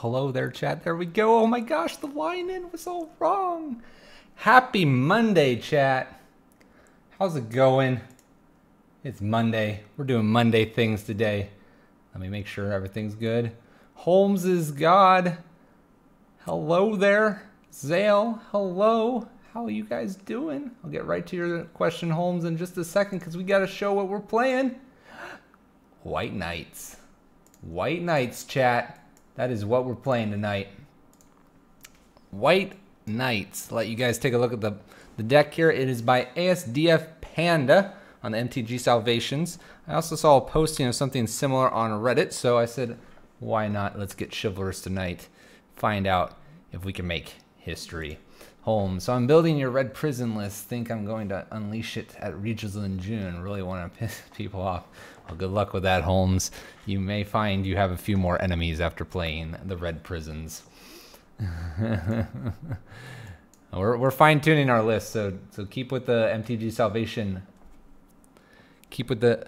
Hello there, chat. There we go. Oh my gosh, the line-in was all wrong. Happy Monday, chat. How's it going? It's Monday. We're doing Monday things today. Let me make sure everything's good. Holmes is God. Hello there. Zale, hello. How are you guys doing? I'll get right to your question, Holmes, in just a second because we got to show what we're playing. White Knights. White Knights, chat. That is what we're playing tonight. White Knights. Let you guys take a look at the deck here. It is by ASDF Panda on the MTG Salvations. I also saw a posting of something similar on Reddit, so I said, why not? Let's get Chilvarous tonight. Find out if we can make history. Holmes. So I'm building your red prison list. Think I'm going to unleash it at regions in June. Really want to piss people off. Well, good luck with that, Holmes. You may find you have a few more enemies after playing the red prisons. We're fine-tuning our list, so keep with the MTG Salvation. Keep with the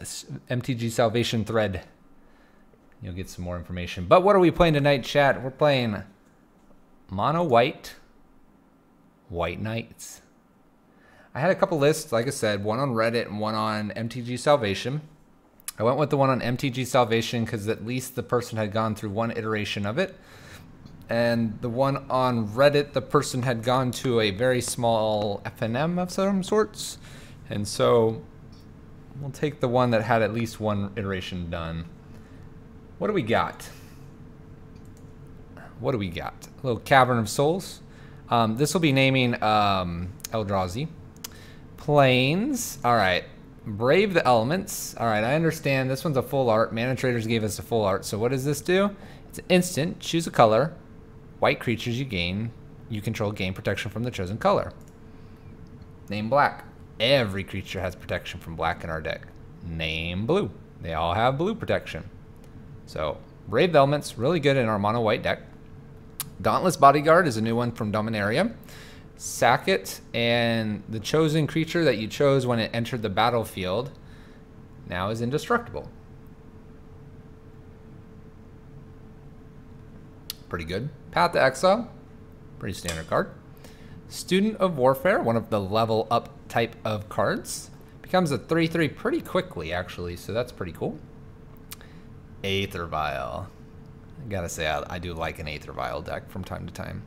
MTG Salvation thread. You'll get some more information. But what are we playing tonight, chat? We're playing mono white. White Knights. I had a couple lists, like I said, one on Reddit and one on MTG Salvation. I went with the one on MTG Salvation because at least the person had gone through one iteration of it. And the one on Reddit, the person had gone to a very small FNM of some sorts. And so we'll take the one that had at least one iteration done. What do we got? What do we got? A little Cavern of Souls. This will be naming Eldrazi. Plains. All right. Brave the Elements. All right, I understand. This one's a full art. Mana Traders gave us a full art. So what does this do? It's an instant. Choose a color. White creatures you control gain protection from the chosen color. Name black. Every creature has protection from black in our deck. Name blue. They all have blue protection. So Brave the Elements, really good in our mono white deck. Dauntless Bodyguard is a new one from Dominaria. Sack it, and the chosen creature that you chose when it entered the battlefield now is indestructible. Pretty good. Path to Exile, pretty standard card. Student of Warfare, one of the level up type of cards. Becomes a 3/3 pretty quickly, actually, so that's pretty cool. Aether Vial. I gotta say, I do like an Aether Vial deck from time to time.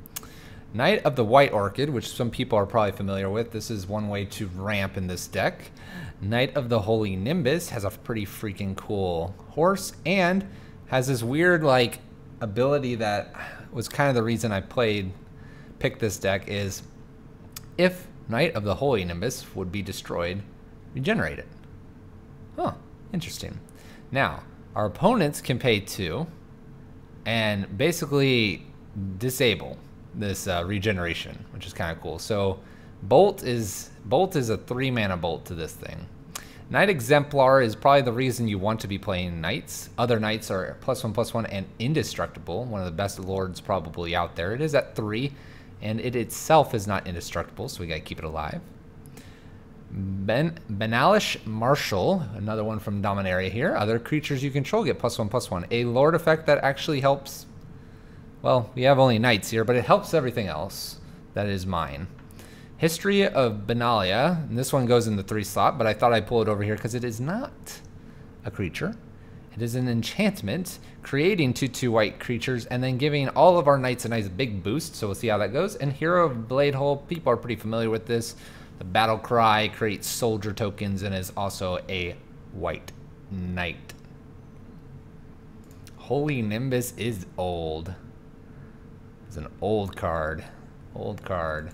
Knight of the White Orchid, which some people are probably familiar with. This is one way to ramp in this deck. Knight of the Holy Nimbus has a pretty freaking cool horse and has this weird like ability that was kind of the reason I picked this deck is if Knight of the Holy Nimbus would be destroyed, regenerate it. Huh, interesting. Now, our opponents can pay 2 and basically disable this regeneration, which is kind of cool. So Bolt is a 3-mana bolt to this thing. Knight Exemplar is probably the reason you want to be playing Knights. Other Knights are +1/+1 and indestructible. One of the best lords probably out there. It is at 3, and it itself is not indestructible, so we gotta keep it alive. Benalish Marshal, another one from Dominaria here. Other creatures you control get +1/+1. A lord effect that actually helps. Well, we have only Knights here, but it helps everything else. That is mine. History of Benalia. And this one goes in the 3 slot, but I thought I'd pull it over here because it is not a creature. It is an enchantment, creating 2/2 white creatures and then giving all of our Knights a nice big boost. So we'll see how that goes. And Hero of Bladehole, people are pretty familiar with this. The Battle Cry creates soldier tokens and is also a white knight. Holy Nimbus is old. It's an old card. Old card.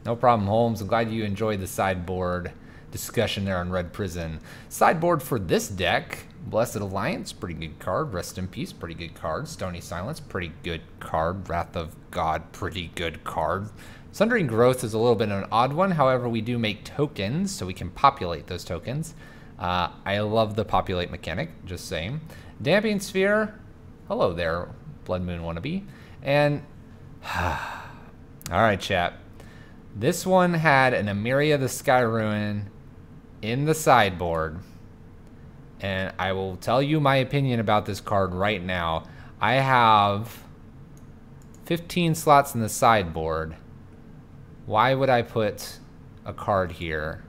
No problem, Holmes. I'm glad you enjoyed the sideboard discussion there on Red Prison. Sideboard for this deck. Blessed Alliance, pretty good card. Rest in Peace, pretty good card. Stony Silence, pretty good card. Wrath of God, pretty good card. Sundering Growth is a little bit of an odd one. However, we do make tokens, so we can populate those tokens. I love the populate mechanic, just saying. Damping Sphere, hello there, Blood Moon wannabe. And, alright chat. This one had an Emiria the Sky Ruin in the sideboard. And I will tell you my opinion about this card right now. I have 15 slots in the sideboard. Why would I put a card here?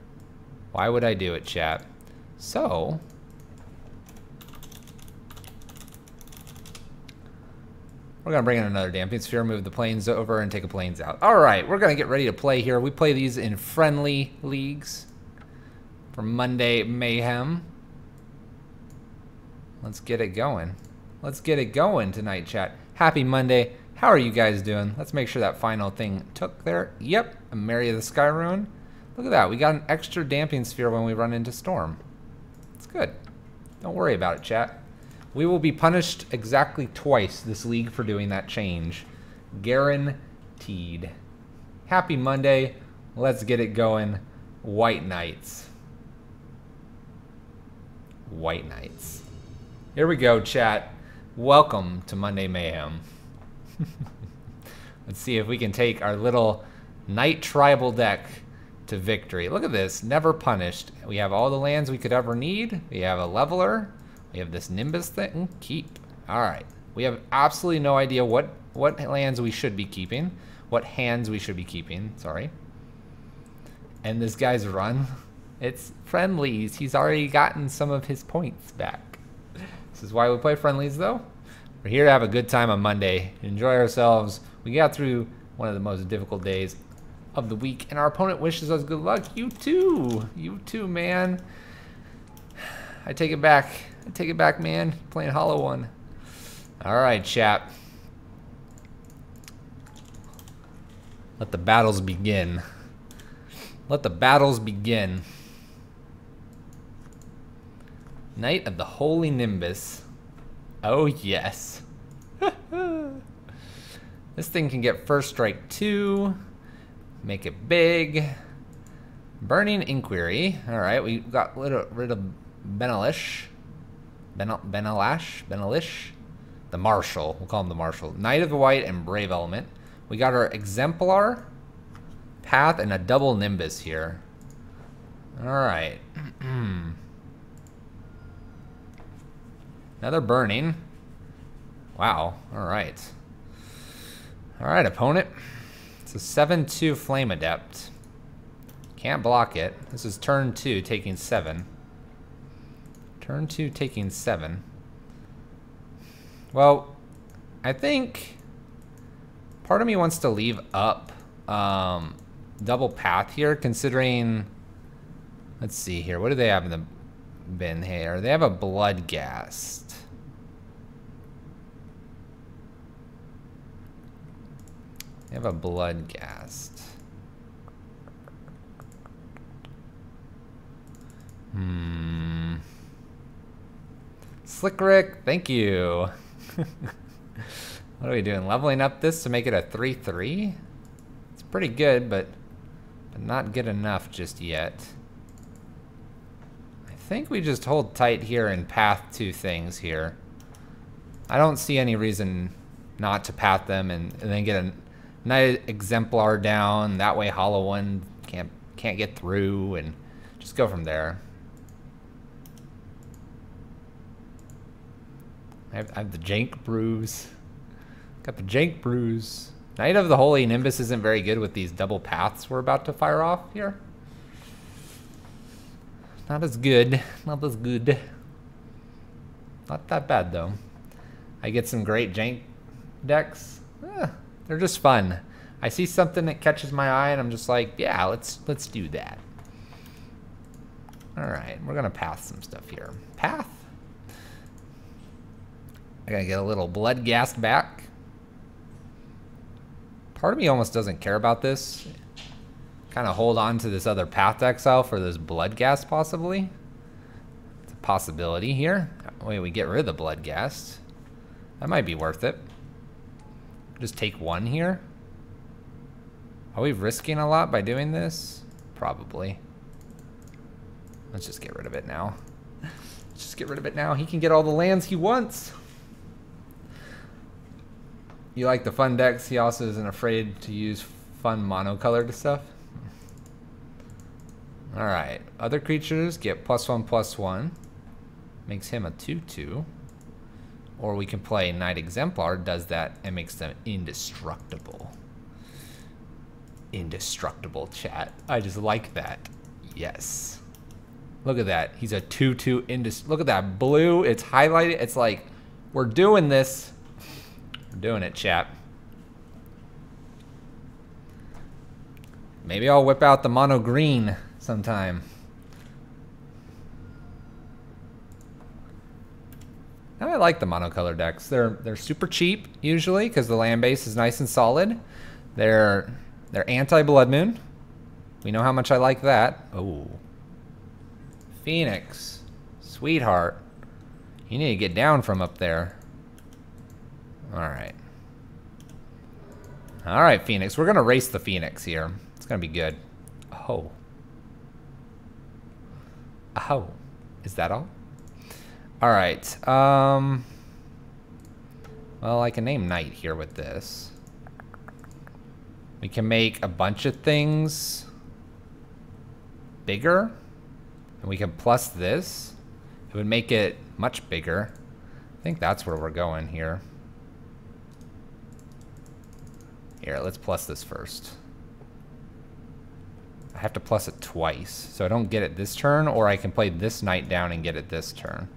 Why would I do it, chat? So, we're gonna bring in another Damping Sphere, move the planes over, and take a planes out. All right, we're gonna get ready to play here. We play these in friendly leagues for Monday Mayhem. Let's get it going. Let's get it going tonight, chat. Happy Monday. How are you guys doing? Let's make sure that final thing took there. Yep, a Mary of the Sky Rune. Look at that. We got an extra Damping Sphere when we run into Storm. It's good. Don't worry about it, chat. We will be punished exactly twice this league for doing that change. Guaranteed. Happy Monday. Let's get it going. White Knights. White Knights. Here we go, chat. Welcome to Monday Mayhem. Let's see if we can take our little Knight Tribal deck to victory. Look at this. Never punished. We have all the lands we could ever need. We have a leveler. We have this Nimbus thing. Keep. All right. We have absolutely no idea what lands we should be keeping. What hands we should be keeping. Sorry. And this guy's run. It's friendlies. He's already gotten some of his points back. This is why we play friendlies, though. We're here to have a good time on Monday. Enjoy ourselves. We got through one of the most difficult days of the week, and our opponent wishes us good luck. You too. You too, man. I take it back. I take it back, man. Playing Hollow One. All right, chap. Let the battles begin. Let the battles begin. Knight of the Holy Nimbus. Oh, yes. This thing can get first strike 2. Make it big. Burning Inquiry. All right, we got rid of Benelish. Benelish. The Marshal. We'll call him the Marshal. Knight of the White and Brave Element. We got our Exemplar, Path, and a double Nimbus here. All right. Another Burning. Wow. All right. All right, opponent. It's a 7/2 Flame Adept. Can't block it. This is turn 2, taking 7. Turn 2, taking 7. Well, I think part of me wants to leave up double Path here, considering... Let's see here. What do they have in the bin here? They have a Bloodghast. They have a Bloodghast. Slick Rick, thank you. What are we doing? Leveling up this to make it a 3/3? It's pretty good, but not good enough just yet. I think we just hold tight here and path 2 things here. I don't see any reason not to path them and then get a Knight Exemplar down. That way Hollow One can't get through, and just go from there. I have the Jank Brews. Got the Jank Brews. Knight of the Holy Nimbus isn't very good with these double paths we're about to fire off here. Not as good. Not as good. Not that bad, though. I get some great Jank decks. They're just fun. I see something that catches my eye, and I'm just like, yeah, let's do that. All right, we're gonna path some stuff here. Path. I gotta get a little Bloodghast back. Part of me almost doesn't care about this. Kind of hold on to this other Path to Exile for this Bloodghast, possibly. It's a possibility here. Wait, we get rid of the Bloodghast. That might be worth it. Just take 1 here. Are we risking a lot by doing this? Probably. Let's just get rid of it now. Let's just get rid of it now. He can get all the lands he wants. You like the fun decks? He also isn't afraid to use fun monocolored stuff. Alright, other creatures get +1/+1. Makes him a 2/2. Or we can play Knight Exemplar, does that, and makes them indestructible. Indestructible, chat. I just like that. Yes. Look at that. He's a 2/2 Look at that blue. It's highlighted. It's like, we're doing this. We're doing it, chat. Maybe I'll whip out the mono green sometime. I like the monocolor decks. They're super cheap usually because the land base is nice and solid. They're anti-Blood Moon. We know how much I like that. Oh, Phoenix, sweetheart, you need to get down from up there. All right, Phoenix. We're gonna race the Phoenix here. It's gonna be good. Oh, is that all? All right. Well, I can name Knight here with this. We can make a bunch of things bigger, and we can plus this. It would make it much bigger. I think that's where we're going here. Here, let's plus this first. I have to plus it twice, so I don't get it this turn, or I can play this Knight down and get it this turn.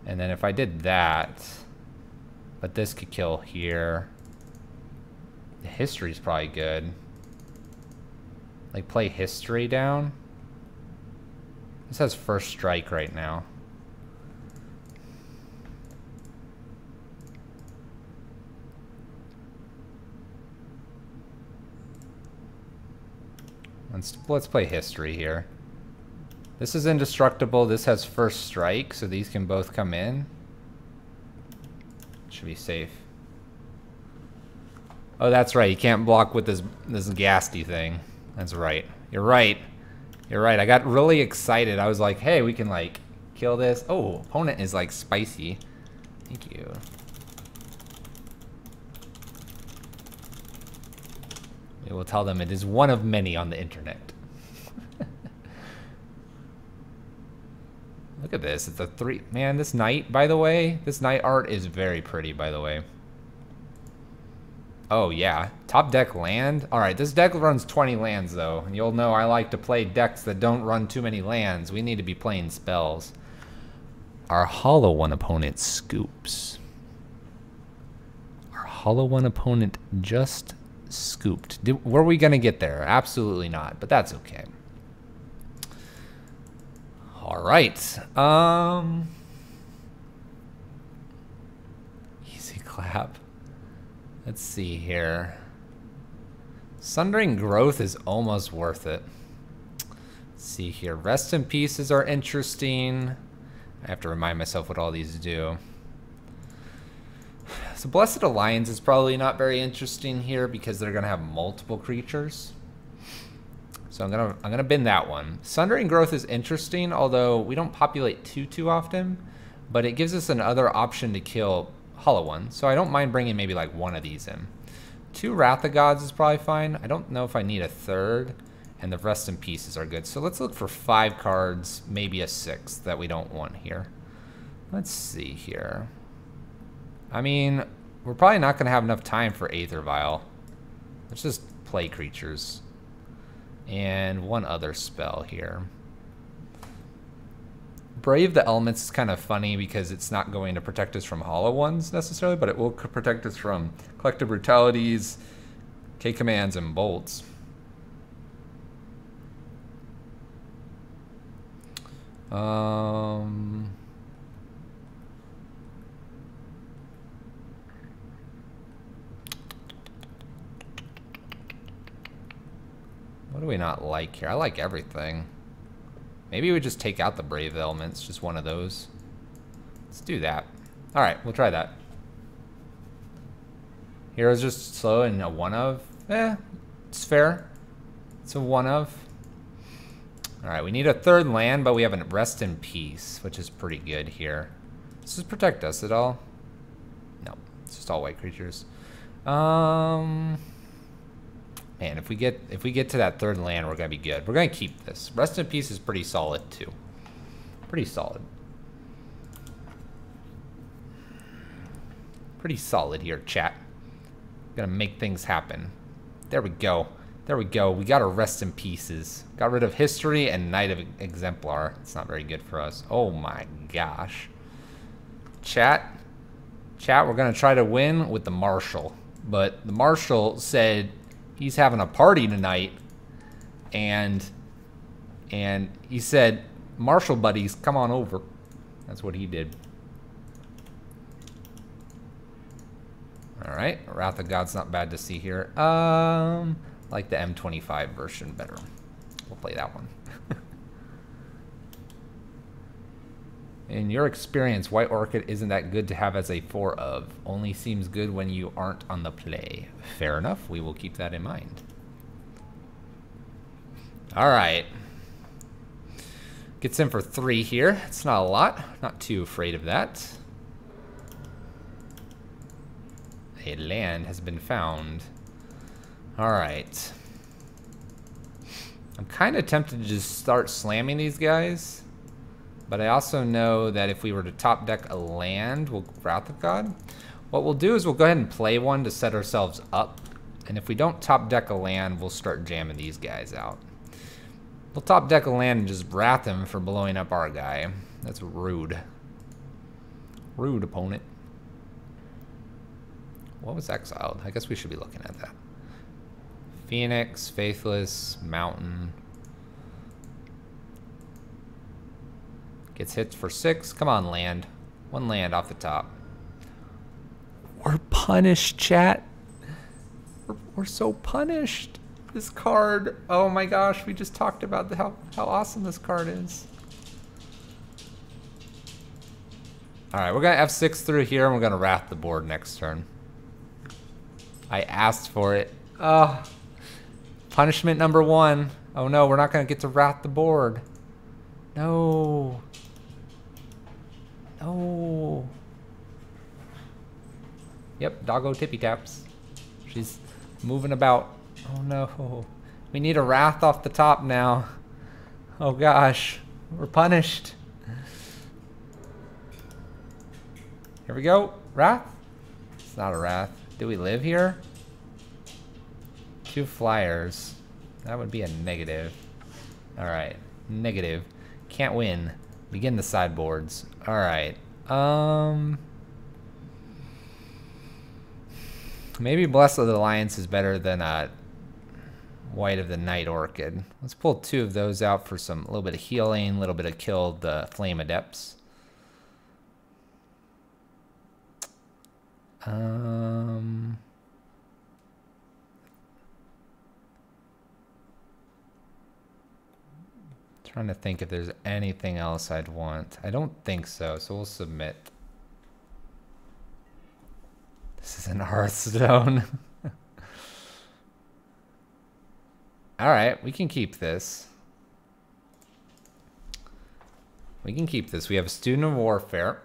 And then if I did that, but this could kill here. The history's probably good. Like, play history down. This has first strike right now. Let's play history here. This is indestructible. This has first strike, so these can both come in. Should be safe. Oh, that's right. You can't block with this ghasty thing. That's right. You're right. You're right. I got really excited. I was like, hey, we can like kill this. Oh, opponent is like spicy. Thank you. We will tell them it is one of many on the internet. Look at this. It's a 3. Man, this Knight, by the way, this Knight art is very pretty, by the way. Oh, yeah. Top deck land. All right, this deck runs 20 lands, though. And you'll know I like to play decks that don't run too many lands. We need to be playing spells. Our Hollow One opponent scoops. Our Hollow One opponent just scooped. Were we going to get there? Absolutely not, but that's okay. All right. Easy clap. Let's see here. Sundering Growth is almost worth it. Let's see here. Rest in Pieces are interesting. I have to remind myself what all these do. So Blessed Alliance is probably not very interesting here because they're gonna have multiple creatures. So I'm gonna bin that one. Sundering Growth is interesting, although we don't populate too often, but it gives us another option to kill Hollow One. So I don't mind bringing maybe like one of these in. 2 Wrath of Gods is probably fine. I don't know if I need a third, and the Rest in Pieces are good. So let's look for 5 cards, maybe a 6th that we don't want here. Let's see here. I mean, we're probably not gonna have enough time for Aether Vial. Let's just play creatures. And one other spell here. Brave the Elements is kind of funny because it's not going to protect us from Hollow Ones necessarily, but it will protect us from Collective Brutalities, K-Commands, and Bolts. What do we not like here? I like everything. Maybe we just take out the Brave Elements, just one of those. Let's do that. All right, we'll try that. Heroes just slow and a 1 of. It's fair. It's a 1 of. All right, we need a 3rd land, but we have a Rest in Peace, which is pretty good here. Does this protect us at all? No, it's just all white creatures. Man, Man, if we get to that third land, we're gonna be good. We're gonna keep this. Rest in Peace is pretty solid too. Pretty solid. Pretty solid here, chat. Gonna make things happen. There we go. There we go. We got our Rest in Pieces. Got rid of History and Knight of Exemplar. It's not very good for us. Oh my gosh. Chat, we're gonna try to win with the Marshal. But the Marshal said he's having a party tonight. And he said, Marshal buddies, come on over. That's what he did. Alright, Wrath of God's not bad to see here. Like the M25 version better. We'll play that one. In your experience, White Orchid isn't that good to have as a 4 of. Only seems good when you aren't on the play. Fair enough, we will keep that in mind. Alright. Gets in for 3 here. It's not a lot. Not too afraid of that. A land has been found. Alright. I'm kind of tempted to just start slamming these guys. But I also know that if we were to top deck a land, we'll Wrath of God. What we'll do is we'll go ahead and play one to set ourselves up. And if we don't top deck a land, we'll start jamming these guys out. We'll top deck a land and just wrath him for blowing up our guy. That's rude. Rude, opponent. What was exiled? I guess we should be looking at that. Phoenix, Faithless, Mountain. Gets hits for 6. Come on, land. 1 land off the top. We're punished, chat. We're so punished. This card. Oh my gosh, we just talked about how awesome this card is. Alright, we're going to F6 through here, and we're going to wrath the board next turn. I asked for it. Punishment number 1. Oh no, we're not going to get to wrath the board. No. No. Yep, doggo tippy taps. She's moving about. Oh no. We need a wrath off the top now. Oh gosh. We're punished. Here we go. Wrath? It's not a wrath. Do we live here? 2 flyers. That would be a negative. Alright. Negative. Can't win. Begin the sideboards. Alright. Maybe Bless of the Alliance is better than White of the Night Orchid. Let's pull 2 of those out for a little bit of healing, a little bit of kill the Flame Adepts. Trying to think if there's anything else I'd want. I don't think so, so we'll submit. This is an Hearthstone. Alright, we can keep this. We can keep this. We have a Student of Warfare.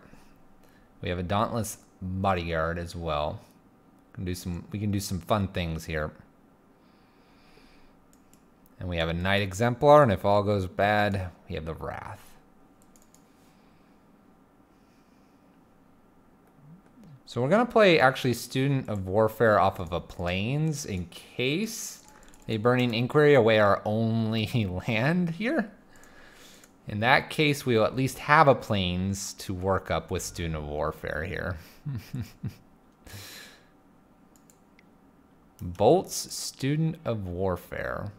We have a Dauntless Bodyguard as well. We can do some fun things here. And we have a Knight Exemplar, and if all goes bad, we have the Wrath. So we're going to play actually Student of Warfare off of a Plains in case a Burning Inquiry away our only land here. In that case, we'll at least have a Plains to work up with Student of Warfare here. Bolts, Student of Warfare.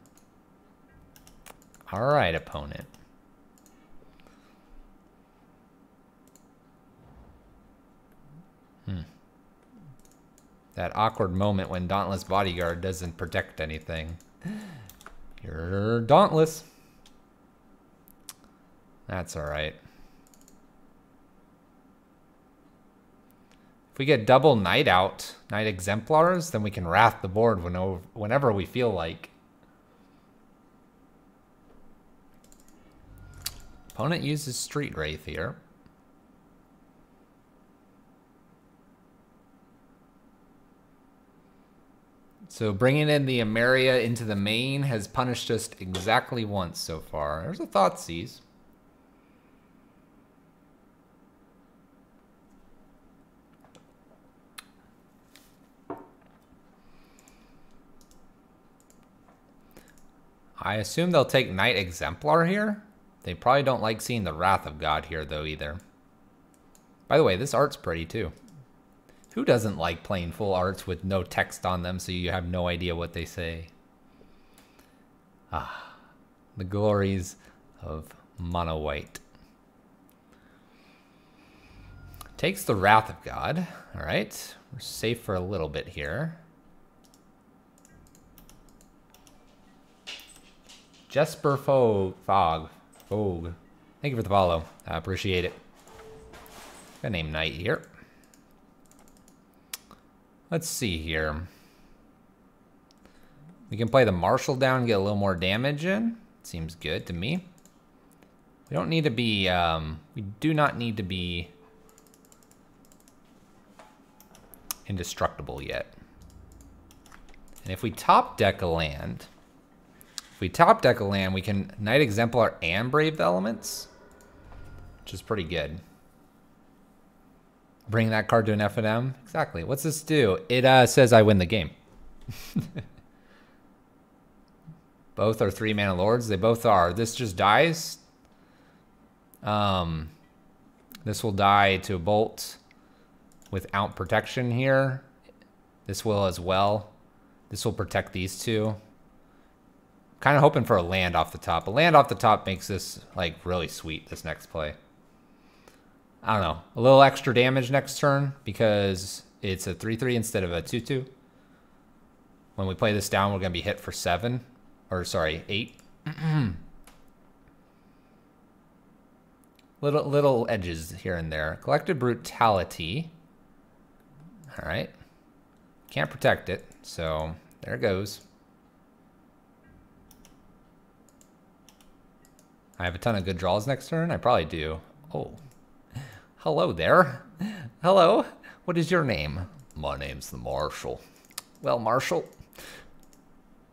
All right, opponent. That awkward moment when Dauntless Bodyguard doesn't protect anything. You're Dauntless. That's all right. If we get double Knight out, Knight Exemplars, then we can wrath the board whenever we feel like. Opponent uses Street Wraith here. So bringing in the Dominaria into the main has punished us exactly once so far. There's a Thoughtseize. I assume they'll take Knight Exemplar here. They probably don't like seeing the Wrath of God here, though, either. By the way, this art's pretty, too. Who doesn't like playing full arts with no text on them so you have no idea what they say? Ah, the glories of mono white. Takes the Wrath of God. All right, we're safe for a little bit here. Jesper Fogg. Thank you for the follow. I appreciate it. Got name Knight here. Let's see here. We can play the Marshal down and get a little more damage in. Seems good to me. We don't need to be, we do not need to be indestructible yet. And if we top deck a land, we can Knight Exemplar and Brave the Elements, which is pretty good. Bring that card to an F&M. Exactly. What's this do? It says I win the game. Both are 3-mana lords. They both are. This just dies. This will die to a bolt without protection here. This will as well. This will protect these two. Kind of hoping for a land off the top. A land off the top makes this like really sweet, this next play. I don't know, a little extra damage next turn because it's a 3/3 instead of a 2/2. When we play this down, we're going to be hit for 7. Or, sorry, 8. little edges here and there. Collected Brutality. All right. Can't protect it, so there it goes. I have a ton of good draws next turn. I probably do. Oh. Hello there. Hello. What is your name? My name's the Marshal. Well, Marshal,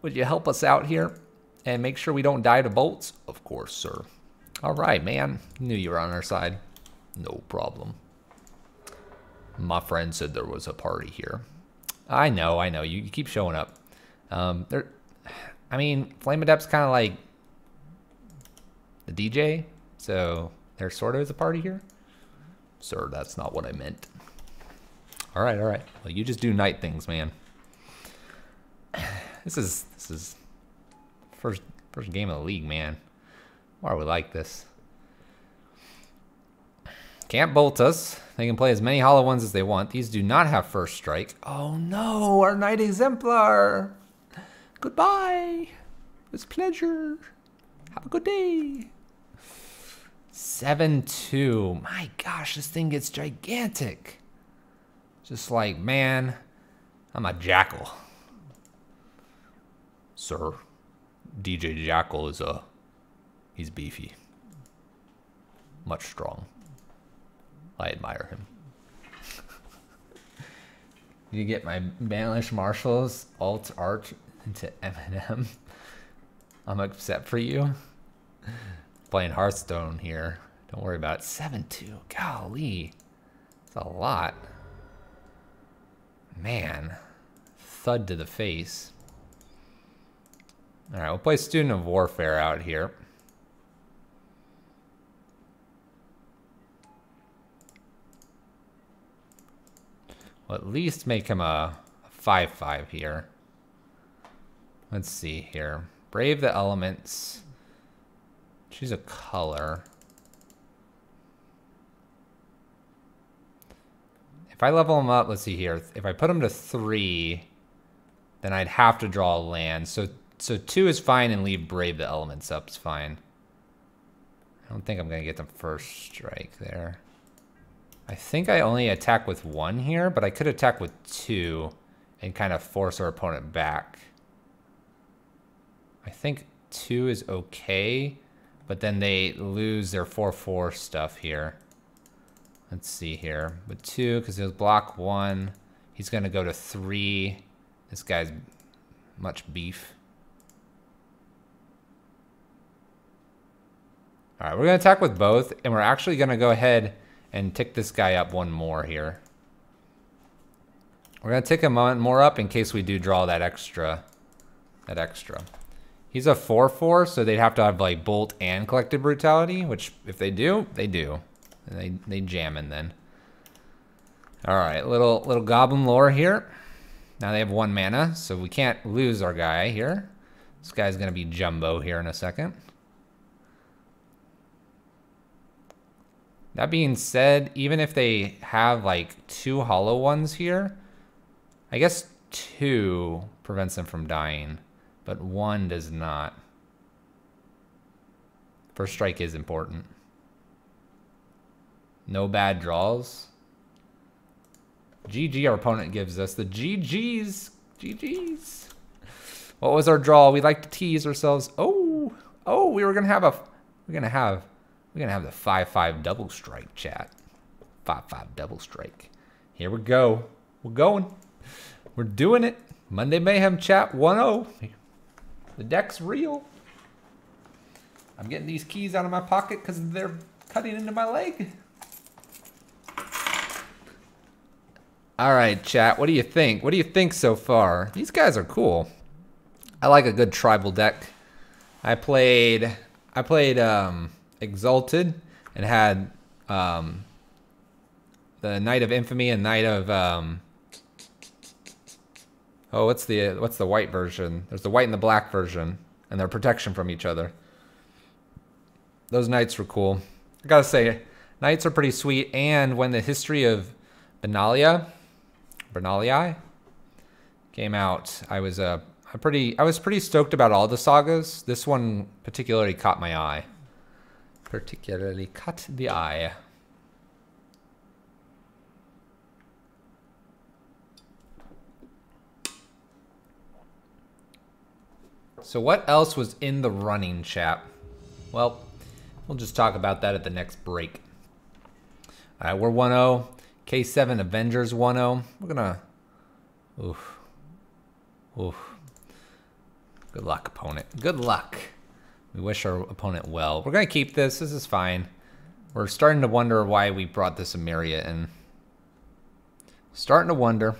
would you help us out here and make sure we don't die to bolts? Of course, sir. All right, man. Knew you were on our side. No problem. My friend said there was a party here. I know. You keep showing up. I mean, Flame Adept's kind of like the DJ, so there sort of is a party here. Sir, that's not what I meant. All right. Well, you just do night things, man. This is first game of the league, man. Why are we like this? Can't bolt us. They can play as many hollow ones as they want. These do not have first strike. Oh no, our Knight Exemplar. Goodbye. It was a pleasure. Have a good day. 7-2. My gosh, this thing gets gigantic. Just like, man, I'm a jackal. Sir, DJ Jackal is he's beefy. Much strong. I admire him. You get my Banish Marshals alt art into M&M. I'm upset for you. Playing Hearthstone here. Don't worry about it. 7-2. Golly. That's a lot. Man. Thud to the face. Alright, we'll play Student of Warfare out here. We'll at least make him a 5/5 here. Let's see here. Brave the Elements. Choose a color. If I level him up, let's see here. If I put him to 3, then I'd have to draw a land. So 2 is fine and leave Brave the Elements up is fine. I don't think I'm going to get the first strike there. I think I only attack with 1 here, but I could attack with 2 and kind of force our opponent back. I think 2 is okay, but then they lose their 4/4 stuff here. Let's see here. With 2, because he'll block 1. He's going to go to 3. This guy's much beef. All right, we're going to attack with both, and we're actually going to go ahead and tick this guy up one more here. We're going to tick him more up in case we do draw that extra. He's a 4/4, so they'd have to have like Bolt and Collective Brutality, which if they do, they do. And they jamming then. All right, little Goblin lore here. Now they have 1 mana, so we can't lose our guy here. This guy's going to be Jumbo here in a second. That being said, even if they have like 2 hollow ones here, I guess 2 prevents them from dying, but 1 does not. First strike is important. No bad draws. GG, our opponent gives us the GGs. GGs. What was our draw? We like to tease ourselves. Oh, we were gonna have the 5/5 double strike, chat. 5/5 double strike. Here we go. We're going. We're doing it. Monday Mayhem chat 1-0. The deck's real. I'm getting these keys out of my pocket because they're cutting into my leg. All right, chat. What do you think? What do you think so far? These guys are cool. I like a good tribal deck. I played Exalted and had the Knight of Infamy and Knight of what's the white version? There's the white and the black version, and their protection from each other. Those knights were cool. I gotta say, knights are pretty sweet. And when the history of Benalia came out, I was pretty stoked about all the sagas. This one particularly caught my eye. Particularly caught the eye. So what else was in the running, chat? Well, we'll just talk about that at the next break. All right, we're 1-0. K7 Avengers 1-0. We're gonna... Oof. Good luck, opponent. Good luck. We wish our opponent well. We're gonna keep this. This is fine. We're starting to wonder why we brought this Emiria in. Starting to wonder.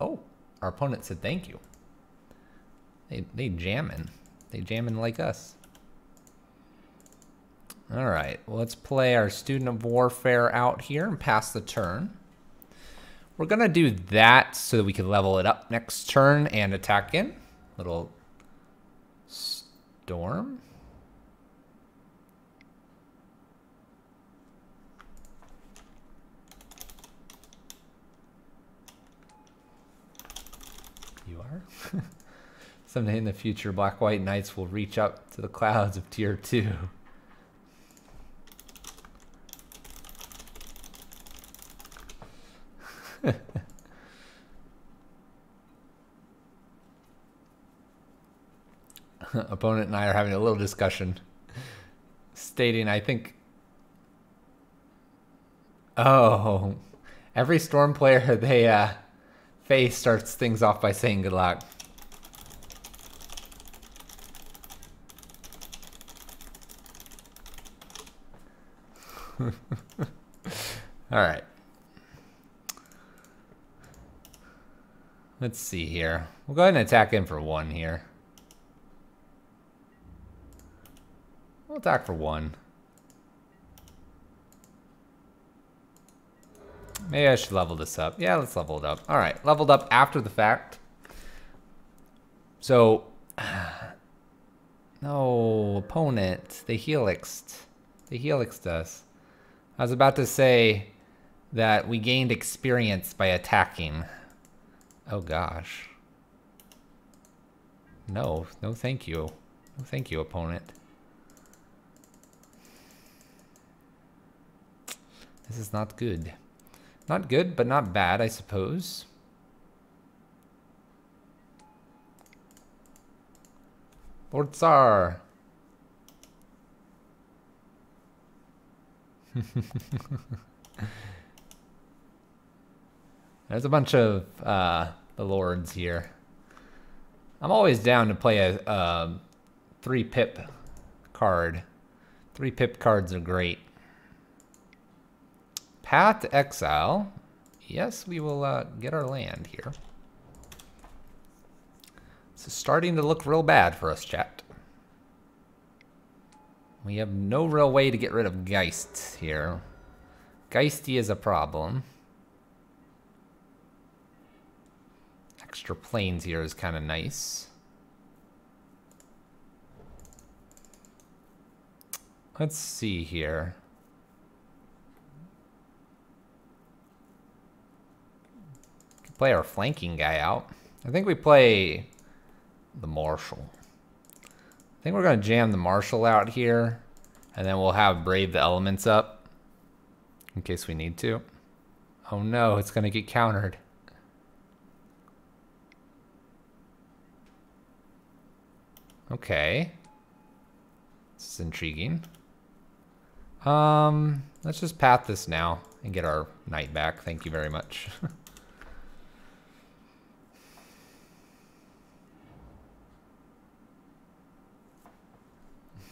Oh, our opponent said thank you. They jamming. They jamming like us. All right, well, let's play our Student of Warfare out here and pass the turn. We're gonna do that so that we can level it up next turn and attack in. Little Storm. You are? Someday in the future, Black White Knights will reach up to the clouds of Tier 2. Opponent and I are having a little discussion, stating, I think, oh, every Storm player they face starts things off by saying good luck. All right. Let's see here. We'll go ahead and attack in for 1 here. We'll attack for 1. Maybe I should level this up. Yeah, let's level it up. All right, leveled up after the fact. So, no, opponent. They helixed. They helixed us. I was about to say that we gained experience by attacking. Oh gosh. No thank you. No thank you, opponent. This is not good. Not good, but not bad, I suppose. Lord Tsar. There's a bunch of the lords here. I'm always down to play a 3-pip card. 3-pip cards are great. Path to Exile. Yes, we will get our land here. This is starting to look real bad for us, chat. We have no real way to get rid of Geist here. Geisty is a problem. Extra planes here is kind of nice. Let's see here. Play our flanking guy out. I think we play the Marshal. I think we're going to jam the Marshal out here, and then we'll have Brave the Elements up in case we need to. Oh no, it's going to get countered. Okay. This is intriguing. Let's just path this now and get our knight back. Thank you very much.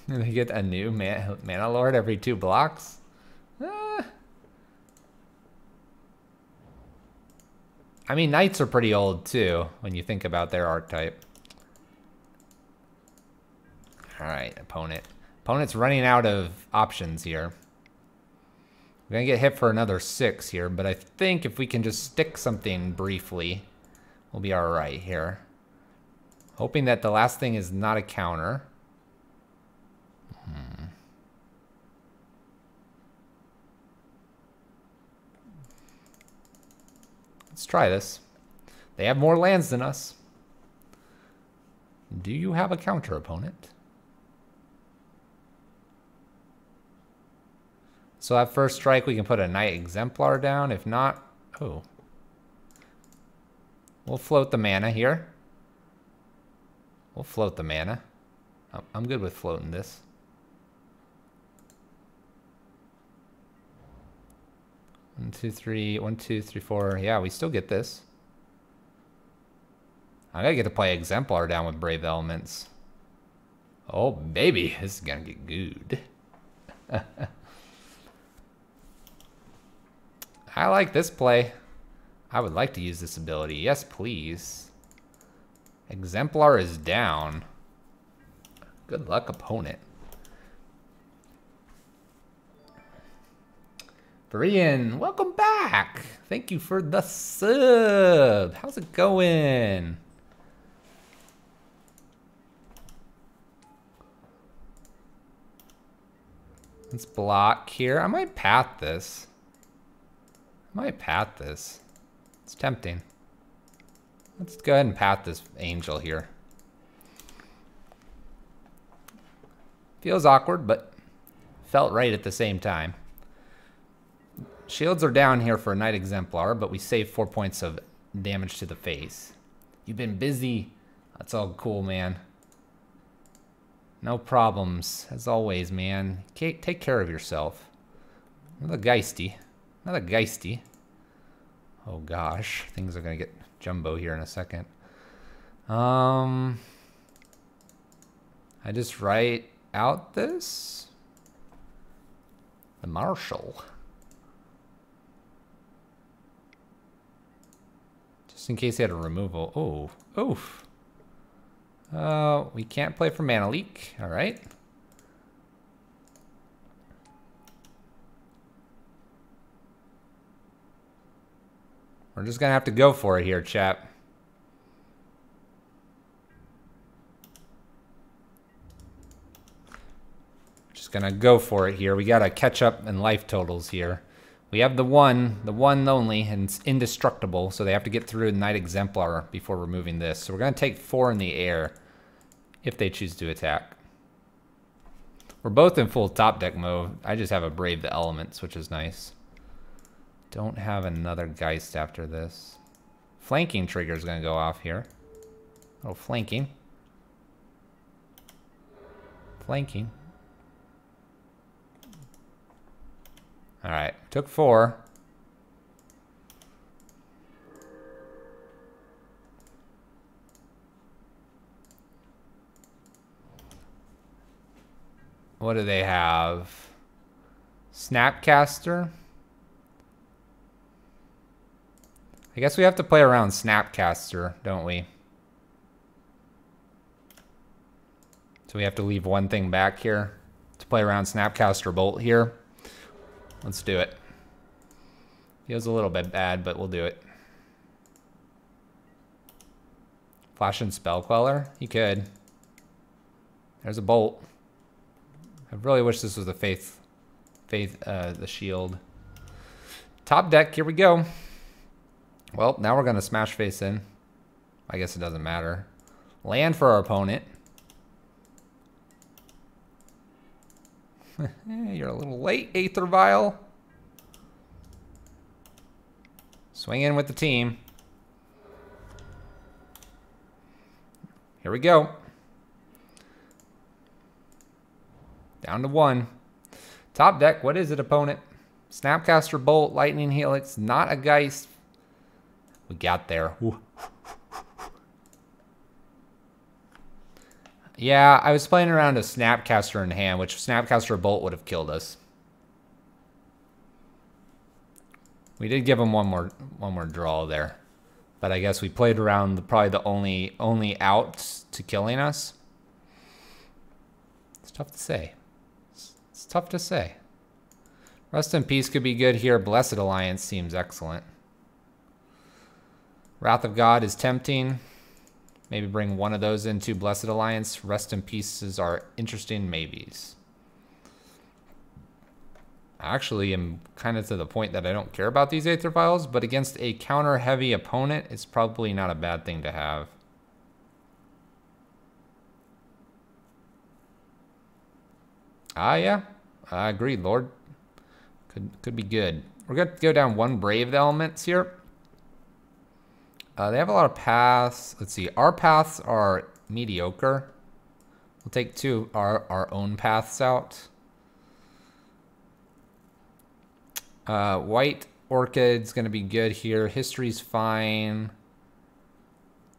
They get a new mana lord every 2 blocks. I mean, knights are pretty old too when you think about their archetype. All right, opponent. Opponent's running out of options here. We're gonna get hit for another 6 here, but I think if we can just stick something briefly, we'll be all right here. Hoping that the last thing is not a counter. Let's try this. They have more lands than us. Do you have a counter, opponent? So at first strike, we can put a Knight Exemplar down. If not, oh. We'll float the mana here. We'll float the mana. I'm good with floating this. 1, 2, 3, 1, 2, 3, 4. Yeah, we still get this. I gotta get to play Exemplar down with Brave Elements. Oh, baby, this is gonna get good. I like this play. I would like to use this ability. Yes, please. Exemplar is down. Good luck, opponent. Brian, welcome back. Thank you for the sub. How's it going? Let's block here. I might path this. It's tempting. Let's go ahead and path this angel here. Feels awkward, but felt right at the same time. Shields are down here for a Knight Exemplar, but we save 4 points of damage to the face. You've been busy. That's all cool, man. No problems, as always, man. Take care of yourself. Another Geisty. Another Geisty. Oh gosh, things are gonna get jumbo here in a second. I just write out this. The Marshal. Just in case he had a removal. Oh, oof. We can't play for Mana Leak. All right. We're just gonna have to go for it here, chap. Just gonna go for it here. We gotta catch up in life totals here. We have the one only, and it's indestructible, so they have to get through Knight Exemplar before removing this. So we're gonna take 4 in the air if they choose to attack. We're both in full top deck mode. I just have a Brave the Elements, which is nice. Don't have another Geist after this. Flanking trigger is going to go off here. Oh, flanking. Flanking. All right, took 4. What do they have? Snapcaster. I guess we have to play around Snapcaster, don't we? So we have to leave one thing back here to play around Snapcaster Bolt here. Let's do it. Feels a little bit bad, but we'll do it. Flash and Spell Queller? He could. There's a Bolt. I really wish this was the the shield. Top deck, here we go. Well, now we're gonna smash face in. I guess it doesn't matter. Land for our opponent. You're a little late, Aether Vial. Swing in with the team. Here we go. Down to 1. Top deck, what is it, opponent? Snapcaster Bolt, Lightning Helix, not a Geist. We got there. Ooh. Yeah, I was playing around a Snapcaster in hand, which Snapcaster Bolt would have killed us. We did give him one more draw there. But I guess we played around probably the only out to killing us. It's tough to say. It's tough to say. Rest in Peace could be good here. Blessed Alliance seems excellent. Wrath of God is tempting. Maybe bring one of those into Blessed Alliance. Rest in Pieces are interesting maybes. I actually am kind of to the point that I don't care about these Aether Vials, but against a counter-heavy opponent, it's probably not a bad thing to have. Ah, yeah. I agree, Lord. Could be good. We're going to go down 1 Brave Elements here. They have a lot of paths. Let's see. Our paths are mediocre. We'll take 2 our own paths out. White Orchid's going to be good here. History's fine.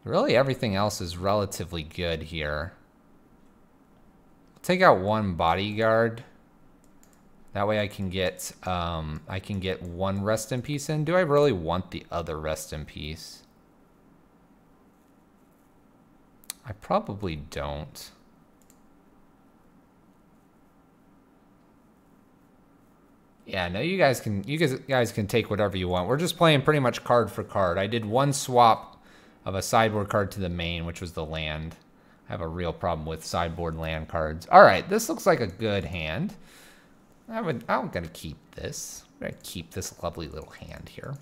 Really, everything else is relatively good here. Take out 1 Bodyguard. That way I can get 1 Rest in Peace in. Do I really want the other Rest in Peace? I probably don't. Yeah, no, you guys can take whatever you want. We're just playing pretty much card for card. I did 1 swap of a sideboard card to the main, which was the land. I have a real problem with sideboard land cards. All right, this looks like a good hand. I'm gonna keep this. I'm gonna keep this lovely little hand here.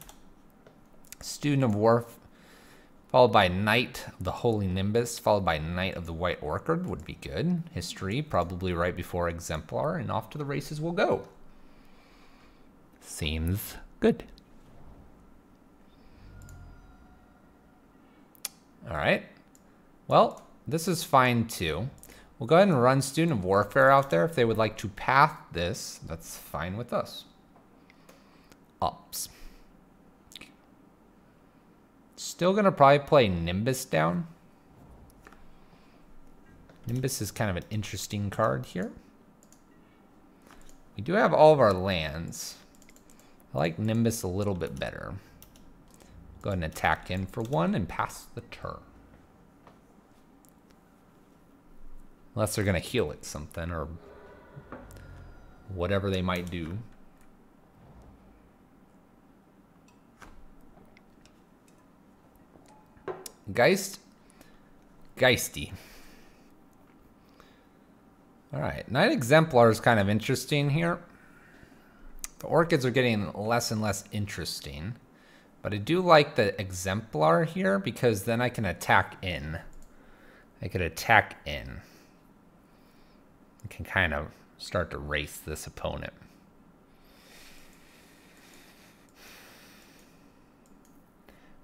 Student of War, followed by Knight of the Holy Nimbus, followed by Knight of the White Orchid would be good. History, probably right before Exemplar, and off to the races we'll go. Seems good. All right. Well, this is fine too. We'll go ahead and run Student of Warfare out there. If they would like to path this, that's fine with us. Ups. Still gonna probably play Nimbus down. Nimbus is kind of an interesting card here. We do have all of our lands. I like Nimbus a little bit better. Go ahead and attack in for 1 and pass the turn. Unless they're gonna heal it something or whatever they might do. Geisty. All right, Knight Exemplar is kind of interesting here. The Orchids are getting less and less interesting, but I do like the Exemplar here because then I can attack in. I could attack in. I can kind of start to race this opponent.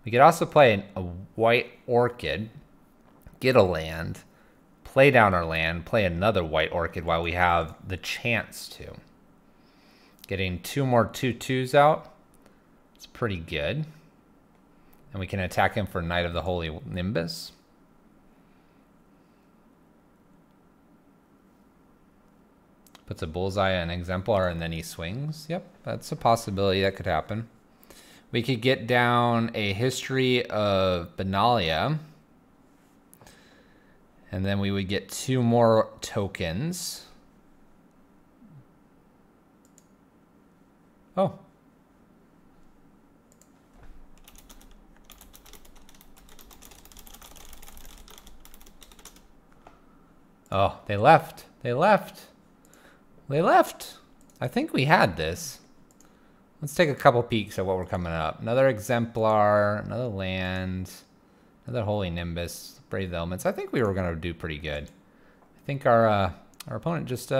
We could also play a White Orchid, get a land, play down our land, play another White Orchid while we have the chance to. Getting 2 more 2/2s out. It's pretty good. And we can attack him for Knight of the Holy Nimbus. Puts a bullseye on an exemplar and then he swings. Yep, that's a possibility that could happen. We could get down a history of Benalia. And then we would get 2 more tokens. Oh. Oh, they left. They left. They left. I think we had this. Let's take a couple peeks at what we're coming up. Another exemplar, another land, another Holy Nimbus, Brave Elements. I think we were going to do pretty good. I think our opponent just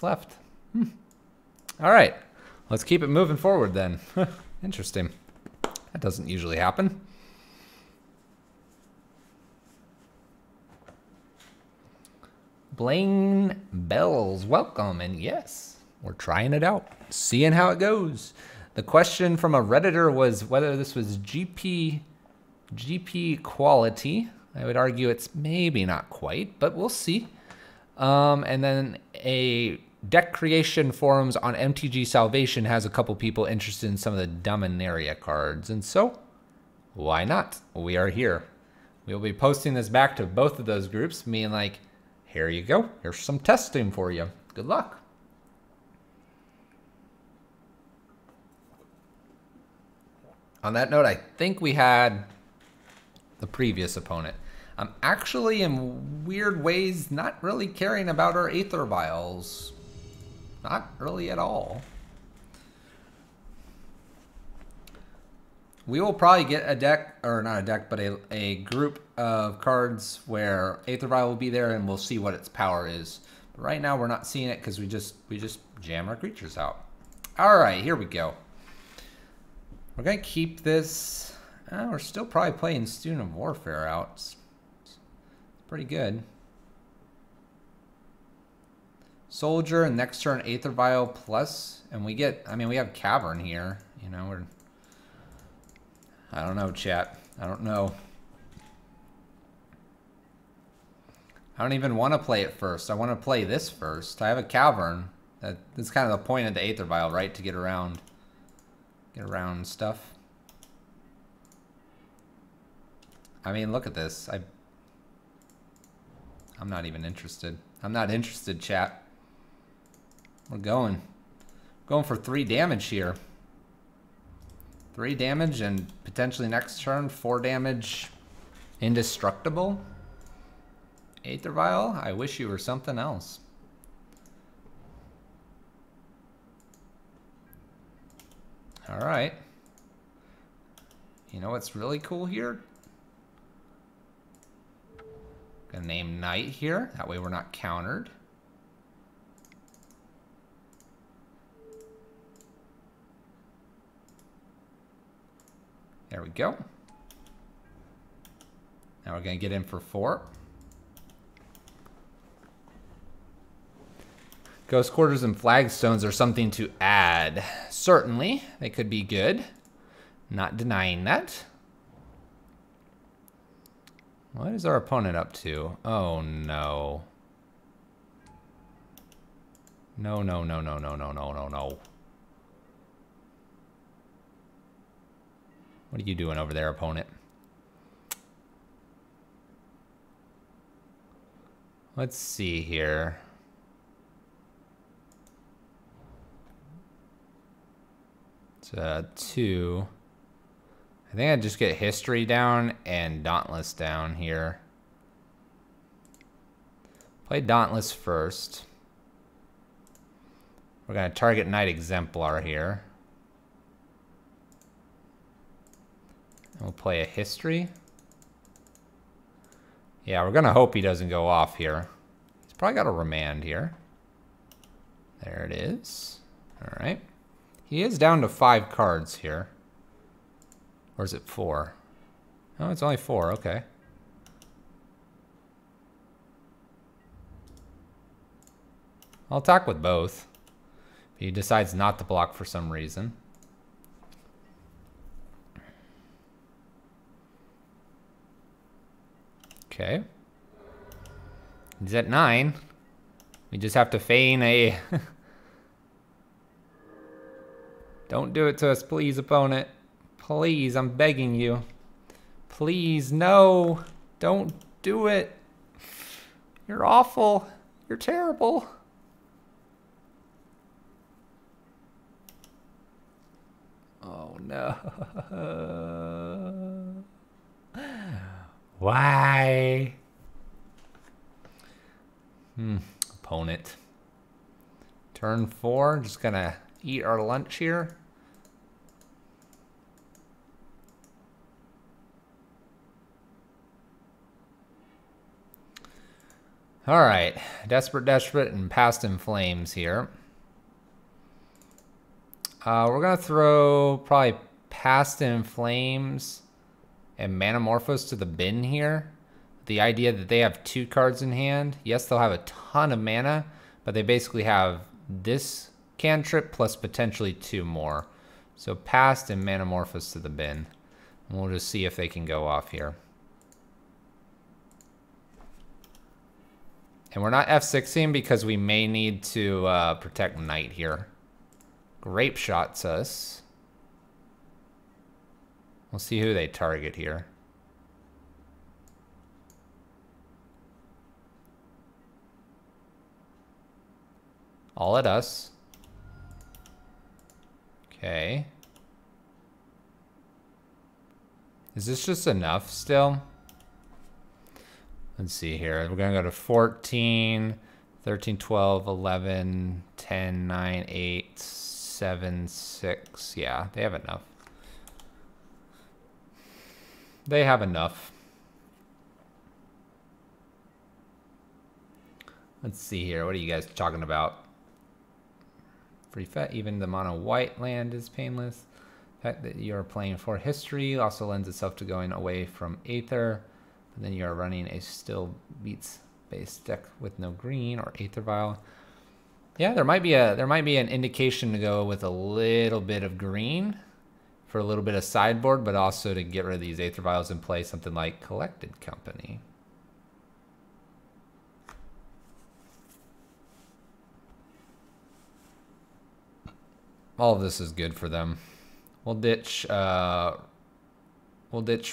left. All right. Let's keep it moving forward then. Interesting. That doesn't usually happen. Blaine Bells, welcome. And yes, we're trying it out, seeing how it goes. The question from a Redditor was whether this was GP quality. I would argue it's maybe not quite, but we'll see. And then a deck creation forums on MTG Salvation has a couple people interested in some of the Dominaria cards. And so, why not? We are here. We'll be posting this back to both of those groups, meaning like, here you go. Here's some testing for you. Good luck. On that note, I think we had the previous opponent. I'm actually, in weird ways, not really caring about our Aether Vials. Not really at all. We will probably get a deck, or not a deck, but a group of cards where Aether Vial will be there and we'll see what its power is. But right now we're not seeing it because we just jam our creatures out. Alright, here we go. We're going to keep this. We're still probably playing Student of Warfare out. It's pretty good. Soldier, and next turn Aether Vial plus. And we get, I mean, we have Cavern here. You know, I don't know, chat. I don't know. I don't even want to play it first. I want to play this first. I have a Cavern. That's kind of the point of the Aether Vial, right? To get around stuff. I mean, look at this. I'm not even interested. I'm not interested, chat. We're going for 3 damage here. 3 damage and potentially next turn 4 damage. Indestructible. Aether Vial, I wish you were something else. All right. You know what's really cool here? Gonna name Knight here. That way we're not countered. There we go. Now we're gonna get in for 4. Ghost Quarters and Flagstones are something to add. Certainly, they could be good. Not denying that. What is our opponent up to? Oh no. No, no, no, no, no, no, no, no, no. What are you doing over there, opponent? Let's see here. It's 2. I think I'd just get History down and Dauntless down here. Play Dauntless first. We're going to target Knight Exemplar here. And we'll play a History. Yeah, we're going to hope he doesn't go off here. He's probably got a Remand here. There it is. All right. He is down to 5 cards here. Or is it 4? Oh, it's only 4. Okay. I'll attack with both. If he decides not to block for some reason. Okay. He's at 9. We just have to feign a... Don't do it to us, please, opponent. Please, I'm begging you. Please, no. Don't do it. You're awful. You're terrible. Oh, no. Why? Opponent. Turn 4. Just gonna eat our lunch here. All right, Desperate, and Past in Flames here. We're gonna throw probably Past in Flames and Manamorphose to the bin here. The idea that they have 2 cards in hand. Yes, they'll have a ton of mana, but they basically have this cantrip plus potentially 2 more. So Past and Manamorphose to the bin. And we'll just see if they can go off here. And we're not F6ing because we may need to protect Knight here. Grape shots us. We'll see who they target here. All at us. Okay. Is this just enough still? Let's see here. We're going to go to 14, 13, 12, 11, 10, 9, 8, 7, 6. Yeah, they have enough. They have enough. Let's see here. What are you guys talking about? Free fet, even the mono white land is painless. The fact that you are playing for history also lends itself to going away from Aether. But then you are running a still beats based deck with no green or Aether Vial. Yeah, there might be an indication to go with a little bit of green for a little bit of sideboard, but also to get rid of these Aether Vials and play something like Collected Company. All of this is good for them. We'll ditch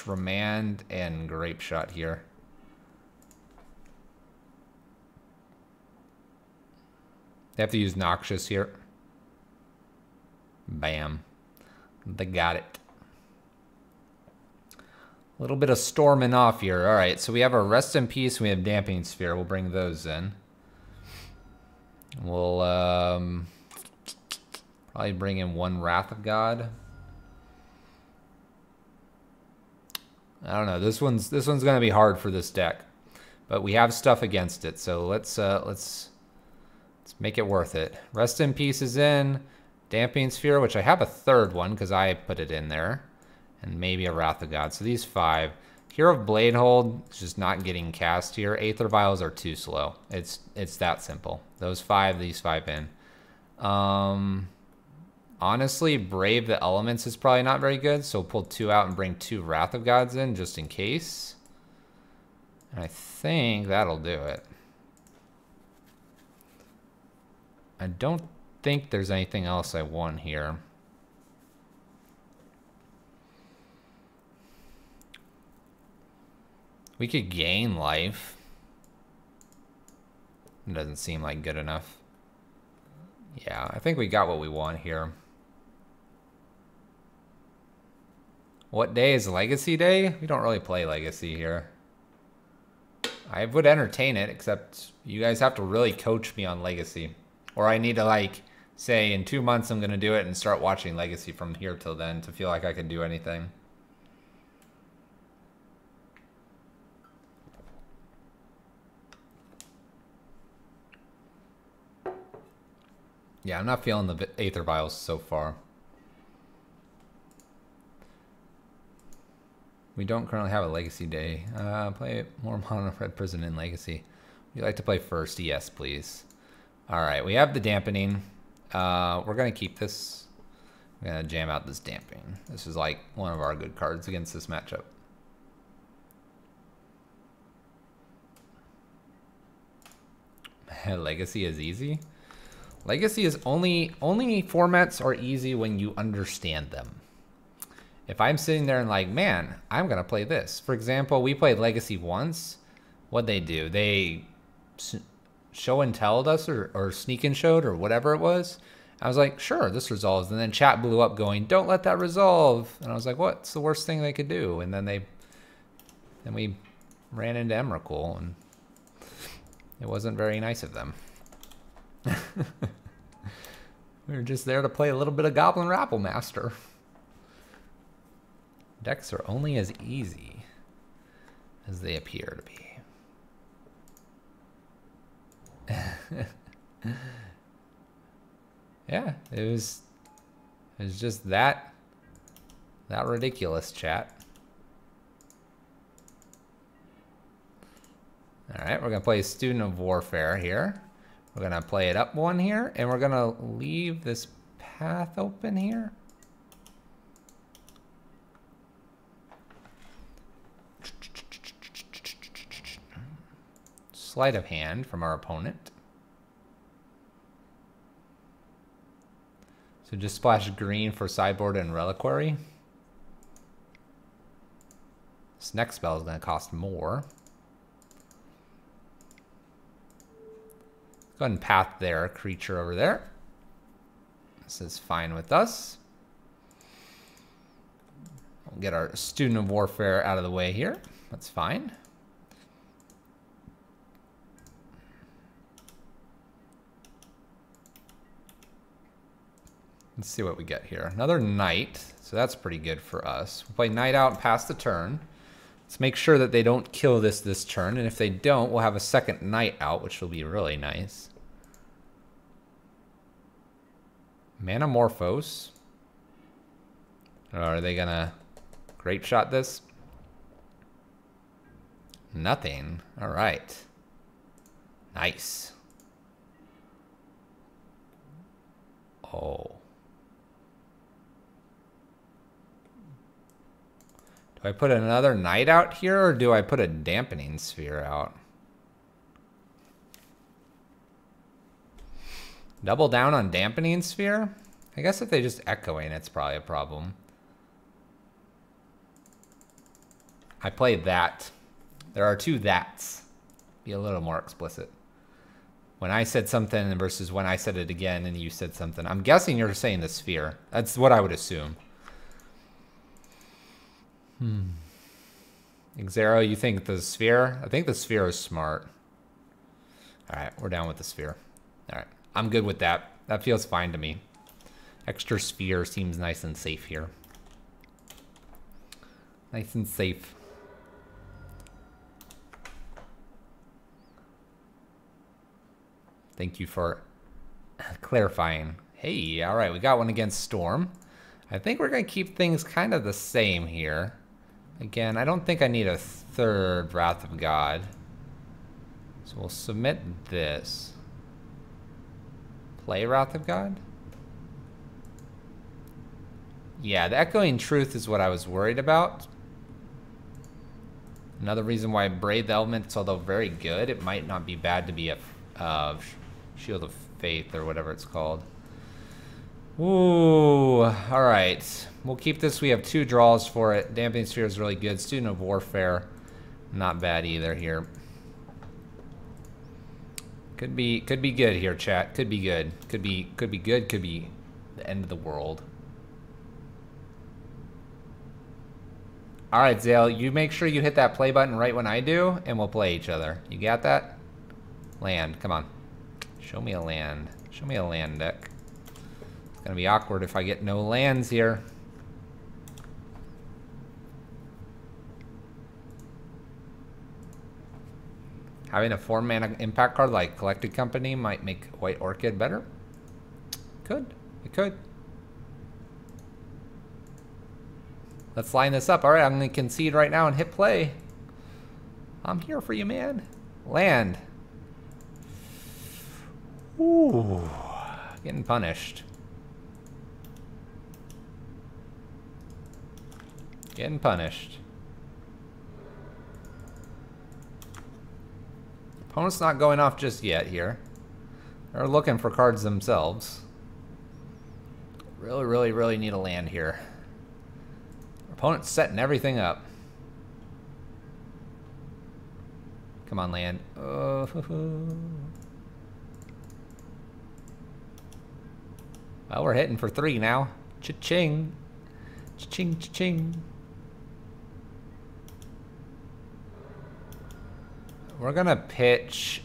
Remand and Grape Shot here. They have to use Noxious here. Bam. They got it. A little bit of storming off here. All right, so we have our Rest in Peace. We have Dampening Sphere. We'll bring those in. We'll probably bring in 1 Wrath of God. I don't know. This one's gonna be hard for this deck, but we have stuff against it. So let's make it worth it. Rest in Peace is in. Dampening Sphere, which I have a 3rd one because I put it in there, and maybe a Wrath of God. So these 5. Hero of Bladehold is just not getting cast here. Aether Vials are too slow. It's that simple. Those 5, these 5 in. Honestly, Brave the Elements is probably not very good, so we'll pull 2 out and bring 2 Wrath of Gods in just in case. And I think that'll do it. I don't think there's anything else I want here. We could gain life. It doesn't seem like good enough. Yeah, I think we got what we want here. What day is Legacy Day? We don't really play Legacy here. I would entertain it, except you guys have to really coach me on Legacy. Or I need to, like, say in 2 months I'm going to do it and start watching Legacy from here till then to feel like I can do anything. Yeah, I'm not feeling the Aether Vials so far. We don't currently have a Legacy Day. Play more Mono Red Prison in Legacy. Would you like to play first? Yes, please. Alright, we have the Dampening. We're going to keep this. I'm going to jam out this Dampening. This is like one of our good cards against this matchup. Legacy is easy. Legacy is only formats are easy when you understand them. If I'm sitting there and like, man, I'm gonna play this. For example, we played Legacy once. What'd they do? They show and telled us or sneak and showed or whatever it was. I was like, sure, this resolves. And then chat blew up going, don't let that resolve. And I was like, what's the worst thing they could do? And then we ran into Emrakul, and it wasn't very nice of them. We were just there to play a little bit of Goblin Rappel Master. Decks are only as easy as they appear to be. Yeah, it was just that ridiculous, chat. All right, we're gonna play Student of Warfare here. We're gonna play it up one here, and we're gonna leave this path open here. Sleight of hand from our opponent. So just splash green for sideboard and reliquary. This next spell is going to cost more. Go ahead and path their creature over there. This is fine with us. We'll get our Student of Warfare out of the way here. That's fine. Let's see what we get here. Another Knight, so that's pretty good for us. We'll play Knight out and pass the turn. Let's make sure that they don't kill this turn, and if they don't, we'll have a second Knight out, which will be really nice. Manamorphose. Or are they gonna Great Shot this? Nothing. All right. Nice. Oh. Do I put another Knight out here, or do I put a Dampening Sphere out? Double down on Dampening Sphere? I guess if they just Echoing, it's probably a problem. I played that. There are two that's. Be a little more explicit. When I said something versus when I said it again and you said something. I'm guessing you're saying the Sphere. That's what I would assume. Xero, you think the Sphere? I think the Sphere is smart. All right, we're down with the Sphere. All right, I'm good with that. That feels fine to me. Extra Sphere seems nice and safe here. Nice and safe. Thank you for clarifying. Hey, all right, we got one against Storm. I think we're gonna keep things kind of the same here. Again, I don't think I need a third Wrath of God. So we'll submit this. Play Wrath of God? Yeah, the Echoing Truth is what I was worried about. Another reason why Brave the Elements, although very good, it might not be bad to be a Shield of Faith or whatever it's called. Ooh, all right. We'll keep this. We have two draws for it. Dampening Sphere is really good. Student of Warfare, not bad either here. Could be good here, chat. Could be good. Could be good. Could be the end of the world. All right, Zale, you make sure you hit that play button right when I do, and we'll play each other. You got that? Land, come on. Show me a land. Show me a land deck. It's gonna be awkward if I get no lands here. Having a 4-mana impact card like Collected Company might make White Orchid better. Could. It could. Let's line this up. All right, I'm gonna concede right now and hit play. I'm here for you, man. Land. Ooh, getting punished. Getting punished. Opponent's not going off just yet here. They're looking for cards themselves. Really, really, really need a land here. Opponent's setting everything up. Come on, land. Oh. Well, we're hitting for 3 now. Cha-ching. Cha-ching, cha-ching. We're gonna pitch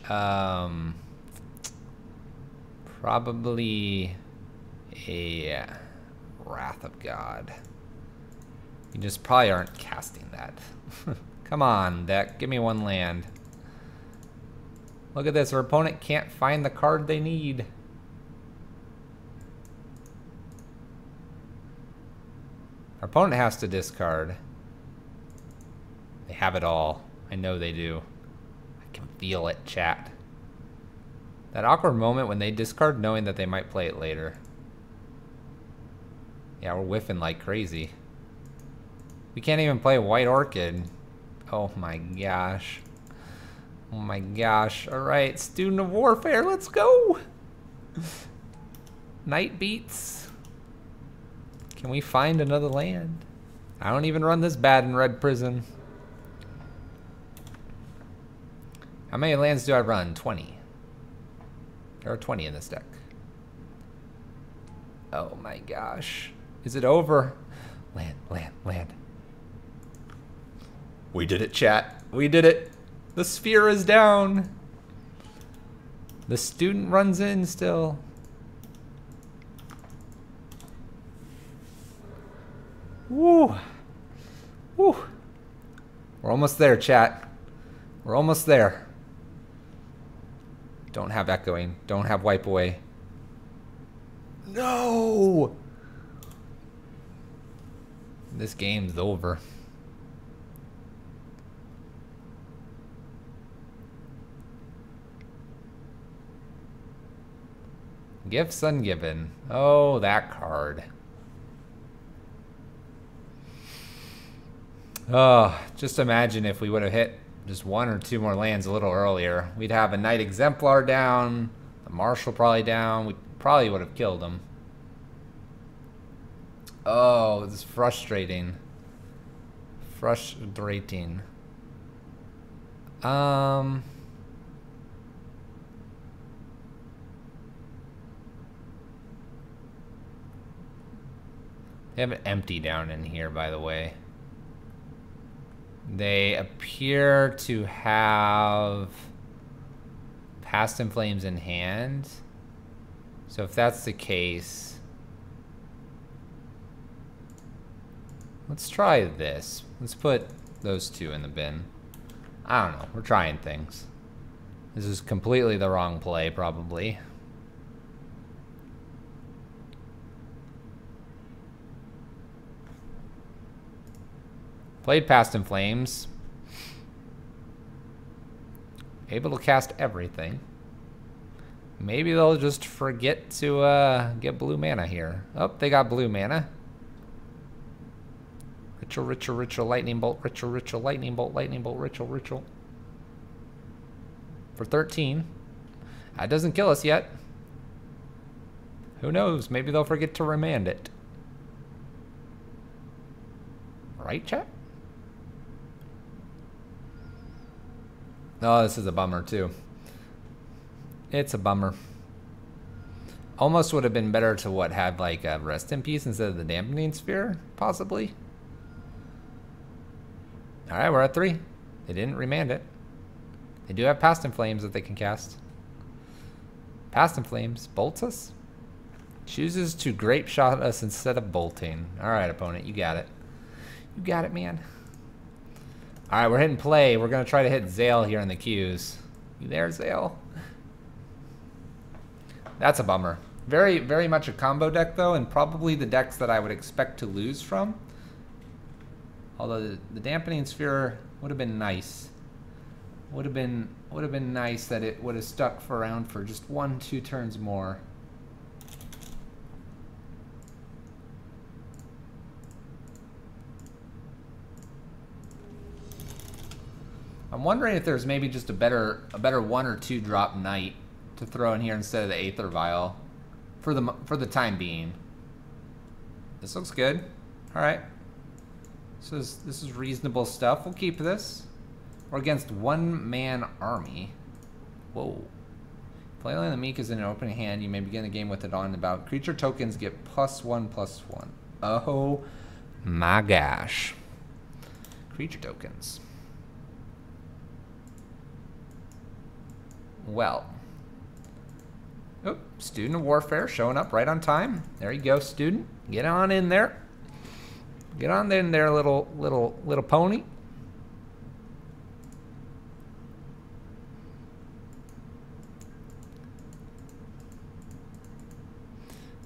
probably a Wrath of God. You just probably aren't casting that. Come on, deck. Give me 1 land. Look at this. Our opponent can't find the card they need. Our opponent has to discard. They have it all. I know they do. I can feel it, chat. That awkward moment when they discard knowing that they might play it later. Yeah, we're whiffing like crazy. We can't even play White Orchid. Oh my gosh. Oh my gosh. Alright, Student of Warfare, let's go! Night beats. Can we find another land? I don't even run this bad in Red Prison. How many lands do I run? 20. There are 20 in this deck. Oh my gosh. Is it over? Land, land, land. We did it, chat. We did it. The sphere is down. The student runs in still. Woo. Woo. We're almost there, chat. We're almost there. Don't have echoing. Don't have wipe away. No! This game's over. Gifts ungiven. Oh, that card. Oh, just imagine if we would have hit just 1 or 2 more lands a little earlier. We'd have a Knight Exemplar down, the Marshal probably down. We probably would have killed him. Oh, this is frustrating. Frustrating. They have an empty down in here, by the way. They appear to have Past in Flames in hand. So if that's the case, let's try this. Let's put those 2 in the bin. I don't know. We're trying things. This is completely the wrong play, probably. Played Past in Flames. Able to cast everything. Maybe they'll just forget to get blue mana here. Oh, they got blue mana. Ritual, ritual, ritual, lightning bolt, ritual, ritual, lightning bolt, ritual, ritual. For 13. That doesn't kill us yet. Who knows? Maybe they'll forget to remand it. Right, chat? Oh, this is a bummer, too. It's a bummer. Almost would have been better to, what, have, like, a Rest in Peace instead of the Dampening Sphere, possibly. Alright, we're at 3. They didn't remand it. They do have Past in Flames that they can cast. Past in Flames bolts us. Chooses to Grape Shot us instead of bolting. Alright, opponent, you got it. You got it, man. Alright, we're hitting play. We're going to try to hit Zale here in the queues. You there, Zale? That's a bummer. Very, very much a combo deck, though, and probably the decks that I would expect to lose from. Although the Dampening Sphere would have been nice. Would have been nice that it would have stuck around for just 1-2 turns more. I'm wondering if there's maybe just a better 1 or 2 drop Knight to throw in here instead of the Aether Vial for the time being. This looks good. All right. So this is reasonable stuff. We'll keep this. We're against one-man army. Whoa. Playing the Meek is in an open hand. You may begin the game with it on about. Creature tokens get +1/+1. Oh my gosh. Creature tokens. Well. Oh, Student of Warfare showing up right on time. There you go, student. Get on in there. Get on in there, little pony.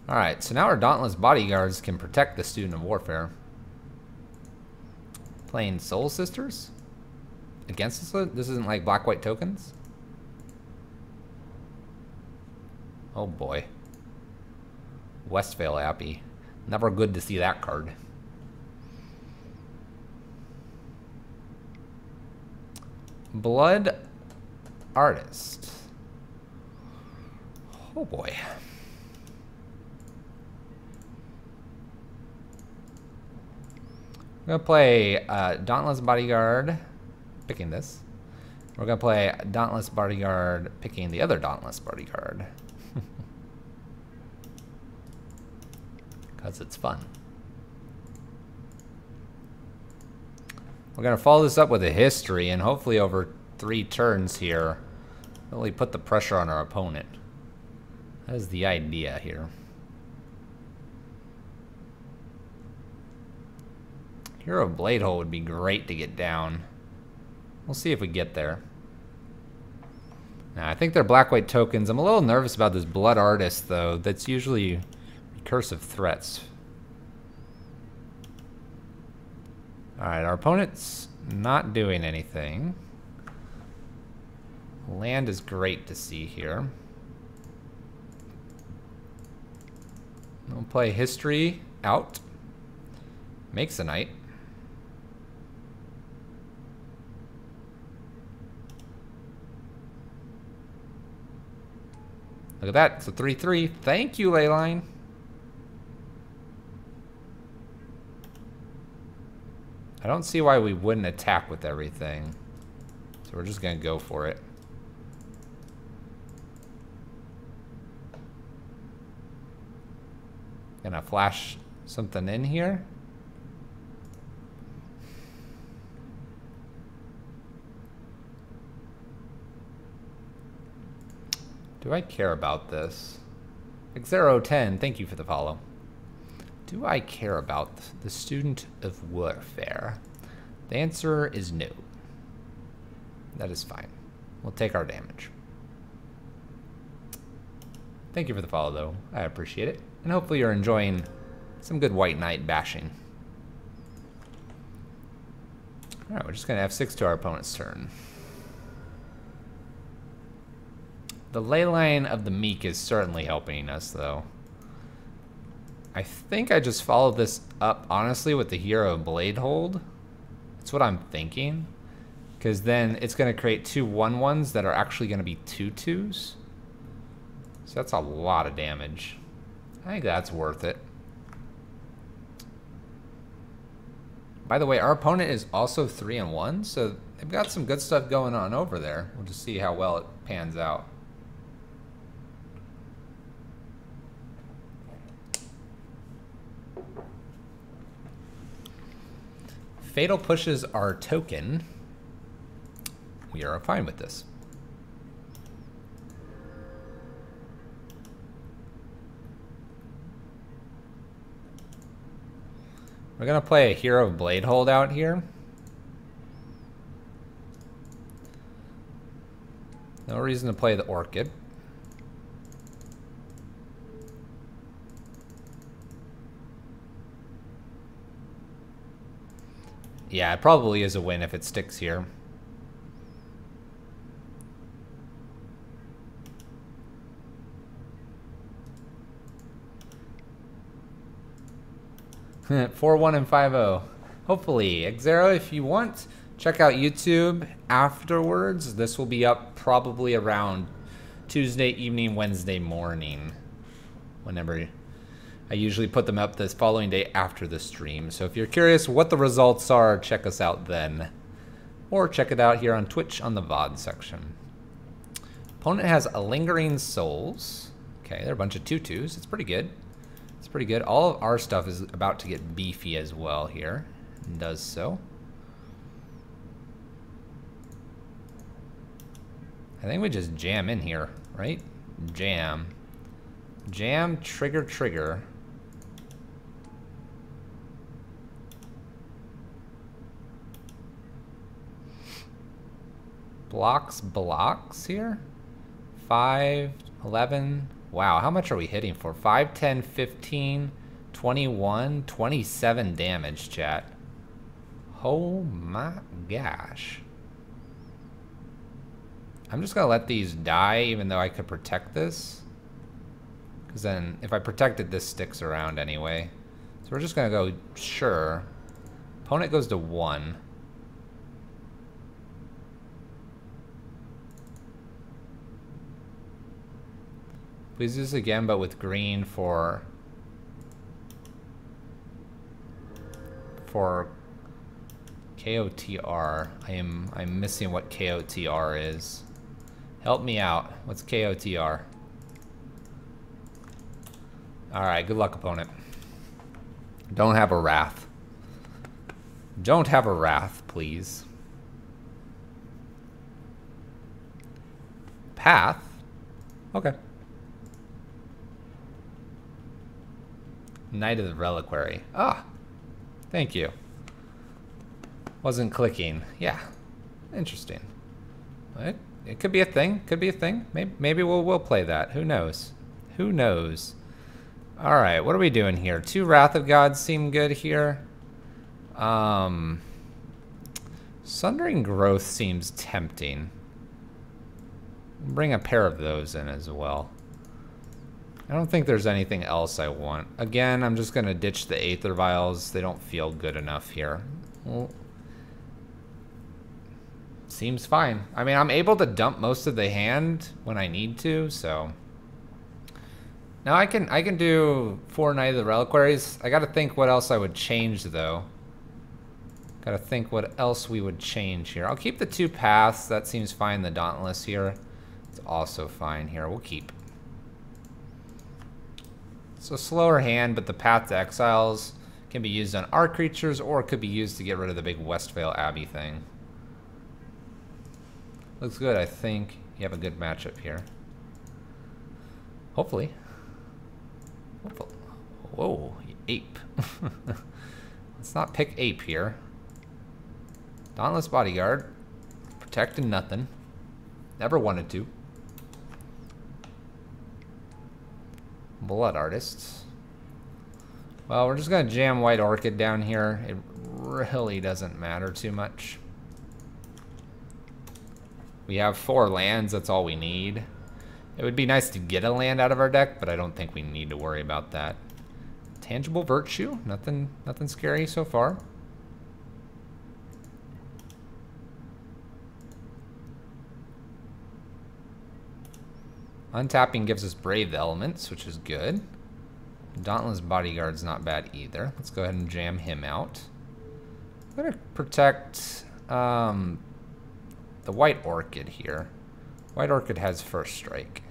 Alright, so now our Dauntless Bodyguards can protect the Student of Warfare. Playing Soul Sisters? Against this? This isn't like black-white tokens? Oh boy. Westvale Appy. Never good to see that card. Blood Artist. Oh boy. We're going to play Dauntless Bodyguard, picking this. We're going to play Dauntless Bodyguard, picking the other Dauntless Bodyguard. Because it's fun. We're going to follow this up with a history, and hopefully over 3 turns here, really put the pressure on our opponent. That is the idea here. Hero of Bladehold would be great to get down. We'll see if we get there. Now, I think they're black-white tokens. I'm a little nervous about this Blood Artist, though. That's usually recursive threats. Alright, our opponent's not doing anything. Land is great to see here. We'll play History out. Makes a knight. Look at that, it's a 3/3. Thank you, Leyline. I don't see why we wouldn't attack with everything. So we're just gonna go for it. Gonna flash something in here. Do I care about this? Xero10, thank you for the follow. Do I care about the Student of Warfare? The answer is no. That is fine. We'll take our damage. Thank you for the follow, though. I appreciate it. And hopefully you're enjoying some good White Knight bashing. Alright, we're just going to F6 to our opponent's turn. The Leyline of the Meek is certainly helping us, though. I think I just followed this up, honestly, with the Hero of Bladehold. That's what I'm thinking. Because then it's going to create 2 1/1s that are actually going to be 2/2s. So that's a lot of damage. I think that's worth it. By the way, our opponent is also 3-1, so they've got some good stuff going on over there. We'll just see how well it pans out. Fatal pushes our token. We are fine with this. We're gonna play a Hero of Bladehold out here. No reason to play the Orchid. Yeah, it probably is a win if it sticks here. $4-1 and 5-0. Hopefully. Xero, if you want, check out YouTube afterwards. This will be up probably around Tuesday evening, Wednesday morning. Whenever I usually put them up this following day after the stream. So if you're curious what the results are, check us out then. Or check it out here on Twitch on the VOD section. Opponent has a Lingering Souls. Okay, they're a bunch of 2/2s. It's pretty good. It's pretty good. All of our stuff is about to get beefy as well here. And does so. I think we just jam in here, right? Jam. Jam, trigger, trigger. Blocks here. 5, 11. Wow, how much are we hitting for? 5, 10, 15, 21, 27 damage, chat. Oh my gosh. I'm just gonna let these die, even though I could protect this. Because then, if I protect it, this sticks around anyway. So we're just gonna go, sure. Opponent goes to 1. Please do this again, but with green for KOTR. I'm missing what KOTR is. Help me out. What's KOTR? Alright, good luck, opponent. Don't have a Wrath. Don't have a Wrath, please. Path? Okay. Knight of the Reliquary. Ah! Thank you. Wasn't clicking. Yeah. Interesting. It could be a thing. Could be a thing. Maybe we'll play that. Who knows? Who knows? Alright, what are we doing here? 2 Wrath of Gods seem good here. Sundering Growth seems tempting. Bring a pair of those in as well. I don't think there's anything else I want. Again, I'm just going to ditch the Aether Vials. They don't feel good enough here. Well, seems fine. I mean, I'm able to dump most of the hand when I need to, so... Now I can do 4 Knight of the Reliquaries. I gotta think what else I would change, though. Gotta think what else we would change here. I'll keep the 2 paths. That seems fine. The Dauntless here. It's also fine here. We'll keep. So slower hand, but the Path to Exiles can be used on our creatures, or it could be used to get rid of the big Westvale Abbey thing. Looks good, I think. You have a good matchup here. Hopefully. Whoa, ape. Let's not pick ape here. Dauntless Bodyguard. Protecting nothing. Never wanted to. Blood Artists. Well, we're just gonna jam White Orchid down here. It really doesn't matter too much. We have 4 lands, that's all we need. It would be nice to get a land out of our deck, but I don't think we need to worry about that. Tangible Virtue, nothing scary so far. Untapping gives us Brave Elements, which is good. Dauntless Bodyguard's not bad either. Let's go ahead and jam him out. I'm gonna protect the White Orchid here. White Orchid has First Strike.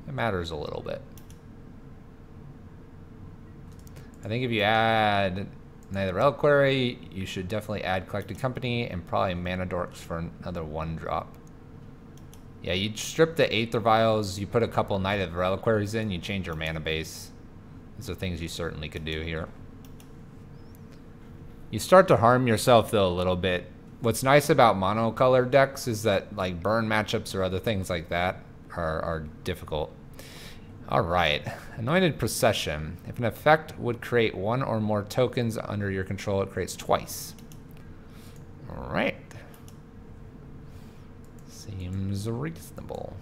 It matters a little bit. I think if you add Knight of the Reliquary, you should definitely add Collected Company and probably Mana Dorks for another 1-drop. Yeah, you strip the Aether Vials, you put a couple Knight of the Reliquaries in, you change your mana base. These are things you certainly could do here. You start to harm yourself though a little bit. What's nice about monocolored decks is that like burn matchups or other things like that are difficult. Alright, Anointed Procession. If an effect would create 1 or more tokens under your control, it creates twice. Alright. Seems reasonable.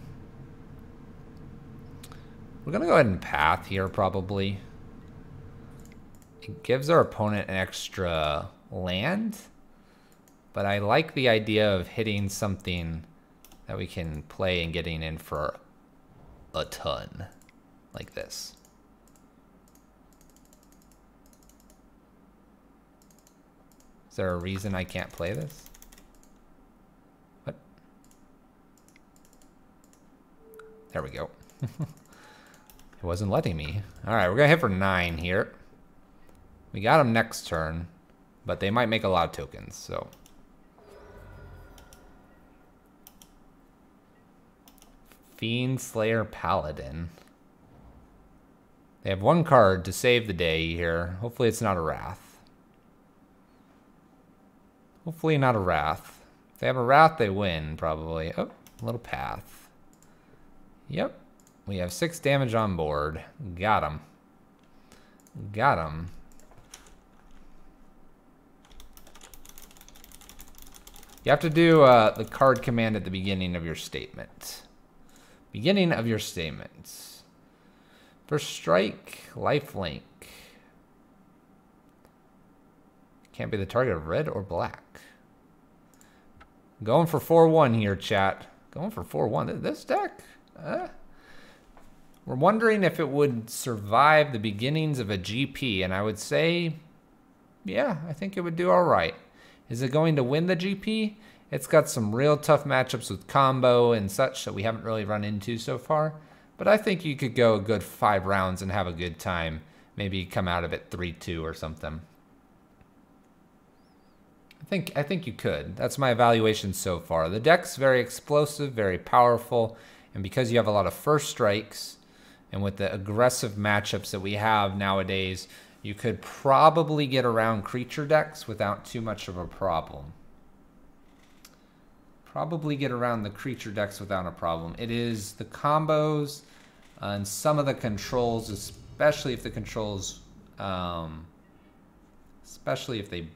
We're gonna go ahead and Path here probably. It gives our opponent an extra land, but I like the idea of hitting something that we can play and getting in for a ton. Like this. Is there a reason I can't play this? What? There we go. It wasn't letting me. Alright, we're gonna hit for 9 here. We got them next turn, but they might make a lot of tokens, so. Fiend Slayer Paladin. They have 1 card to save the day here. Hopefully it's not a Wrath. Hopefully not a Wrath. If they have a Wrath, they win, probably. Oh, a little Path. Yep. We have 6 damage on board. Got him. Got him. You have to do the card command at the beginning of your statement. Beginning of your statement. First strike, lifelink. Can't be the target of red or black. Going for 4-1 here, chat. Going for 4-1. This deck, we're wondering if it would survive the beginnings of a GP, and I would say, yeah, I think it would do all right. Is it going to win the GP? It's got some real tough matchups with combo and such that we haven't really run into so far. But I think you could go a good 5 rounds and have a good time. Maybe come out of it 3-2 or something. I think you could. That's my evaluation so far. The deck's very explosive, very powerful, and because you have a lot of first strikes, and with the aggressive matchups that we have nowadays, you could probably get around creature decks without too much of a problem. Probably get around the creature decks without a problem. It is the combos and some of the controls, especially if the controls, especially if they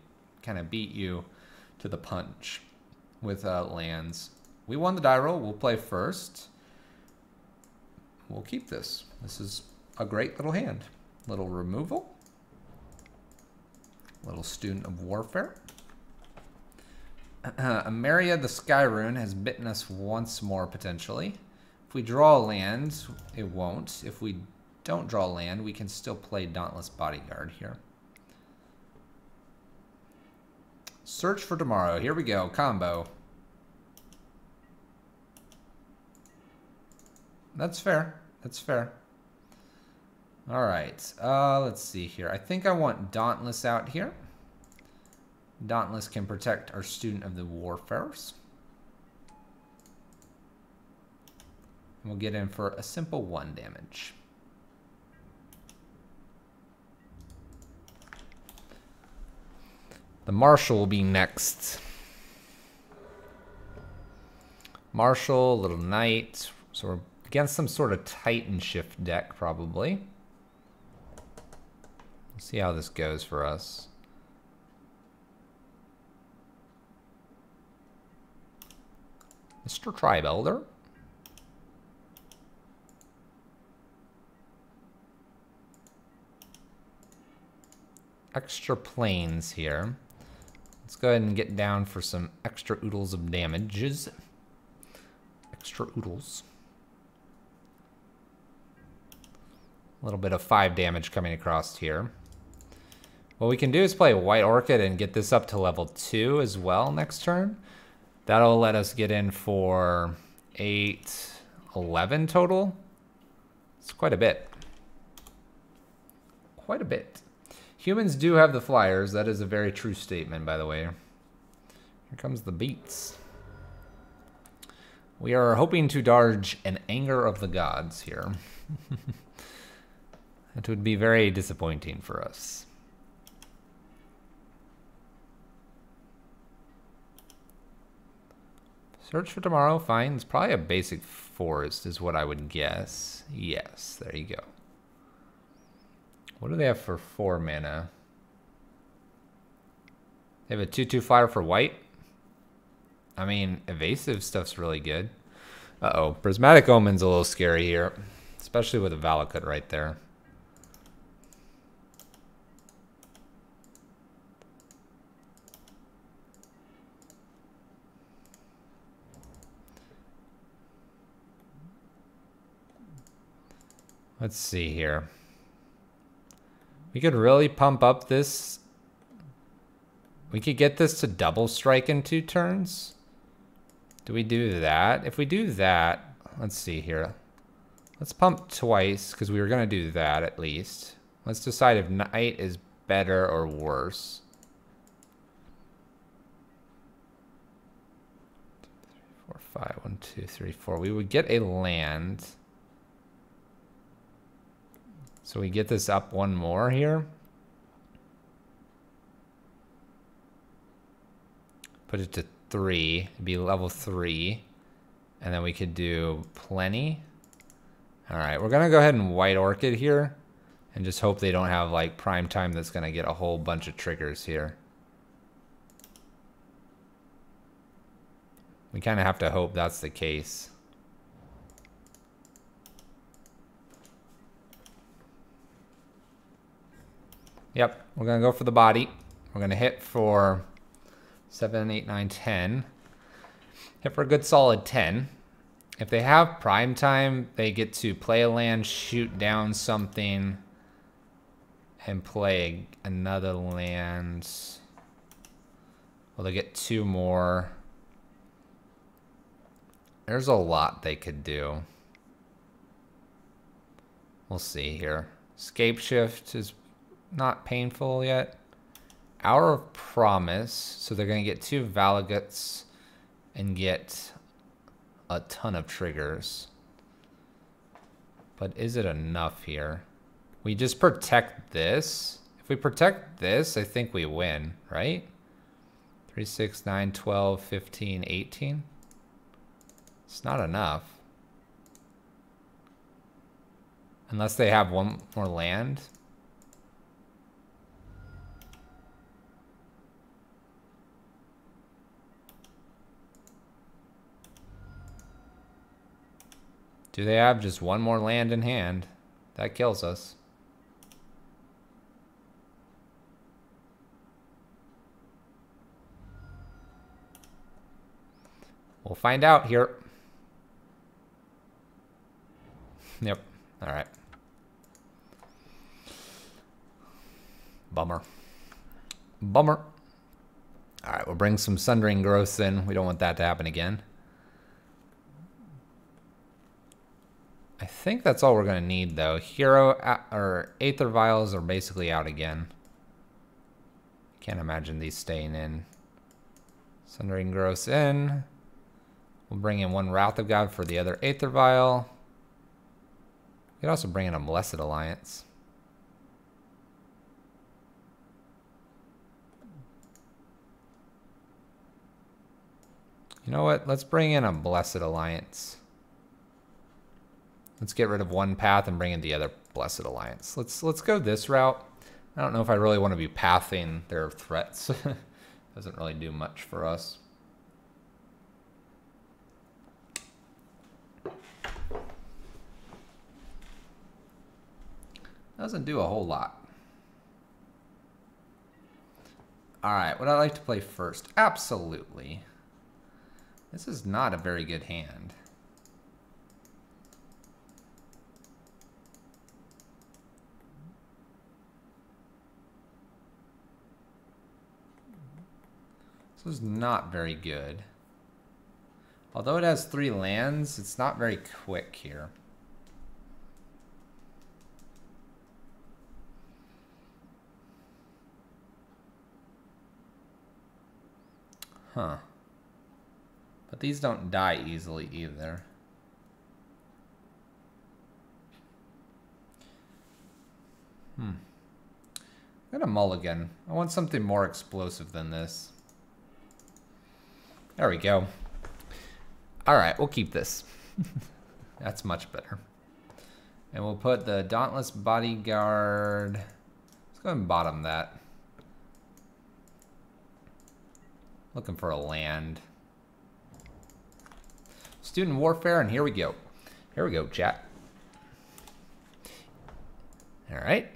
kind of beat you to the punch with lands. We won the die roll. We'll play first. We'll keep this. This is a great little hand. Little removal. Little Student of Warfare. Amaria the Sky Rune has bitten us once more, potentially. If we draw a land, it won't. If we don't draw a land, we can still play Dauntless Bodyguard here. Search for Tomorrow. Here we go. Combo. That's fair. That's fair. All right. Let's see here. I think I want Dauntless out here. Dauntless can protect our Student of the Warfarers. And we'll get in for a simple 1 damage. The Marshal will be next. Marshal, little Knight. So we're against some sort of Titan Shift deck, probably. Let's see how this goes for us. Mr. Tribe Elder. Extra planes here. Let's go ahead and get down for some extra oodles of damages. Extra oodles. A little bit of 5 damage coming across here. What we can do is play White Orchid and get this up to level 2 as well next turn. That'll let us get in for 8, 11 total. It's quite a bit. Quite a bit. Humans do have the flyers. That is a very true statement, by the way. Here comes the beats. We are hoping to dodge an Anger of the Gods here. It would be very disappointing for us. Search for Tomorrow, fine. It's probably a basic forest is what I would guess. Yes, there you go. What do they have for 4 mana? They have a 2/2 flyer for white. I mean, evasive stuff's really good. Uh-oh, Prismatic Omen's a little scary here. Especially with a Valakut right there. Let's see here. We could really pump up this. We could get this to double strike in 2 turns. Do we do that? If we do that, let's see here. Let's pump twice, because we were going to do that at least. Let's decide if Knight is better or worse. 4, 5, 1, 2, 3, 4. We would get a land. So we get this up 1 more here. Put it to 3. It'd be level 3. And then we could do plenty. Alright, we're going to go ahead and White Orchid here. And just hope they don't have like prime time that's going to get a whole bunch of triggers here. We kind of have to hope that's the case. Yep, we're going to go for the body. We're going to hit for 7, 8, 9, 10. Hit for a good solid 10. If they have prime time, they get to play a land, shoot down something, and play another land. Well, they get 2 more. There's a lot they could do. We'll see here. Scapeshift is not painful yet. Hour of Promise. So they're going to get 2 Valiguts and get a ton of triggers. But is it enough here? We just protect this. If we protect this, I think we win, right? 3, 6, 9, 12, 15, 18. It's not enough. Unless they have 1 more land. Do they have just 1 more land in hand? That kills us. We'll find out here. Yep. All right. Bummer. Bummer. All right, we'll bring some Sundering Growths in. We don't want that to happen again. I think that's all we're going to need, though. Hero or Aether Vials are basically out again. Can't imagine these staying in. Sundering Growths in. We'll bring in 1 Wrath of God for the other Aether Vial. We could also bring in a Blessed Alliance. You know what? Let's bring in a Blessed Alliance. Let's get rid of 1 path and bring in the other Blessed Alliance. Let's go this route. I don't know if I really want to be pathing their threats. Doesn't really do much for us. Doesn't do a whole lot. All right, would I like to play first? Absolutely. This is not a very good hand. This is not very good. Although it has 3 lands, it's not very quick here. Huh. But these don't die easily either. I'm gonna mulligan. I want something more explosive than this. There we go. Alright, we'll keep this. That's much better. And we'll put the Dauntless Bodyguard. Let's go ahead and bottom that. Looking for a land. Student Warfare, and here we go. Here we go, chat. Alright.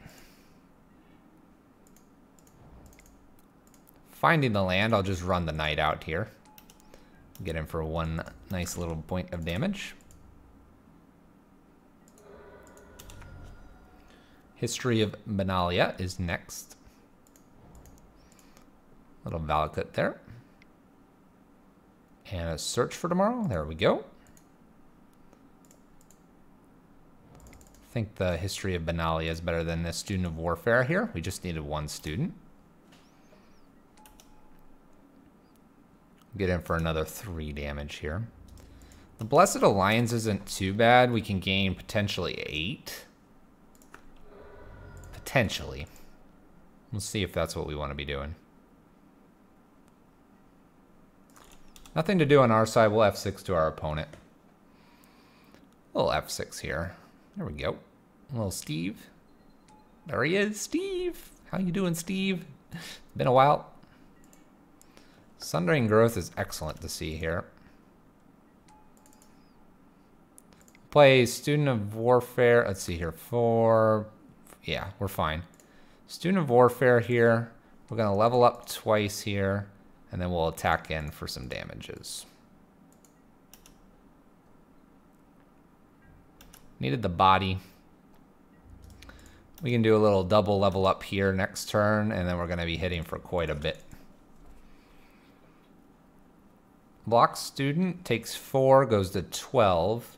Finding the land, I'll just run the Knight out here. Get in for 1 nice little point of damage. History of Benalia is next. Little Valakut there. And a search for tomorrow. There we go. I think the History of Benalia is better than the Student of Warfare here. We just needed one student. Get in for another 3 damage here. The Blessed Alliance isn't too bad. We can gain potentially 8. Potentially. We'll see if that's what we want to be doing. Nothing to do on our side. We'll F6 to our opponent. A little F6 here. There we go. A little Steve. There he is, Steve. How you doing, Steve? Been a while. Sundering Growth is excellent to see here. Play Student of Warfare. Let's see here. 4. Yeah, we're fine. Student of Warfare here. We're going to level up twice here. And then we'll attack in for some damages. Needed the body. We can do a little double level up here next turn. And then we're going to be hitting for quite a bit. Block Student takes 4, goes to 12.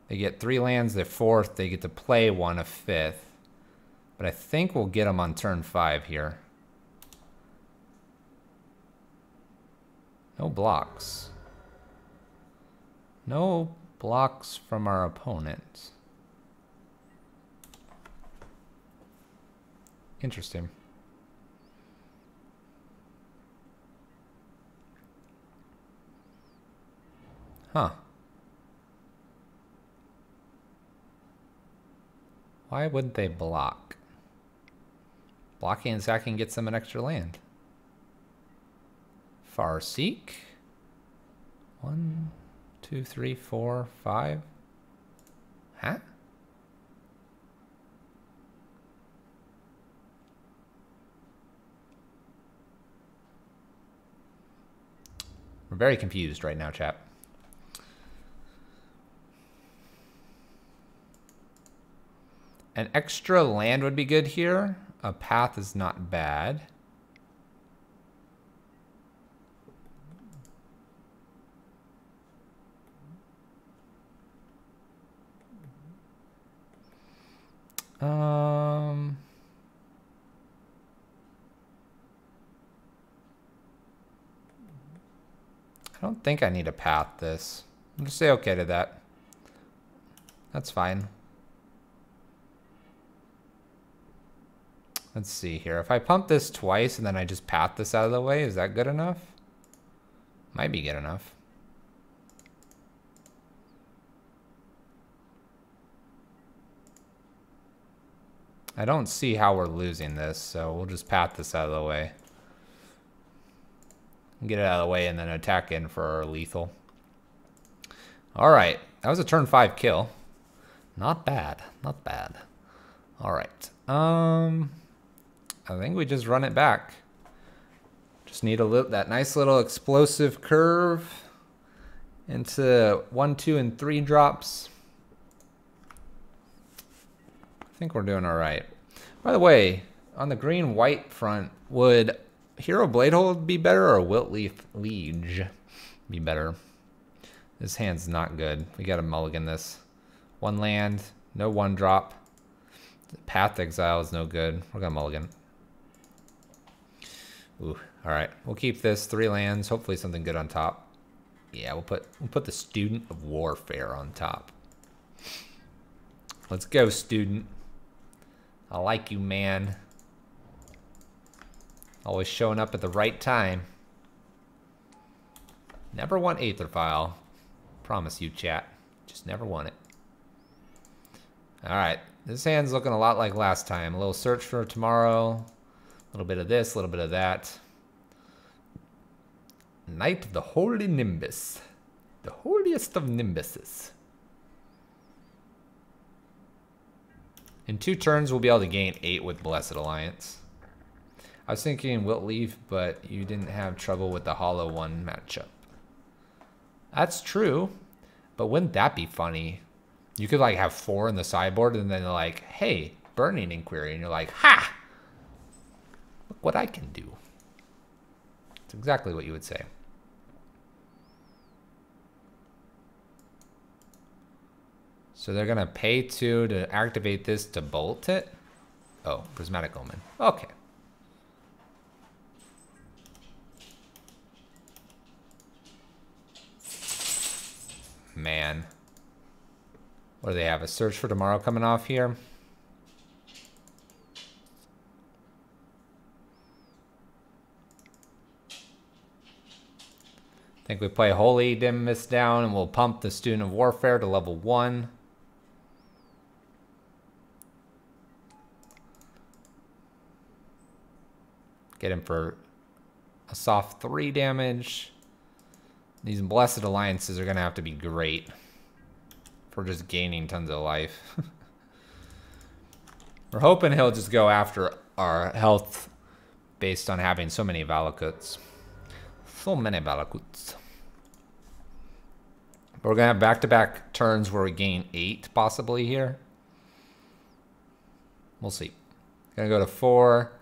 They get 3 lands, they're 4th. They get to play 1 a 5th. But I think we'll get them on turn 5 here. No blocks. No blocks from our opponent. Interesting. Huh. Why wouldn't they block? Blocking and sacking gets them an extra land. Farseek. 1, 2, 3, 4, 5. Huh? We're very confused right now, chat. An extra land would be good here. A path is not bad. I don't think I need to path this. I'll just say okay to that. That's fine. Let's see here. If I pump this twice and then I just path this out of the way, is that good enough? Might be good enough. I don't see how we're losing this, so we'll just path this out of the way. Get it out of the way and then attack in for our lethal. Alright, that was a turn 5 kill. Not bad, not bad. Alright, I think we just run it back. Just need that nice little explosive curve into 1, 2, and 3 drops. I think we're doing all right. By the way, on the green-white front, would Hero Bladehold be better or Wiltleaf Liege be better? This hand's not good. We got to mulligan this. 1 land, no 1 drop. Path Exile is no good. We're going to mulligan. Ooh, all right. We'll keep this 3 lands. Hopefully something good on top. Yeah, we'll put the Student of Warfare on top. Let's go, student. I like you, man. Always showing up at the right time. Never won Aetherfile. Promise you, chat. Just never won it. All right. This hand's looking a lot like last time. A little search for tomorrow. A little bit of this, a little bit of that. Knight of the Holy Nimbus. The holiest of Nimbuses. In 2 turns, we'll be able to gain 8 with Blessed Alliance. I was thinking Wiltleaf, but you didn't have trouble with the Hollow 1 matchup. That's true, but wouldn't that be funny You could like have 4 in the sideboard and then they're like, hey, Burning Inquiry. And you're like, ha! Look what I can do. It's exactly what you would say. So they're going to pay 2 to activate this to bolt it. Oh, Prismatic Omen. Okay. Man. What do they have? A Search for Tomorrow coming off here? I think we play Holy Dim Mist down and we'll pump the Student of Warfare to level 1. Get him for a soft 3 damage. These Blessed Alliances are going to have to be great for just gaining tons of life. We're hoping he'll just go after our health based on having so many Valakuts. So many Valakuts. But we're going to have back-to-back turns where we gain 8 possibly here. We'll see. Going to go to 4,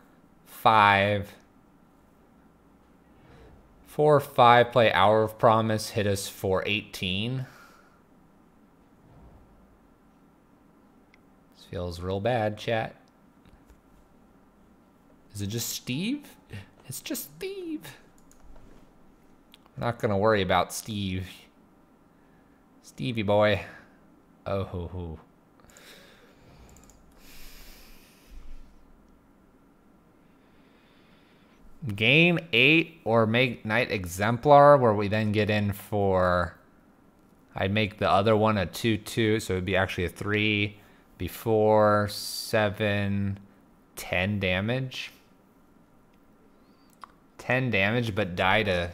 5. 4, 5, play Hour of Promise, hit us for 18. This feels real bad, chat. Is it just Steve? It's just Steve. I'm not gonna worry about Steve. Stevie boy. Oh ho ho. Gain 8 or make Knight Exemplar, where we then get in for... I'd make the other one a 2/2, so it would be actually a 3, be 4, 7, 10 damage. 10 damage, but die to...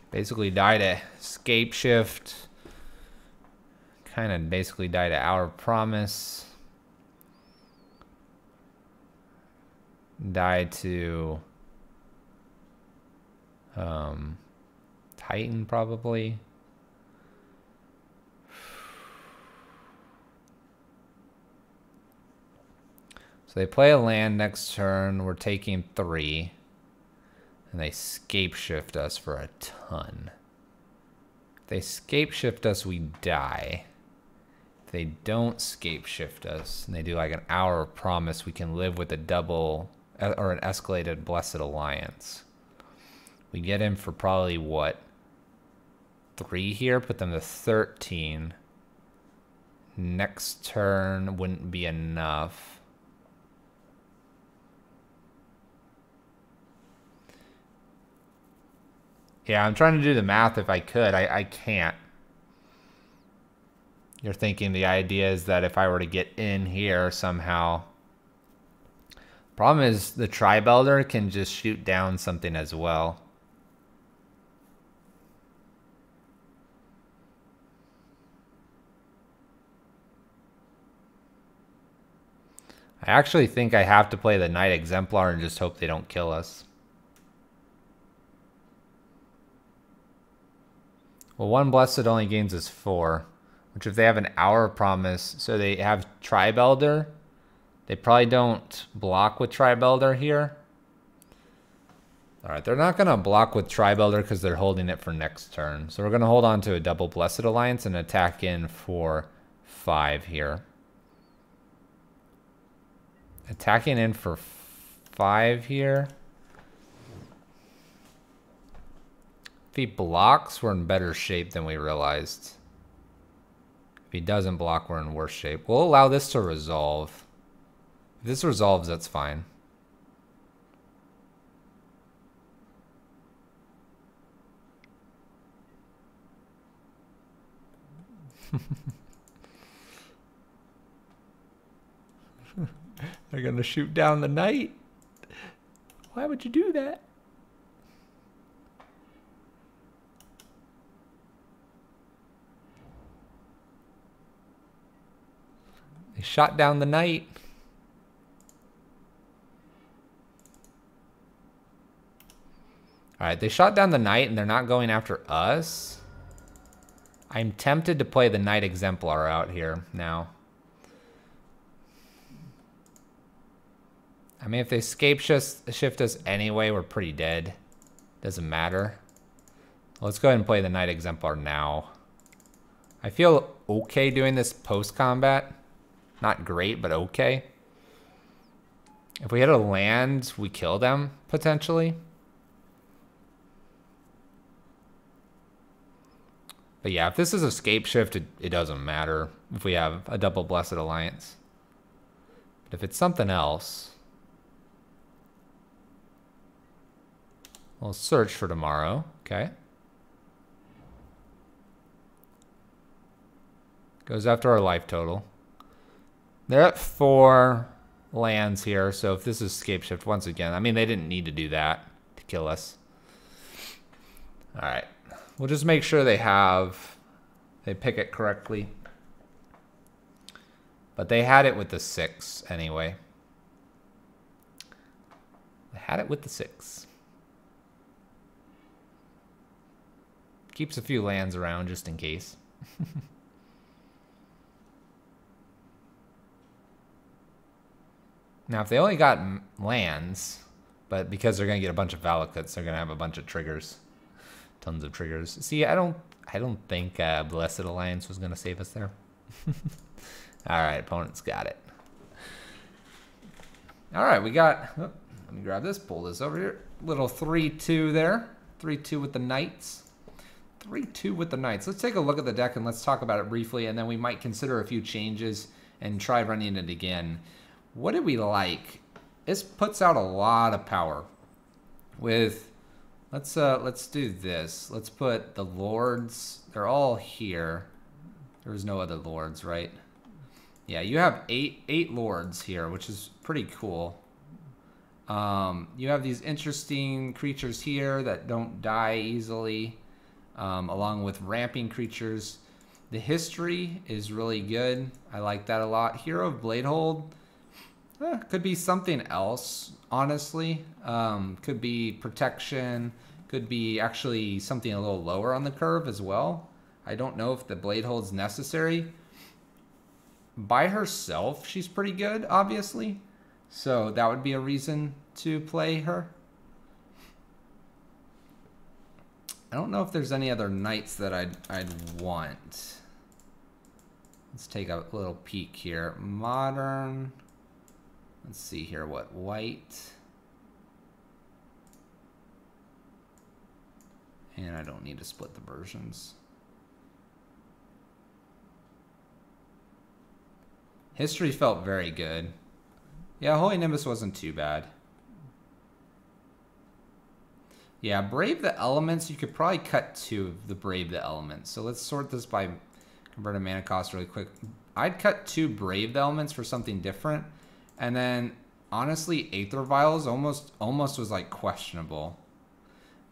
Basically die to Scapeshift. Kind of basically die to Hour of Promise. Die to... Titan, probably. So they play a land next turn. We're taking 3. And they Scapeshift us for a ton. If they Scapeshift us, we die. If they don't Scapeshift us, and they do like an Hour of Promise, we can live with a double, or an escalated Blessed Alliance. We get in for probably, what, 3 here? Put them to 13. Next turn wouldn't be enough. Yeah, I'm trying to do the math if I could. I can't. You're thinking the idea is that if I were to get in here somehow... Problem is the Tribe Elder can just shoot down something as well. I actually think I have to play the Knight Exemplar and just hope they don't kill us. Well, 1 Blessed only gains us 4. Which if they have an Hour of Promise, so they have Tribe Elder. They probably don't block with Tribe Elder here. Alright, they're not going to block with Tribe Elder because they're holding it for next turn. So we're going to hold on to a double Blessed Alliance and attack in for 5 here. Attacking in for 5 here. If he blocks, we're in better shape than we realized. If he doesn't block, we're in worse shape. We'll allow this to resolve. If this resolves, that's fine. They're gonna shoot down the Knight. Why would you do that? They shot down the Knight. Alright, they shot down the Knight and they're not going after us. I'm tempted to play the Knight Exemplar out here now. I mean, if they Scapeshift us anyway, we're pretty dead. Doesn't matter. Let's go ahead and play the Knight Exemplar now. I feel okay doing this post-combat. Not great, but okay. If we hit a land, we kill them, potentially. But yeah, if this is a Scapeshift, it doesn't matter if we have a double Blessed Alliance. But if it's something else, we'll search for tomorrow. Okay. Goes after our life total. They're at 4 lands here, so if this is Scapeshift, once again, I mean, they didn't need to do that to kill us. All right. We'll just make sure they pick it correctly. But they had it with the 6 anyway. They had it with the 6. Keeps a few lands around just in case. Now, if they only got lands, but because they're going to get a bunch of Valakuts, they're going to have a bunch of triggers. Tons of triggers. See, I don't think Blessed Alliance was going to save us there. All right, opponent's got it. All right, we got... Oh, let me grab this, pull this over here. Little 3-2 there. 3-2 with the Knights. 3-2 with the Knights. Let's take a look at the deck and let's talk about it briefly, and then we might consider a few changes and try running it again. What did we like? This puts out a lot of power. With, let's do this. Let's put the Lords. They're all here. There's no other Lords, right? Yeah, you have eight Lords here, which is pretty cool. You have these interesting creatures here that don't die easily, along with ramping creatures. The history is really good. I like that a lot. Hero of Bladehold. Could be something else, honestly. Could be protection. Could be actually something a little lower on the curve as well. I don't know if the Bladehold's necessary. By herself, she's pretty good, obviously. So that would be a reason to play her. I don't know if there's any other knights that I'd want. Let's take a little peek here. Modern... Let's see here, what, white. And I don't need to split the versions. History felt very good. Yeah, Holy Nimbus wasn't too bad. Yeah, Brave the Elements, you could probably cut 2 of the Brave the Elements. So let's sort this by converted mana cost really quick. I'd cut 2 Brave the Elements for something different. And then, honestly, Aether Vials almost was, like, questionable.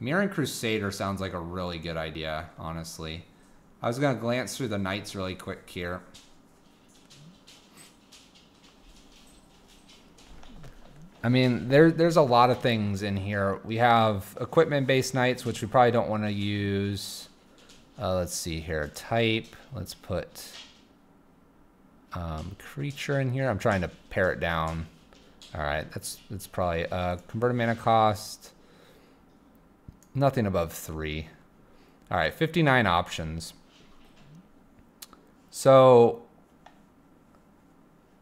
Mirran Crusader sounds like a really good idea, honestly. I was going to glance through the Knights really quick here. I mean, there's a lot of things in here. We have equipment-based Knights, which we probably don't want to use. Let's see here. Type. Let's put... creature in here. I'm trying to pare it down. All right, that's probably converted mana cost. Nothing above 3. All right, 59 options. So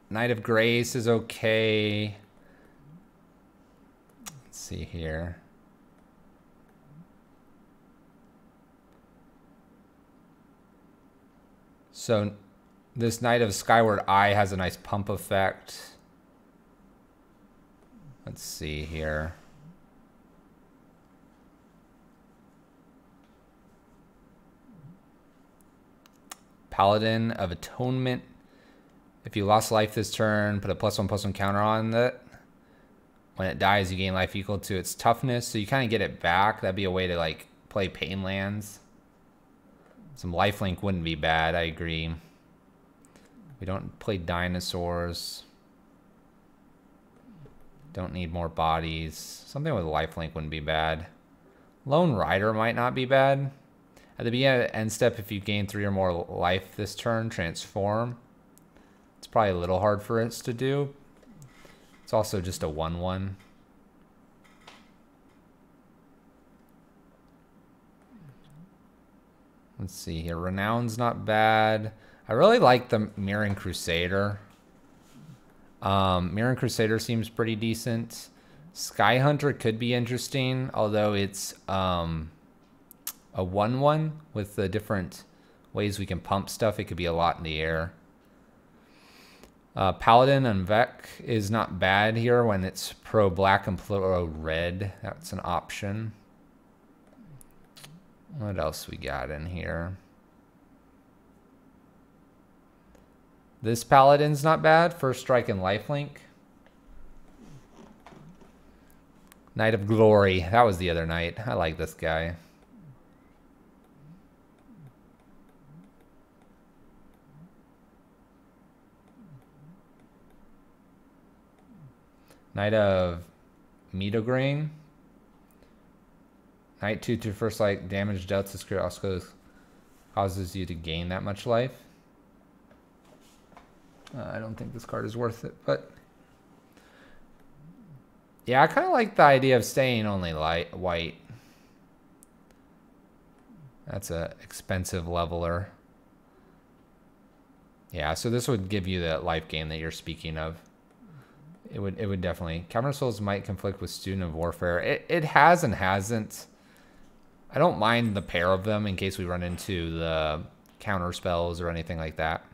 Knight of Grace is okay. Let's see here. So this Knight of Skyward Eye has a nice pump effect. Let's see here. Paladin of Atonement. If you lost life this turn, put a +1/+1 counter on it. When it dies, you gain life equal to its toughness. So you kind of get it back. That'd be a way to like play pain lands. Some lifelink wouldn't be bad, I agree. We don't play dinosaurs. Don't need more bodies. Something with lifelink wouldn't be bad. Lone Rider might not be bad. At the beginning of the end step, if you gain 3 or more life this turn, transform. It's probably a little hard for us to do. It's also just a 1/1. Let's see here. Renown's not bad. I really like the Mirren Crusader. Mirren Crusader seems pretty decent. Sky Hunter could be interesting, although it's a 1/1 with the different ways we can pump stuff. It could be a lot in the air. Paladin and Vec is not bad here when it's pro black and pro red. That's an option. What else we got in here? This Paladin's not bad. First Strike and Lifelink. Knight of Glory. That was the other night. I like this guy. Knight of Meadowgrain. Knight 2/2 first light damage dealt to screw also causes you to gain that much life. I don't think this card is worth it, but yeah, I kind of like the idea of staying only white. That's a expensive leveler. Yeah, so this would give you the life gain that you're speaking of. It would definitely. Cavern Souls might conflict with Student of Warfare. It has and hasn't. I don't mind the pair of them in case we run into the counter spells or anything like that.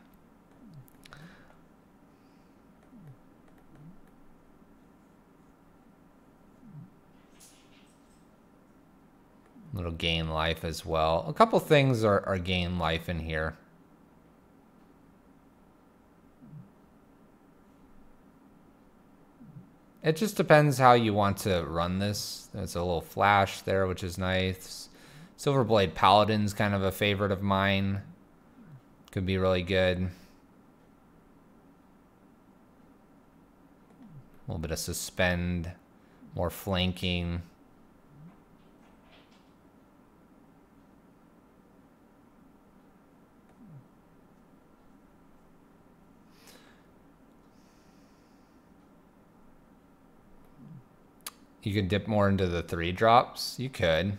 Little gain life as well. A couple things are gain life in here. It just depends how you want to run this. There's a little flash there, which is nice. Silverblade Paladin's kind of a favorite of mine. Could be really good. A little bit of suspend, more flanking. You could dip more into the 3-drops. You could.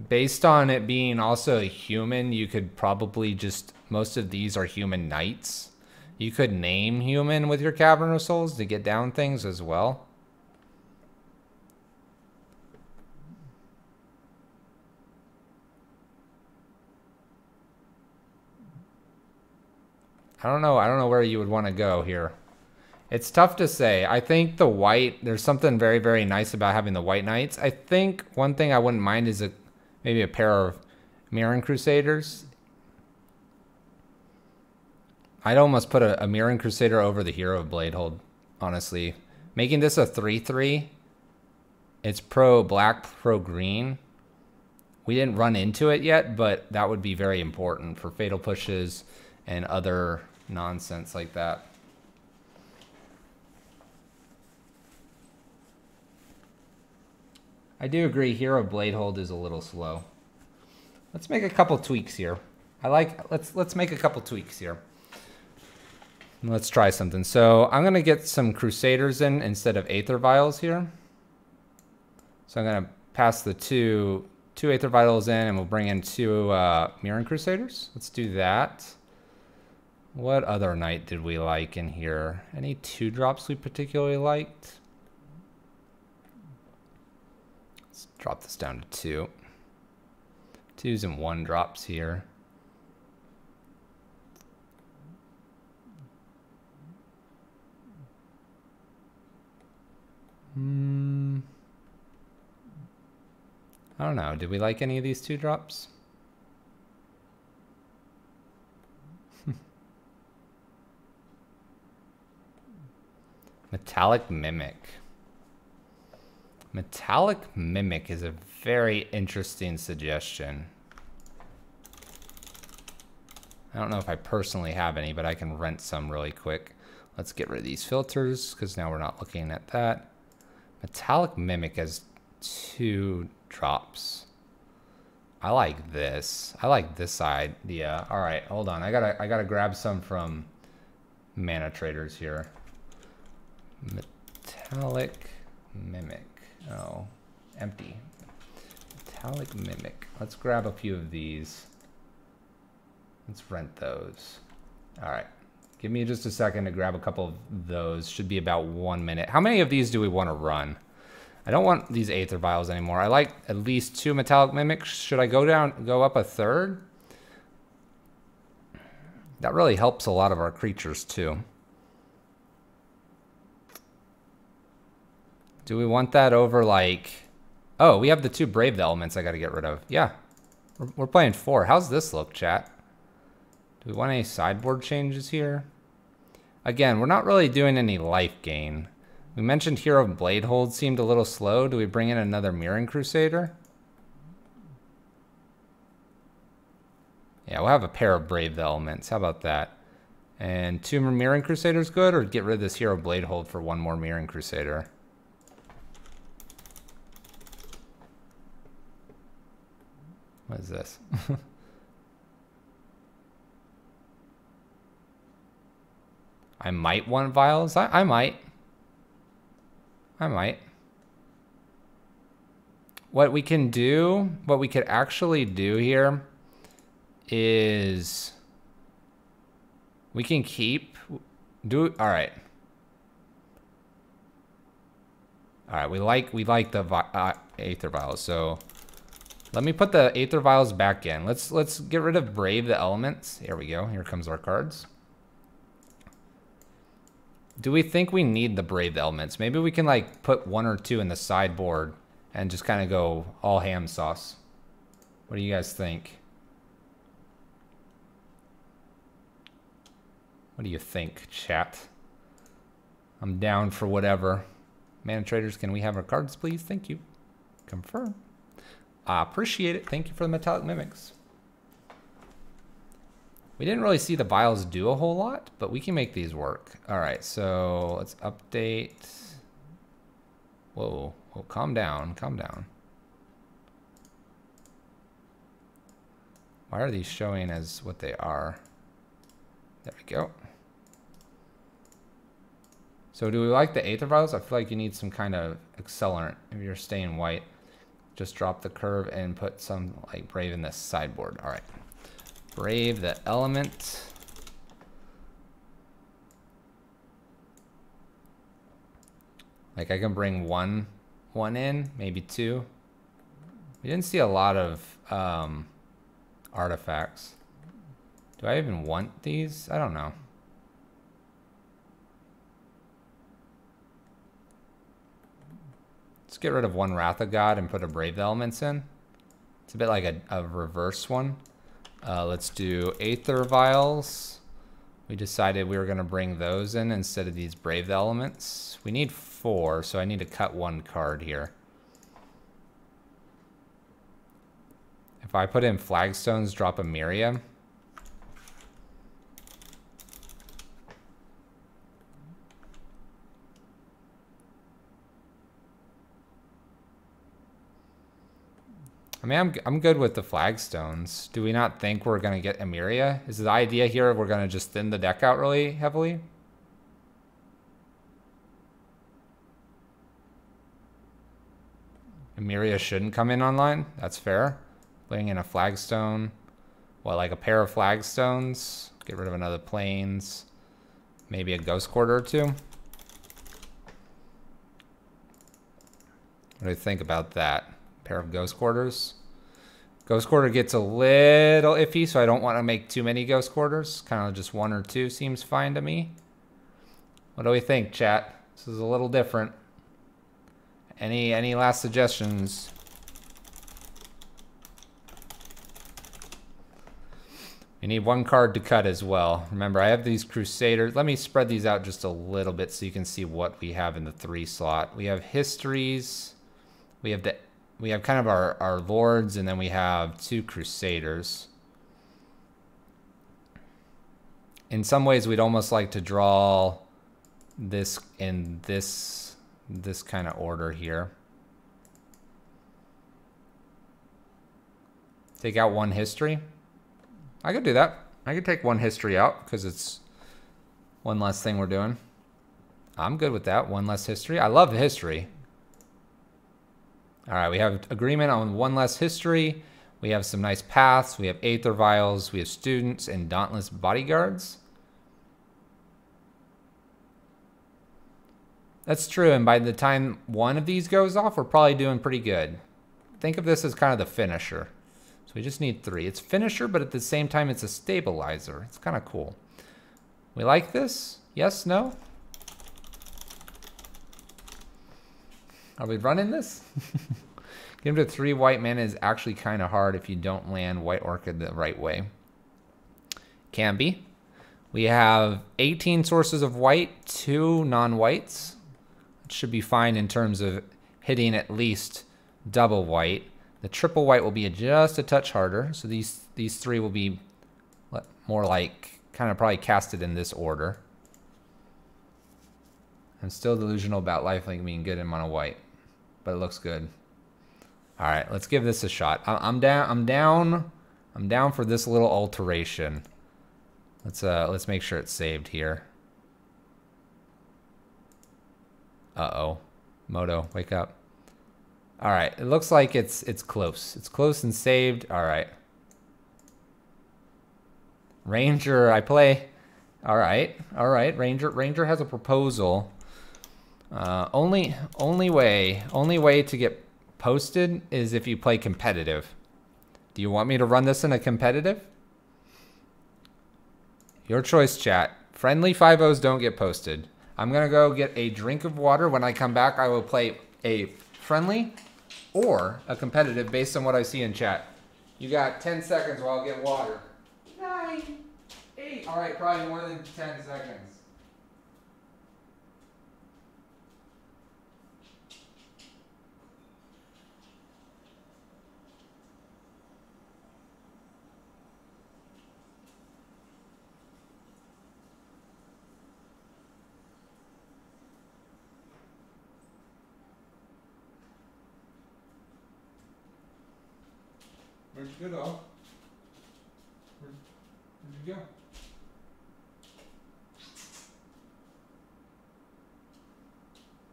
Based on it being also a human, you could probably just... Most of these are human knights. You could name human with your Cavern of Souls to get down things as well. I don't know where you would want to go here. It's tough to say. I think the white, there's something very, very nice about having the white knights. I think one thing I wouldn't mind is maybe a pair of Mirren Crusaders. I'd almost put a Mirren Crusader over the Hero of Bladehold, honestly. Making this a 3/3. It's pro black, pro green. We didn't run into it yet, but that would be very important for fatal pushes and other nonsense like that. I do agree, Hero Bladehold is a little slow. Let's make a couple tweaks here. Let's make a couple tweaks here. Let's try something. So I'm gonna get some Crusaders in instead of Aether Vials here. So I'm gonna pass the two Aether Vials in, and we'll bring in 2 Mirren Crusaders. Let's do that. What other knight did we like in here? Any 2-drops we particularly liked? Drop this down to 2. 2s and 1-drops here. I don't know. Did we like any of these 2-drops? Metallic Mimic. Metallic Mimic is a very interesting suggestion. I don't know if I personally have any, but I can rent some really quick. Let's get rid of these filters, because now we're not looking at that. Metallic Mimic has 2 drops. I like this. I like this idea. All right, hold on. I gotta grab some from Mana Traders here. Metallic Mimic. Oh, empty. Metallic Mimic. Let's grab a few of these. Let's rent those. All right. Give me just a second to grab a couple of those. Should be about 1 minute. How many of these do we want to run? I don't want these Aether Vials anymore. I like at least 2 Metallic Mimics. Should I go up a third? That really helps a lot of our creatures too. Do we want that over like... Oh, we have the 2 Brave the Elements I got to get rid of. Yeah, we're playing 4. How's this look, chat? Do we want any sideboard changes here? Again, we're not really doing any life gain. We mentioned Hero Blade Hold seemed a little slow. Do we bring in another Mirroring Crusader? Yeah, we'll have a pair of Brave the Elements. How about that? And 2 more Mirroring Crusaders good, or get rid of this Hero Blade Hold for 1 more Mirroring Crusader? What is this? I might want vials. I might. What we can do, what we could actually do here is we can keep, all right. All right, we like the Aether Vials, so let me put the Aether Vials back in. Let's get rid of Brave the Elements. Here we go, here comes our cards. Do we think we need the Brave the Elements? Maybe we can like put 1 or 2 in the sideboard and just kind of go all ham sauce. What do you guys think? What do you think, chat? I'm down for whatever. Mana Traders, can we have our cards, please? Thank you. Confirm. I appreciate it. Thank you for the Metallic Mimics. We didn't really see the vials do a whole lot, but we can make these work. All right, so let's update. Whoa, whoa, calm down, calm down. Why are these showing as what they are? There we go. So do we like the Aether Vials? I feel like you need some kind of accelerant if you're staying white. Just drop the curve and put some like Brave in this sideboard. All right. Brave the Element. Like I can bring one in, maybe 2. We didn't see a lot of artifacts. Do I even want these? I don't know. Let's get rid of 1 Wrath of God and put a Brave the Elements in. It's a bit like a reverse one. Let's do Aether Vials. We decided we were going to bring those in instead of these Brave the Elements. We need 4, so I need to cut 1 card here. If I put in Flagstones, drop a Miriam. I mean, I'm good with the Flagstones. Do we not think we're going to get Emeria? Is the idea here we're going to just thin the deck out really heavily? Emeria shouldn't come in online. That's fair. Playing in a Flagstone. What, like a pair of Flagstones? Get rid of another Plains. Maybe a Ghost Quarter or 2. What do you think about that? Pair of Ghost Quarters. Ghost Quarter gets a little iffy, so I don't want to make too many Ghost Quarters. Kind of just 1 or 2 seems fine to me. What do we think, chat? This is a little different. Any last suggestions? We need 1 card to cut as well. Remember, I have these Crusaders. Let me spread these out just a little bit so you can see what we have in the 3 slot. We have Histories. We have kind of our Lords, and then we have 2 Crusaders. In some ways, we'd almost like to draw this in this kind of order here. Take out 1 history. I could do that. I could take 1 history out because it's 1 less thing we're doing. I'm good with that. 1 less history. I love the history. All right, we have agreement on 1 less history. We have some nice paths. We have Aether Vials. We have students and Dauntless Bodyguards. That's true, and by the time 1 of these goes off, we're probably doing pretty good. Think of this as kind of the finisher. So we just need 3. It's finisher, but at the same time, it's a stabilizer. It's kind of cool. We like this? Yes, no? Are we running this? Give him to 3 white mana is actually kind of hard if you don't land White Orchid the right way. Can be. We have 18 sources of white, 2 non-whites. It should be fine in terms of hitting at least double white. The triple white will be just a touch harder. So these 3 will be more like kind of probably casted in this order. I'm still delusional about lifelink being good in mono white, but it looks good. All right, let's give this a shot. I'm down for this little alteration. Let's make sure it's saved here. Uh-oh. Moto, wake up. All right, it looks like it's close. It's close and saved. All right. Ranger, I play. All right. Ranger has a proposal. Only way to get posted is if you play competitive. Do you want me to run this in a competitive? Your choice, chat. Friendly 5-0s don't get posted. I'm gonna go get a drink of water. When I come back, I will play a friendly or a competitive based on what I see in chat. You got 10 seconds while I get water. 9, 8. All right, probably more than 10 seconds. Where'd you go, dog? Where'd you go?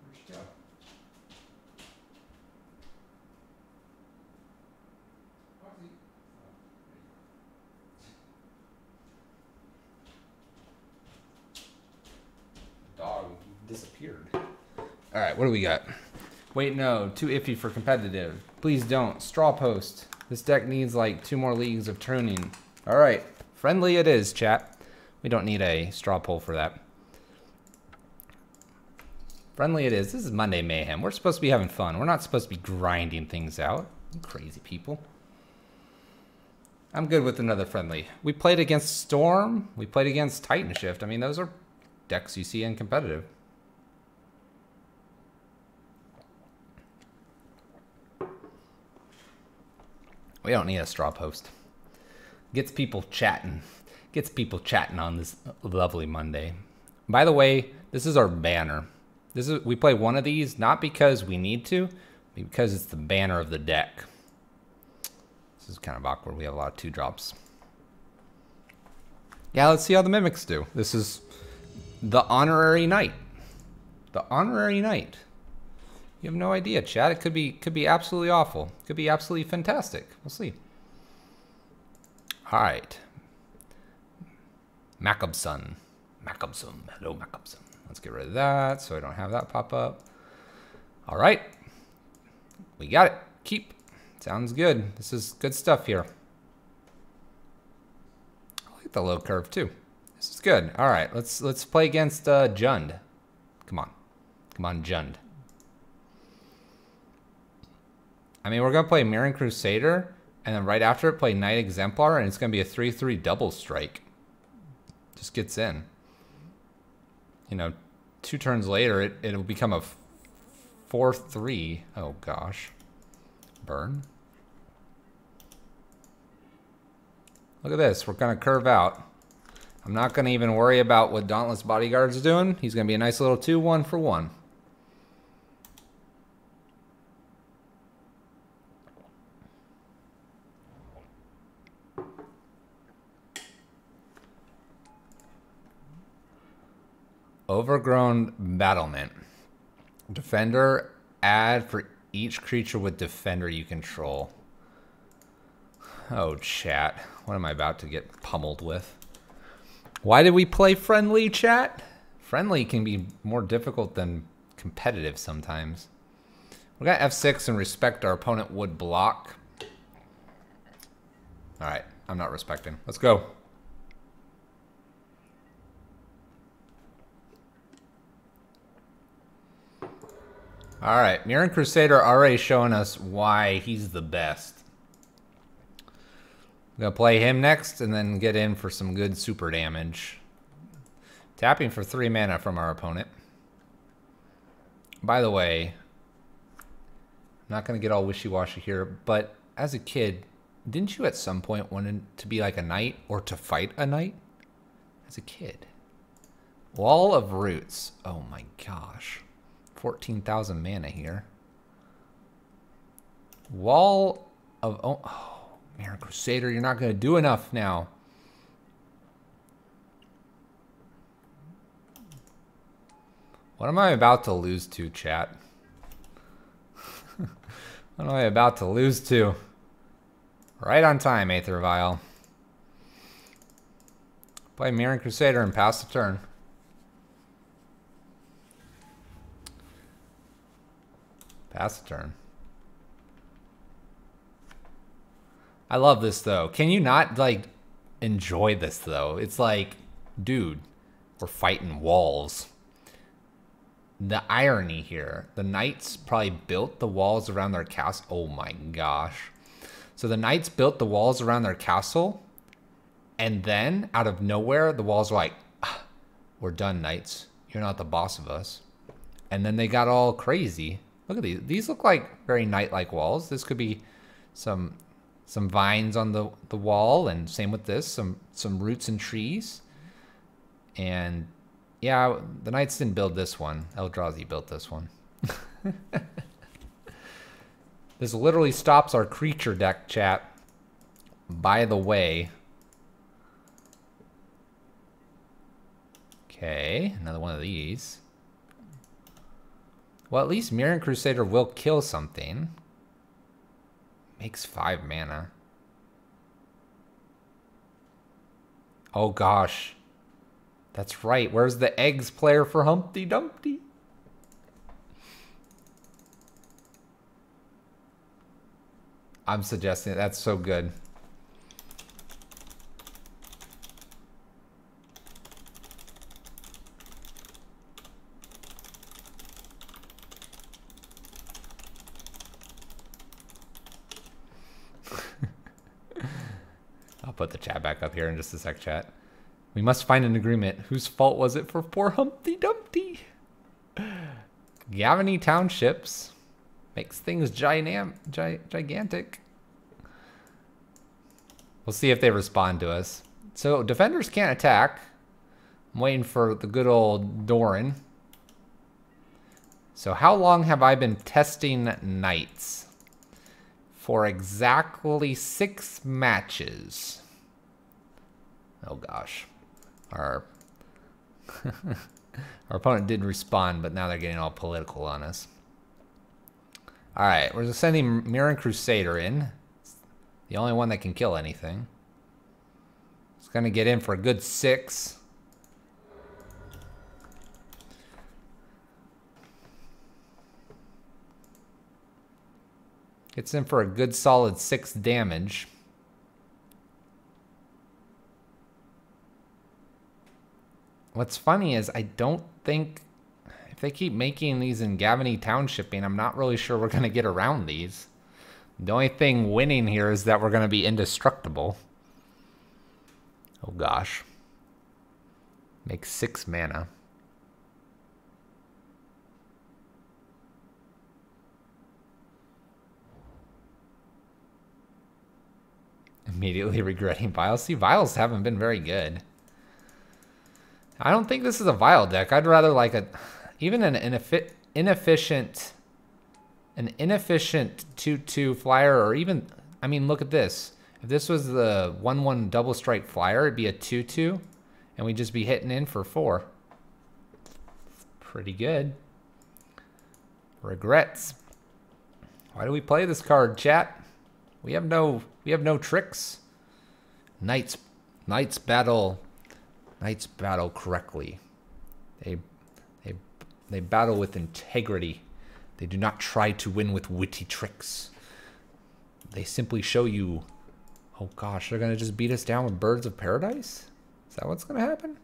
Where'd you go? Foxy. Dog disappeared. All right, what do we got? Wait, no, too iffy for competitive. Please don't. Straw post. This deck needs like 2 more leagues of tuning. All right, friendly it is, chat. We don't need a straw poll for that. Friendly it is. This is Monday Mayhem. We're supposed to be having fun. We're not supposed to be grinding things out. You crazy people. I'm good with another friendly. We played against Storm. We played against Titan Shift. I mean, those are decks you see in competitive. We don't need a straw post. Gets people chatting. Gets people chatting on this lovely Monday. By the way, this is our banner. We play one of these not because we need to, but because it's the banner of the deck. This is kind of awkward. We have a lot of 2-drops. Yeah, let's see how the mimics do. This is the honorary knight. The honorary knight. You have no idea, chat. It could be absolutely awful. Could be absolutely fantastic. We'll see. All right. Macubson. Hello, Macubson. Let's get rid of that so I don't have that pop up. All right. We got it. Keep. Sounds good. This is good stuff here. I like the low curve too. This is good. All right. Let's play against Jund. Come on. Come on, Jund. I mean, we're going to play Mirren Crusader, and then right after it, play Knight Exemplar, and it's going to be a 3/3 double strike. Just gets in. You know, 2 turns later, it'll become a 4/3. Oh, gosh. Burn. Look at this. We're going to curve out. I'm not going to even worry about what Dauntless Bodyguard's doing. He's going to be a nice little 2/1 for 1. Overgrown battlement. Defender, add for each creature with defender you control. Oh, chat. What am I about to get pummeled with? Why did we play friendly, chat? Friendly can be more difficult than competitive sometimes. We got F6 and respect our opponent would block. All right, I'm not respecting. Let's go. All right, Mirren Crusader already showing us why he's the best. I'm gonna play him next and then get in for some good super damage. Tapping for 3 mana from our opponent. By the way, I'm not gonna get all wishy-washy here, but as a kid, didn't you at some point want to be like a knight or to fight a knight? As a kid. Wall of Roots. Oh my gosh. 14,000 mana here. Wall of... Oh, Mirren Crusader, you're not going to do enough now. What am I about to lose to, chat? What am I about to lose to? Right on time, Aether Vial. Play Mirren Crusader and pass the turn. Pass the turn. I love this though. Can you not like enjoy this though? It's like, dude, we're fighting walls. The irony here. The knights probably built the walls around their castle. Oh my gosh. So the knights built the walls around their castle. And then out of nowhere, the walls were like, ah, we're done, knights. You're not the boss of us. And then they got all crazy. Look at these. These look like very knight-like walls. This could be some vines on the wall, and same with this, some roots and trees. And yeah, the knights didn't build this one. Eldrazi built this one. This literally stops our creature deck, chat. By the way. Okay, another one of these. Well, at least Mirren Crusader will kill something. Makes 5 mana. Oh gosh. That's right. Where's the eggs player for Humpty Dumpty? I'm suggesting it. That's so good. I'll put the chat back up here in just a sec, chat. We must find an agreement. Whose fault was it for poor Humpty Dumpty? Gavany Townships makes things gigantic. We'll see if they respond to us. So defenders can't attack. I'm waiting for the good old Doran. So how long have I been testing knights? For exactly 6 matches. Oh gosh. Our opponent did respond, but now they're getting all political on us. Alright, we're sending Mirren Crusader in. It's the only one that can kill anything. It's gonna get in for a good 6. Gets in for a good solid 6 damage. What's funny is I don't think, if they keep making these in Gavany Townshipping, I'm not really sure we're going to get around these. The only thing winning here is that we're going to be indestructible. Oh gosh. Makes 6 mana. Immediately regretting Vials. See, Vials haven't been very good. I don't think this is a Vial deck. I'd rather like even an inefficient 2/2 flyer, or even, I mean, look at this. If this was the 1/1 double strike flyer, it'd be a 2/2, and we'd just be hitting in for 4. Pretty good. Regrets. Why do we play this card, chat? We have no tricks. Knights battle correctly. They battle with integrity. They do not try to win with witty tricks. They simply show you, oh gosh, they're gonna just beat us down with Birds of Paradise? Is that what's gonna happen?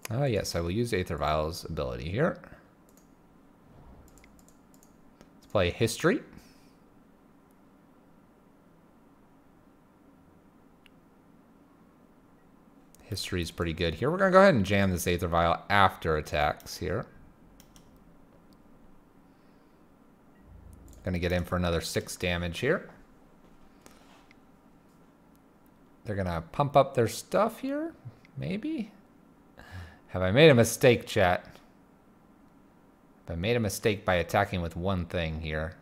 Oh yes, I will use Aether Vial's ability here. Let's play History. History is pretty good here. We're going to go ahead and jam this Aether Vial after attacks here. Going to get in for another 6 damage here. They're going to pump up their stuff here. Maybe? Have I made a mistake, chat? Have I made a mistake by attacking with one thing here?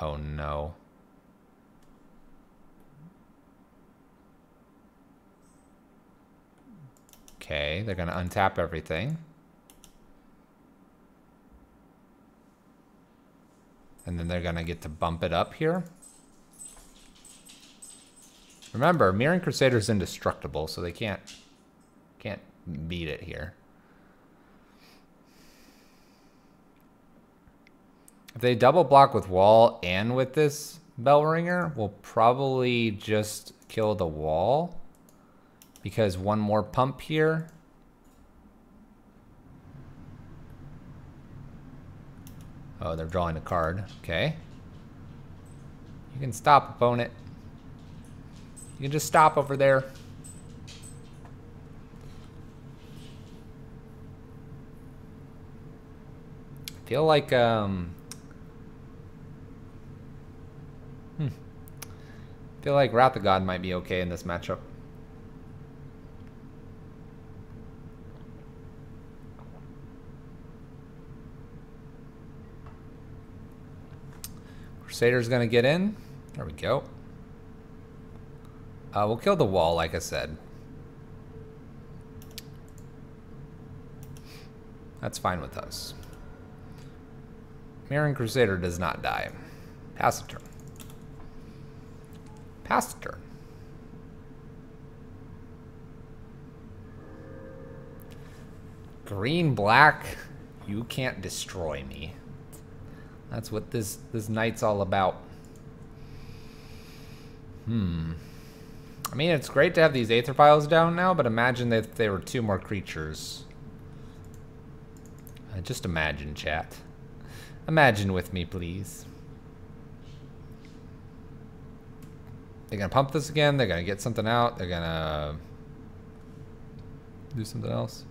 Oh no. Okay, they're going to untap everything. And then they're going to get to bump it up here. Remember, Mirran Crusader's indestructible, so they can't beat it here. If they double block with wall and with this Bell Ringer, we'll probably just kill the wall. Because one more pump here. Oh, they're drawing a card. Okay. You can stop, opponent. You can just stop over there. I feel like feel like Wrath of God might be okay in this matchup. Crusader's gonna get in. There we go. We'll kill the wall, like I said. That's fine with us. Mirran Crusader does not die. Pass the turn. Pass the turn. Green, black, you can't destroy me. That's what this night's all about. I mean, it's great to have these Aether Vials down now, but imagine that if they were 2 more creatures. Just imagine, chat. Imagine with me, please. They're gonna pump this again. They're gonna get something out. They're gonna do something else.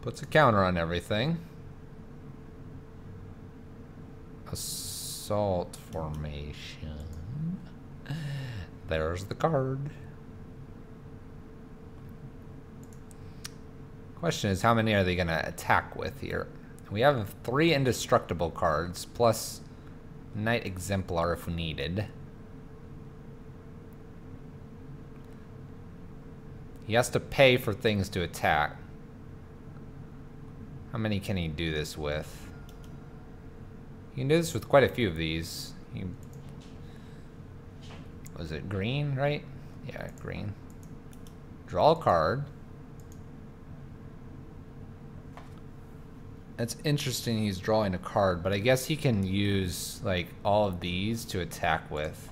Puts a counter on everything. Assault formation. There's the card. Question is, how many are they going to attack with here? We have 3 indestructible cards, plus Knight Exemplar if needed. He has to pay for things to attack. How many can he do this with? He can do this with quite a few of these. Was it green, right? Yeah, green. Draw a card. It's interesting he's drawing a card, but I guess he can use like all of these to attack with.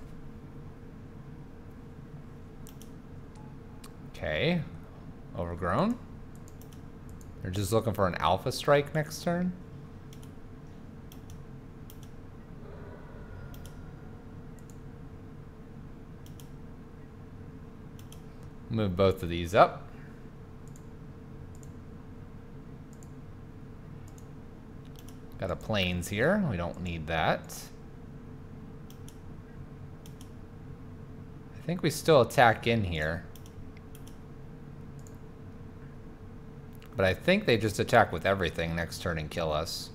Okay. Overgrown. They're just looking for an alpha strike next turn. Move both of these up. Got a plains here. We don't need that. I think we still attack in here. But I think they just attack with everything next turn and kill us.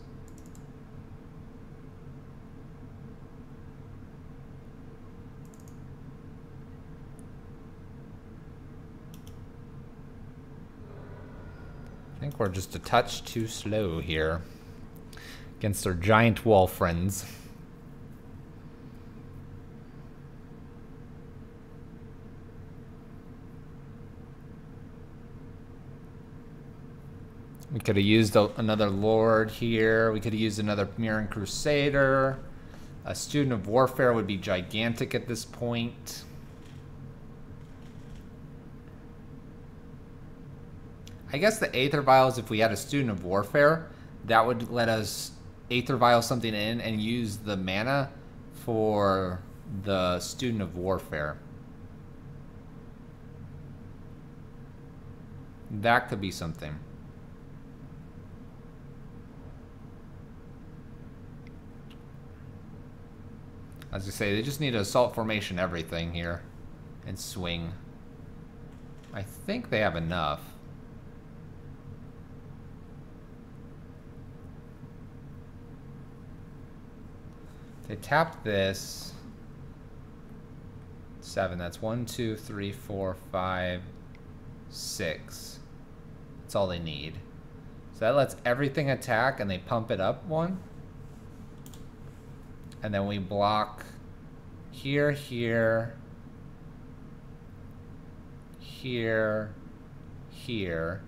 I think we're just a touch too slow here against our giant wall friends. We could have used another Lord here. We could have used another Mirren Crusader. A Student of Warfare would be gigantic at this point. I guess the Aether Vials, if we had a Student of Warfare, that would let us Aether Vial something in and use the mana for the Student of Warfare. That could be something. As I say, they just need to assault formation everything here and swing. I think they have enough. They tap this. 7. That's 1, 2, 3, 4, 5, 6. That's all they need. So that lets everything attack and they pump it up 1. And then we block here, here, here, here.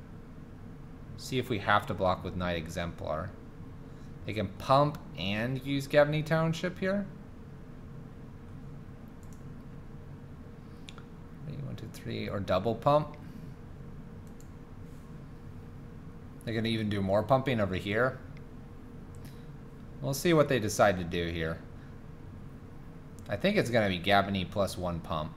See if we have to block with Knight Exemplar. They can pump and use Gavney Township here. 1, 2, 3, or double pump. They're gonna even do more pumping over here. We'll see what they decide to do here. I think it's going to be Gavney plus 1 pump.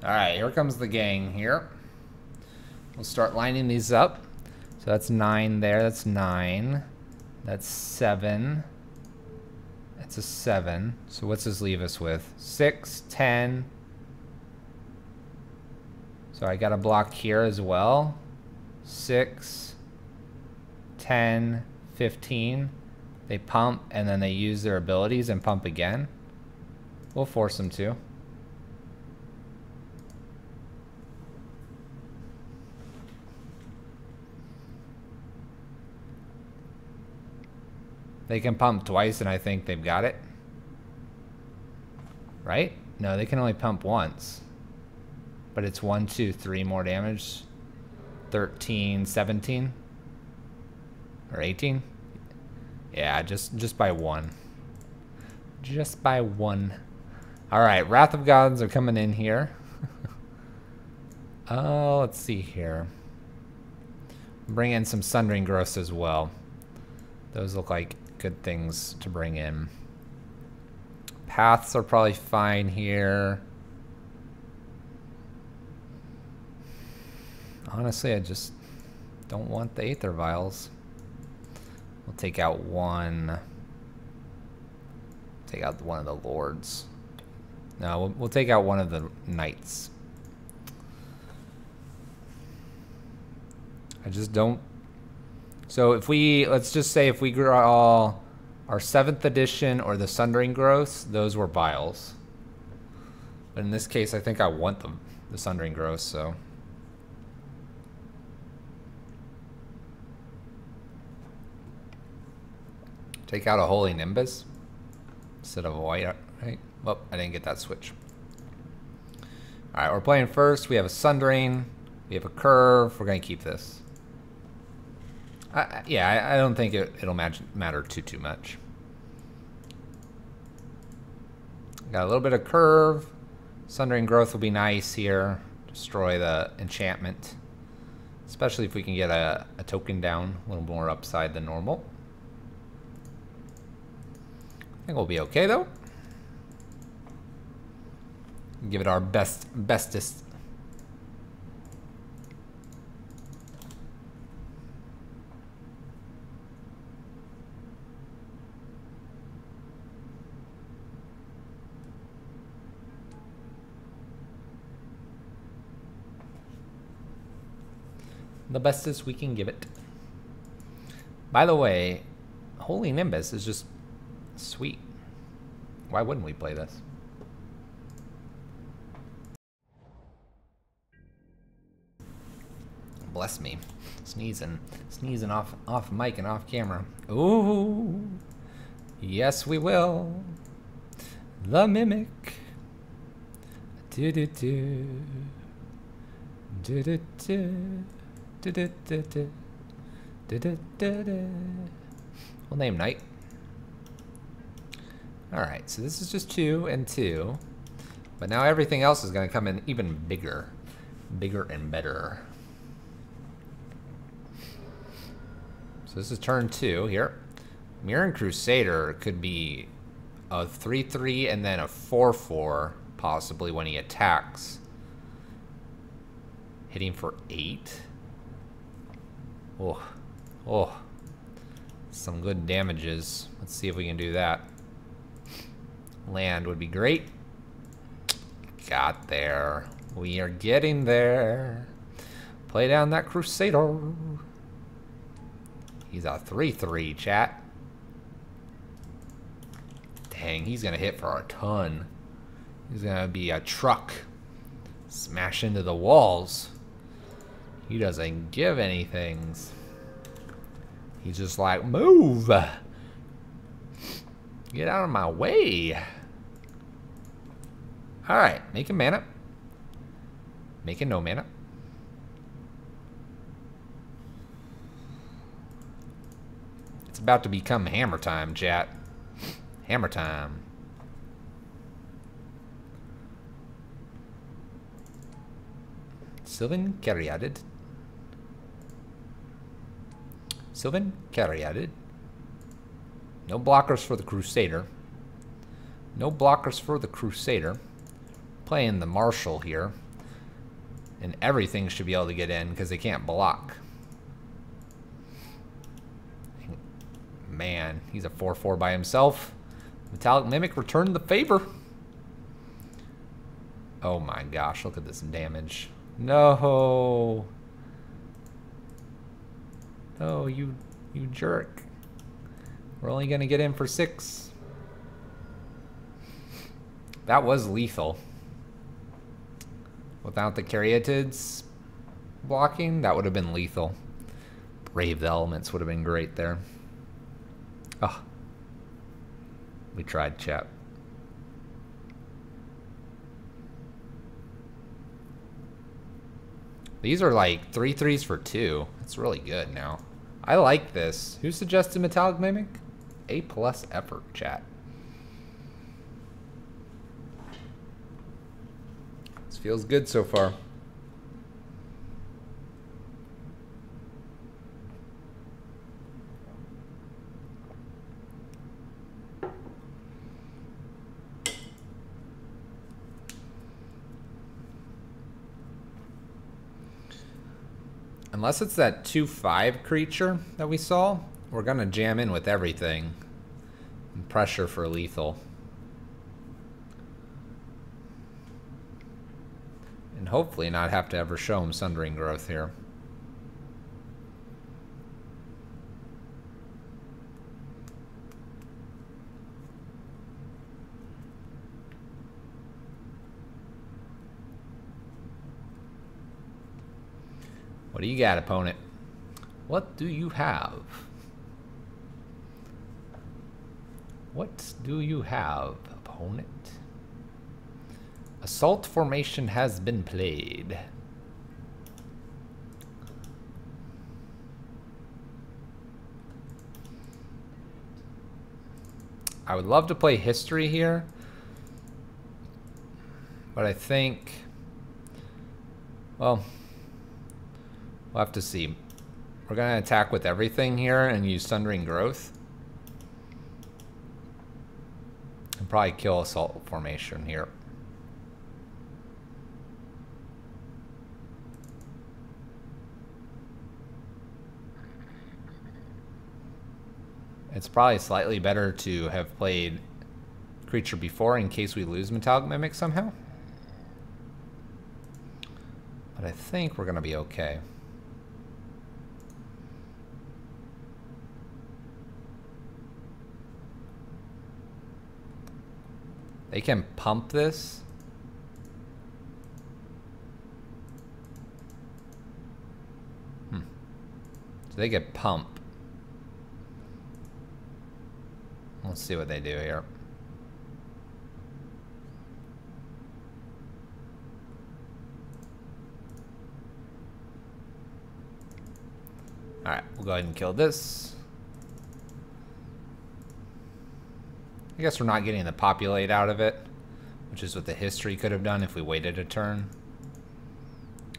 Alright, here comes the gang here. We'll start lining these up. So that's 9 there. That's 9. That's 7. That's a 7. So what's this leave us with? 6, 10... So I got a block here as well. 6, 10, 15. They pump and then they use their abilities and pump again. We'll force them to. They can pump twice and I think they've got it. Right? No, they can only pump once. But it's 1, 2, 3 more damage. 13, 17. Or 18. Yeah, just by 1. Just by 1. Alright, Wrath of Gods are coming in here. Oh, let's see here. Bring in some Sundering Growths as well. Those look like good things to bring in. Paths are probably fine here. Honestly, I just don't want the Aether Vials. We'll take out one. Take out one of the Lords. No, we'll take out one of the Knights. I just don't. So if we, let's just say if we draw our 7th edition or the Sundering Growths, those were Vials. But in this case, I think I want the Sundering Growths, so. Take out a Holy Nimbus instead of a white, right? Well, I didn't get that switch. All right, we're playing first. We have a Sundering. We have a Curve. We're going to keep this. Yeah, I don't think it'll matter too much. Got a little bit of Curve. Sundering Growth will be nice here. Destroy the enchantment. Especially if we can get a token down. A little more upside than normal. I think we'll be okay though. Give it our bestest. the bestest we can give it. By the way, Holy Nimbus is just sweet. Why wouldn't we play this? Bless me. Sneezing off mic and off camera. Ooh. Yes, we will. The Mimic. Do do do. Do do do. Do do do do. Do do do do. We'll name Knight. Alright, so this is just 2 and 2. But now everything else is going to come in even bigger. Bigger and better. So this is turn 2 here. Mirran Crusader could be a 3-3 and then a 4-4, possibly when he attacks. Hitting for 8. Oh, oh. Some good damages. Let's see if we can do that. Land would be great. Got there. We are getting there. Play down that Crusader. He's a 3-3, chat. Dang, he's gonna hit for a ton. He's gonna be a truck. Smash into the walls. He doesn't give anything. He's just like, move. Get out of my way. Alright, making mana. Making no mana. It's about to become hammer time, chat. Hammer time. Sylvan Caryatid. Sylvan Caryatid. No blockers for the Crusader. No blockers for the Crusader. Playing the Marshal here. And everything should be able to get in because they can't block. Man, he's a 4-4 by himself. Metallic Mimic returned the favor. Oh my gosh, look at this damage. No. Oh, you jerk. We're only gonna get in for 6. That was lethal. Without the Caryatids blocking, that would have been lethal. Brave the Elements would have been great there. Oh. We tried, chat. These are like 3-3s for 2. It's really good now. I like this. Who suggested Metallic Mimic? A+ effort, chat. This feels good so far. Unless it's that 2/5 creature that we saw, we're gonna jam in with everything. And pressure for lethal. And hopefully not have to ever show him Sundering Growth here. What do you got, opponent? What do you have? What do you have, opponent? Assault formation has been played. I would love to play history here, but I think, well, we'll have to see. We're gonna attack with everything here and use Sundering Growth. And probably kill Assault Formation here. It's probably slightly better to have played creature before in case we lose Metallic Mimic somehow. But I think we're gonna be okay. They can pump this. So they could pump. Let's see what they do here. Alright, we'll go ahead and kill this. I guess we're not getting the populate out of it, which is what the history could have done if we waited a turn.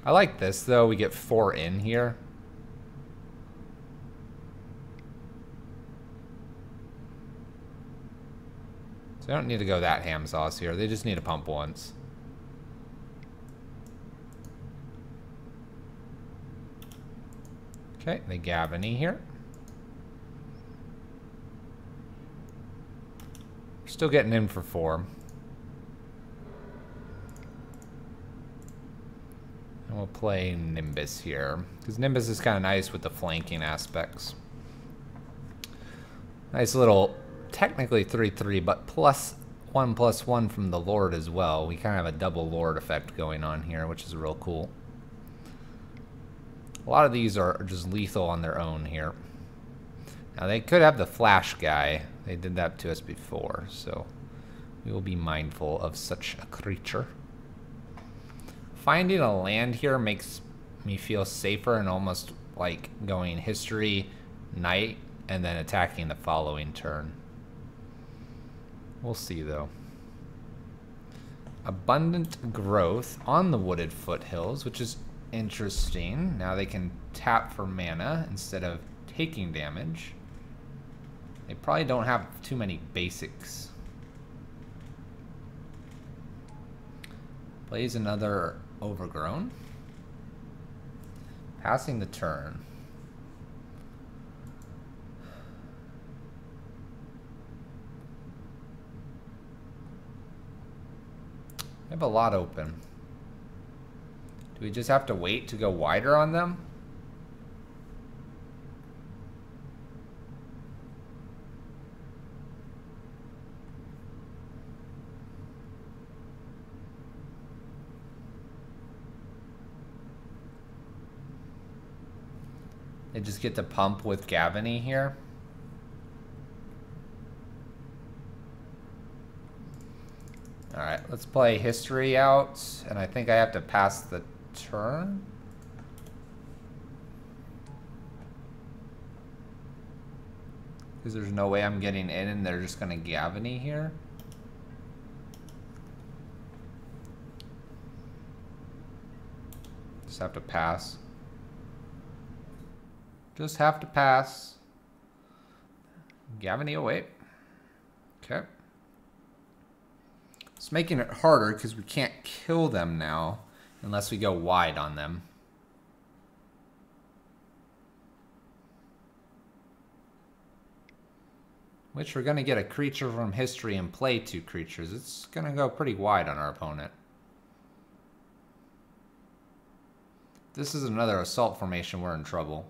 I like this, though. We get 4 in here. So they don't need to go that ham sauce here. They just need to pump once. Okay, they Gavany here. Still getting in for 4. And we'll play Nimbus here, because Nimbus is kind of nice with the flanking aspects. Nice little, technically 3/3, but +1/+1 from the Lord as well. We kind of have a double Lord effect going on here, which is real cool. A lot of these are just lethal on their own here. Now they could have the flash guy. They did that to us before, so we will be mindful of such a creature. Finding a land here makes me feel safer and almost like going history, knight, and then attacking the following turn. We'll see though. Abundant growth on the wooded foothills, which is interesting. Now they can tap for mana instead of taking damage. They probably don't have too many basics. Plays another overgrown. Passing the turn. We have a lot open. Do we just have to wait to go wider on them? They just get to pump with Gavany here. Alright, let's play history out, and I think I have to pass the turn. Because there's no way I'm getting in and they're just going to Gavany here. Just have to pass. Just have to pass. Gavany away. Okay. It's making it harder because we can't kill them now unless we go wide on them. Which we're going to get a creature from history and play 2 creatures. It's going to go pretty wide on our opponent. If this is another assault formation, we're in trouble.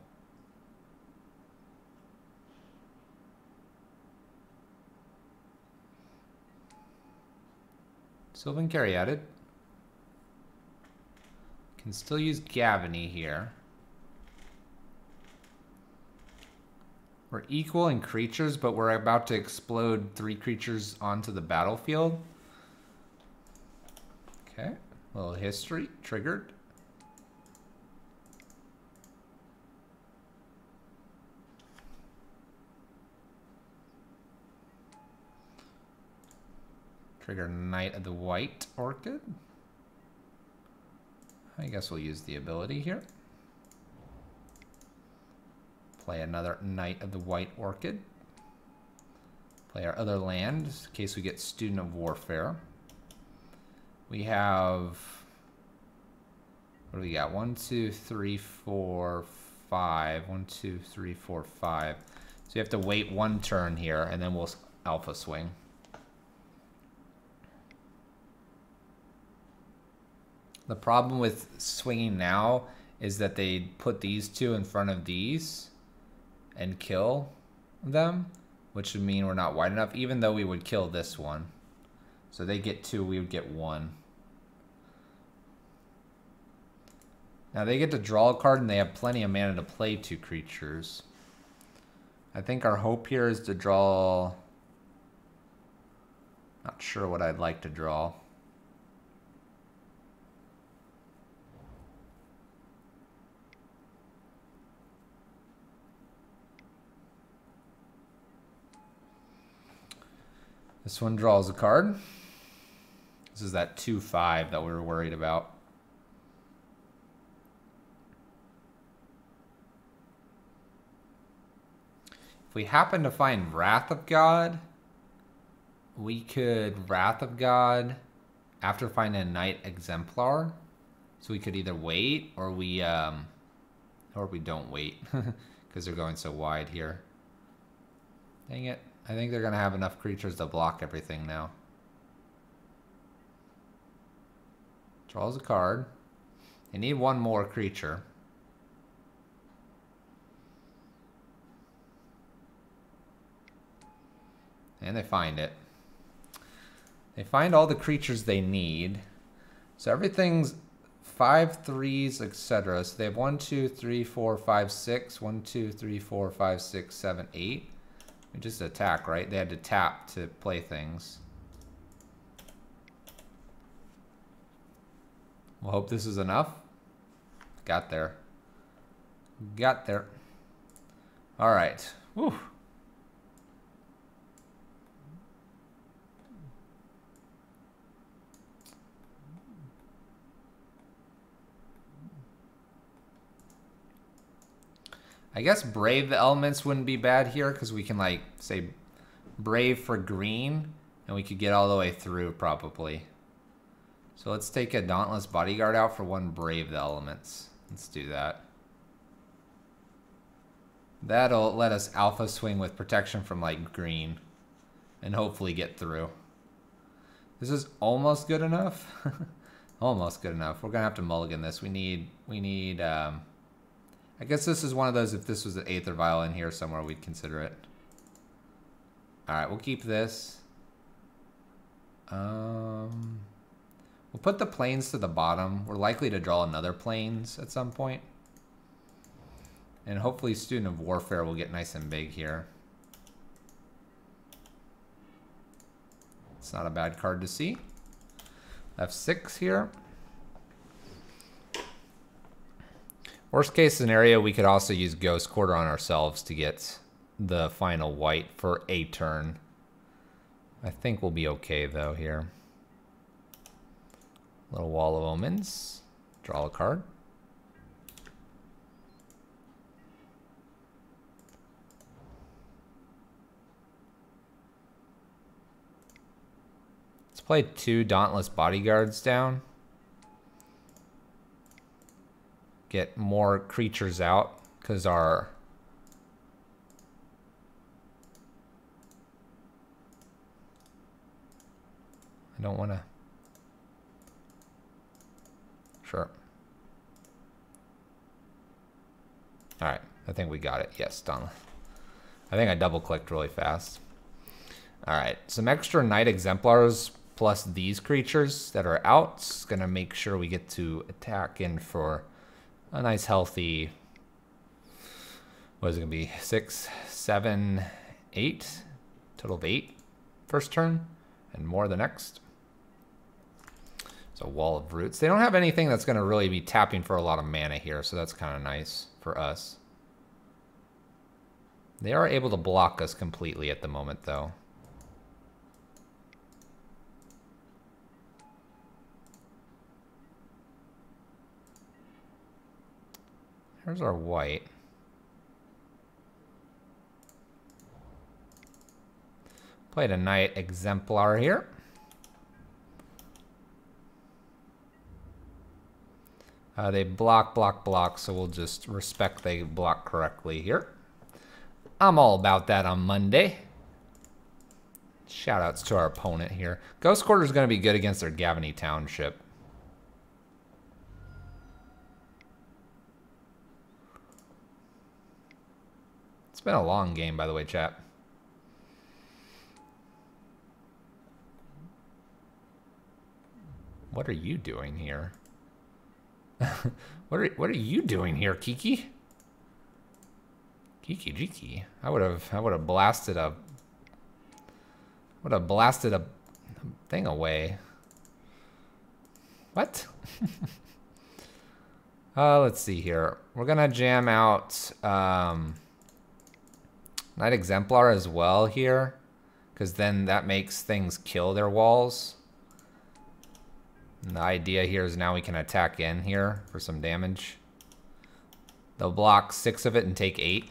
Sylvan Caryatid. Can still use Gavany here. We're equal in creatures, but we're about to explode 3 creatures onto the battlefield. Okay, a little history triggered. Trigger Knight of the White Orchid. I guess we'll use the ability here. Play another Knight of the White Orchid. Play our other land in case we get Student of Warfare. We have... what do we got? 1, 2, 3, 4, 5. 1, 2, 3, 4, 5. So you have to wait 1 turn here, and then we'll alpha swing. The problem with swinging now is that they put these 2 in front of these and kill them, which would mean we're not wide enough, even though we would kill this one. So they get 2, we would get 1. Now they get to draw a card and they have plenty of mana to play 2 creatures. I think our hope here is to draw... Not sure what I'd like to draw. This one draws a card. This is that 2/5 that we were worried about. If we happen to find Wrath of God, we could Wrath of God after finding a Knight Exemplar. So we could either wait or we don't wait because they're going so wide here. Dang it. I think they're going to have enough creatures to block everything now. Draws a card. They need 1 more creature. And they find it. They find all the creatures they need. So everything's 5 3s, etc. So they have 1, 2, 3, 4, 5, 6. 1, 2, 3, 4, 5, 6, 7, 8. We just attack, right? They had to tap to play things. We'll hope this is enough. Got there. Got there. All right. Whew. I guess Brave the Elements wouldn't be bad here because we can, like, say Brave for green and we could get all the way through probably. So let's take a Dauntless Bodyguard out for 1 Brave the Elements. Let's do that. That'll let us alpha swing with protection from, like, green and hopefully get through. This is almost good enough. Almost good enough. We're going to have to mulligan this. We need I guess this is one of those, if this was an Aether Vial in here somewhere, we'd consider it. Alright, we'll keep this. We'll put the plains to the bottom. We're likely to draw another plains at some point. And hopefully Student of Warfare will get nice and big here. It's not a bad card to see. F6 here. Worst case scenario, we could also use Ghost Quarter on ourselves to get the final white for a turn. I think we'll be okay though here. Little Wall of Omens. Draw a card. Let's play 2 Dauntless Bodyguards down. Get more creatures out because our I don't want to. Sure. All right. I think we got it. Yes, done. I think I double clicked really fast. All right. Some extra Knight Exemplars plus these creatures that are out is going to make sure we get to attack in for a nice healthy, what is it going to be? 6, 7, 8. Total of 8 first turn and more the next. So Wall of Roots. They don't have anything that's going to really be tapping for a lot of mana here, so that's kind of nice for us. They are able to block us completely at the moment, though. Here's our white. Played a Knight Exemplar here. They block, so we'll just respect they block correctly here. I'm all about that on Monday. Shoutouts to our opponent here. Ghost Quarter is going to be good against their Gavany Township. It's been a long game, by the way, chat. What are you doing here? What are you doing here, Kiki? Kiki Jiki. I would have blasted a thing away. What? Let's see here. We're gonna jam out Knight Exemplar as well here, because then that makes things kill their walls. And the idea here is now we can attack in here for some damage. They'll block 6 of it and take 8.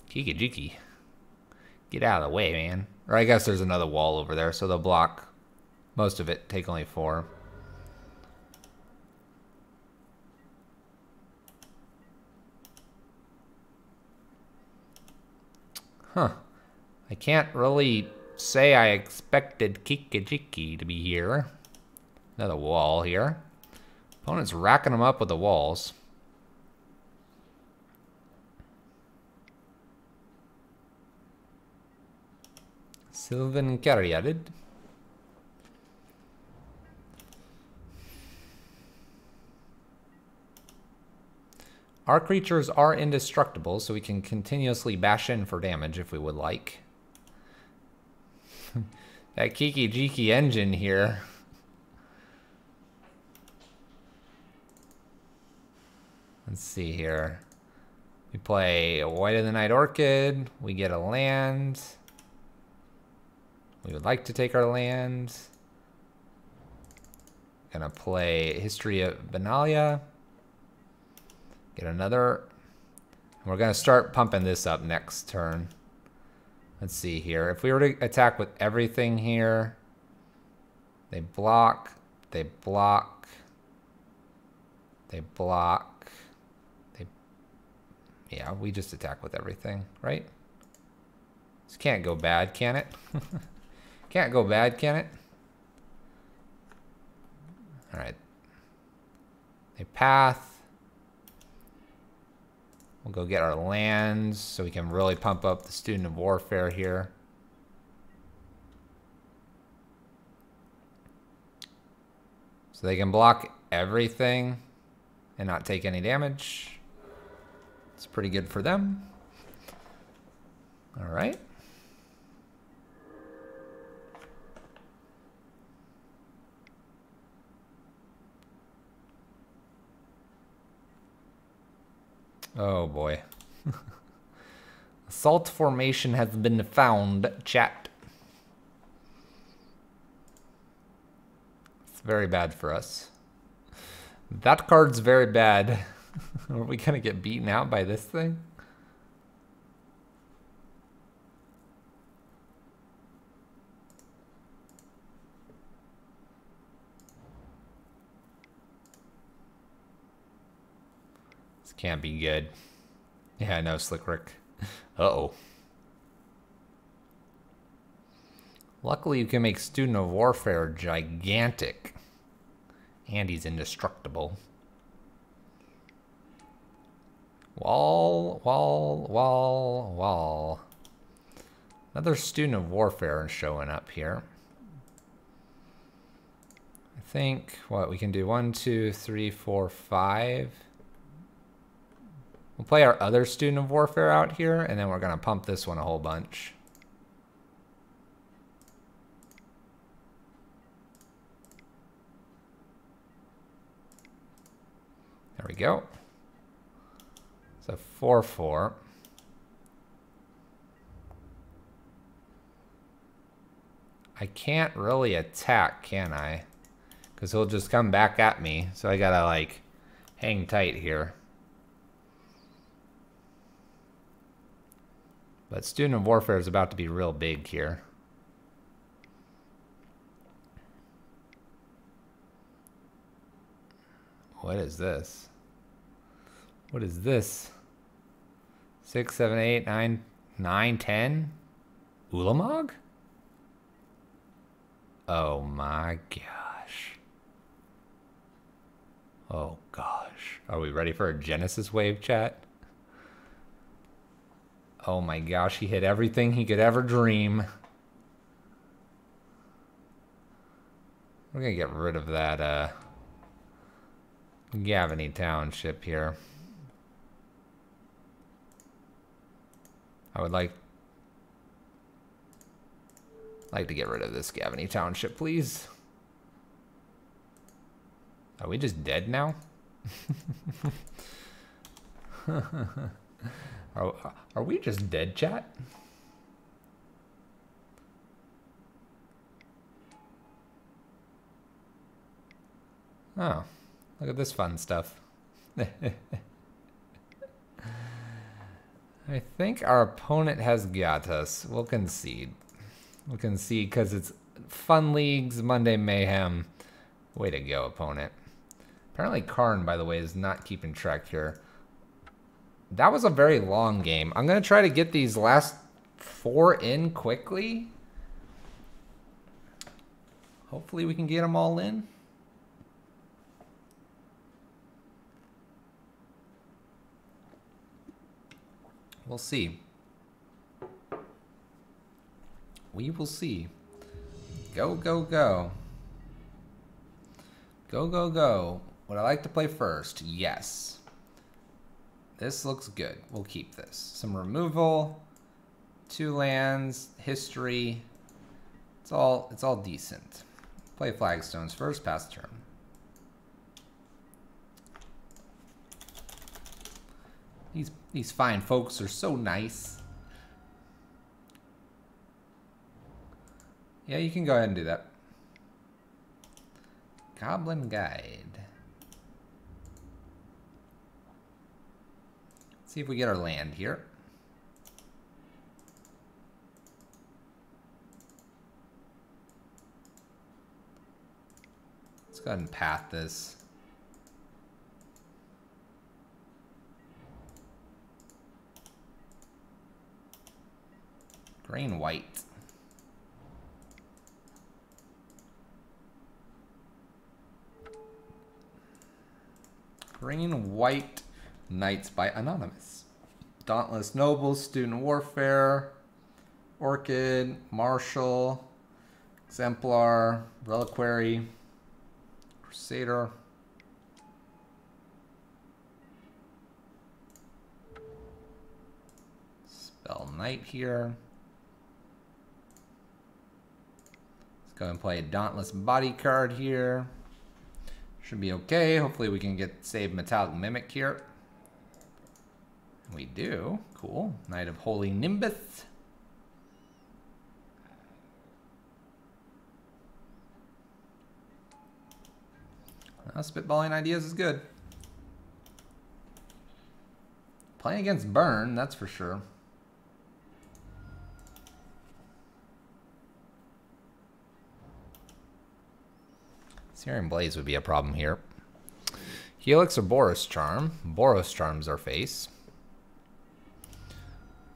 Kiki Jiki. Get out of the way, man. Or I guess there's another wall over there, so they'll block most of it, take only 4. Huh. I can't really say I expected Kiki Jiki to be here. Another wall here. Opponent's racking them up with the walls. Sylvan Caryatid. Our creatures are indestructible, so we can continuously bash in for damage if we would like. That Kiki Jiki engine here. Let's see here. We play White of the Night Orchid. We get a land. We would like to take our land. Gonna play History of Benalia. Get another. We're gonna start pumping this up next turn. Let's see here. If we were to attack with everything here, they block, they block, they block, they... Yeah, we just attack with everything, right? This can't go bad, can it? Can't go bad, can it? All right. They path. We'll go get our lands so we can really pump up the Student of Warfare here. So they can block everything and not take any damage. It's pretty good for them. All right. Oh boy. Assault formation has been found, chat. It's very bad for us. That card's very bad. Are we gonna get beaten out by this thing? Can't be good. Yeah, I know, Slick Rick. Uh-oh. Luckily, you can make Student of Warfare gigantic. And he's indestructible. Wall, wall, wall, wall. Another Student of Warfare is showing up here. I think, what, we can do 1, 2, 3, 4, 5... We'll play our other Student of Warfare out here, and then we're going to pump this one a whole bunch. There we go. So 4/4. I can't really attack, can I? Because he'll just come back at me. So I got to, like, hang tight here. But Student of Warfare is about to be real big here. What is this? What is this? 6, 7, 8, 9, 9, 10? Ulamog? Oh my gosh. Oh gosh. Are we ready for a Genesis wave, chat? Oh my gosh, he hit everything he could ever dream. We're gonna get rid of that Gavany Township here. I would like to get rid of this Gavany Township, please. Are we just dead now? Are we just dead, chat? Oh, look at this fun stuff. I think our opponent has got us. We'll concede. We'll concede because it's Fun Leagues, Monday Mayhem. Way to go, opponent. Apparently Karn, by the way, is not keeping track here. That was a very long game. I'm going to try to get these last 4 in quickly. Hopefully we can get them all in. We'll see. We will see. Go, go, go. Go, go, go. Would I like to play first? Yes. This looks good. We'll keep this. Some removal, 2 lands, history. It's all decent. Play flagstones first, pass turn. These fine folks are so nice. Yeah, you can go ahead and do that. Goblin Guide. Let's see if we get our land here. Let's go ahead and path this. Green white. Green white Knights by Anonymous. Dauntless Nobles, Student Warfare, Orchid, Marshal, Exemplar, Reliquary, Crusader. Spell Knight here. Go and play a Dauntless Body card here. Should be okay. Hopefully we can save Metallic Mimic here. We do. Cool. Knight of Holy Nimbus. Spitballing ideas is good. Playing against Burn, that's for sure. Searing Blaze would be a problem here. Helix or Boros Charm. Boros Charms our face.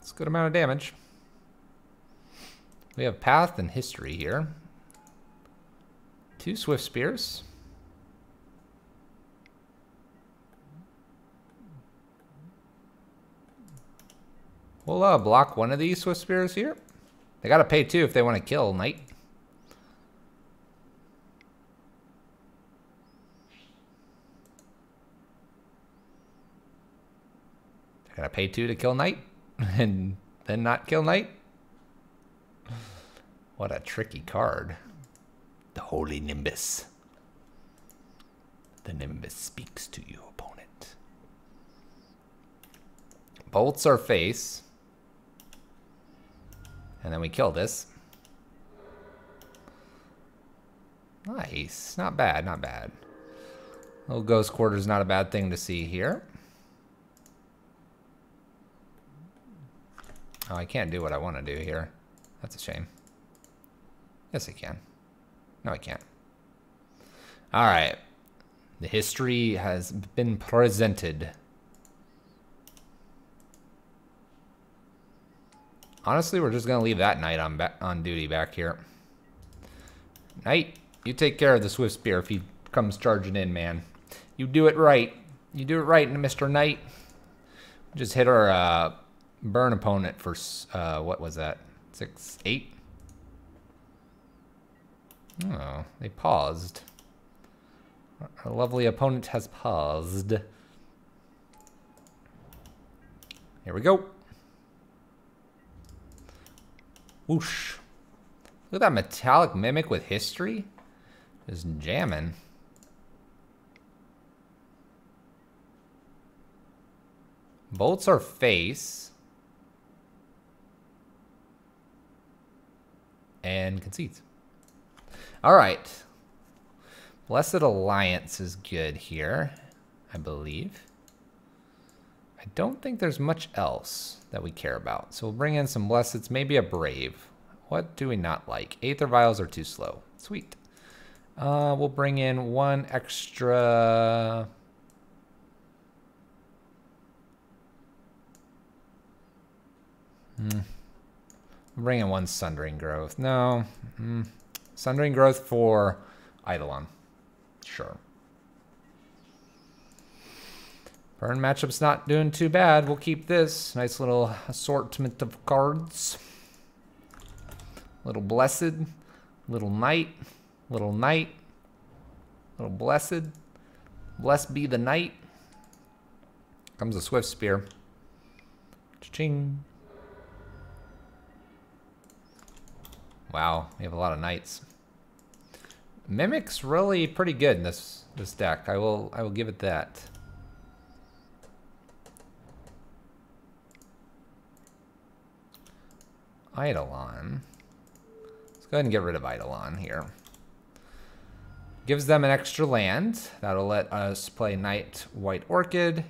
It's a good amount of damage. We have Path and History here. 2 Swift Spears. We'll block one of these Swift Spears here. They gotta pay 2 if they want to kill Knight. Gotta pay 2 to kill Knight, and then not kill Knight. What a tricky card. The Holy Nimbus. The Nimbus speaks to you, opponent. Bolts our face. And then we kill this. Nice. Not bad, not bad. Little Ghost Quarter's not a bad thing to see here. Oh, I can't do what I want to do here. That's a shame. Yes, I can. No, I can't. All right. The history has been presented. Honestly, we're just going to leave that Knight on duty back here. Knight, you take care of the Swift Spear if he comes charging in, man. You do it right. You do it right, Mr. Knight. Just hit our burn opponent for, what was that? 6, 8? Oh, they paused. Our lovely opponent has paused. Here we go. Whoosh. Look at that metallic mimic with history. Just jamming. Bolts are face. And concedes. All right. Blessed Alliance is good here, I believe. I don't think there's much else that we care about. So we'll bring in some Blesseds, maybe a Brave. What do we not like? Aether Vials are too slow. Sweet. We'll bring in one extra... Bring in one Sundering Growth. No. Sundering Growth for Eidolon. Sure. Burn matchup's not doing too bad. We'll keep this. Nice little assortment of cards. Little Blessed. Little Knight. Little Knight. Little Blessed. Blessed be the Knight. Comes a Swift Spear. Cha-ching. Wow, we have a lot of Knights. Mimic's really pretty good in this deck. I will give it that. Eidolon. Let's go ahead and get rid of Eidolon here. Gives them an extra land. That'll let us play Knight White Orchid.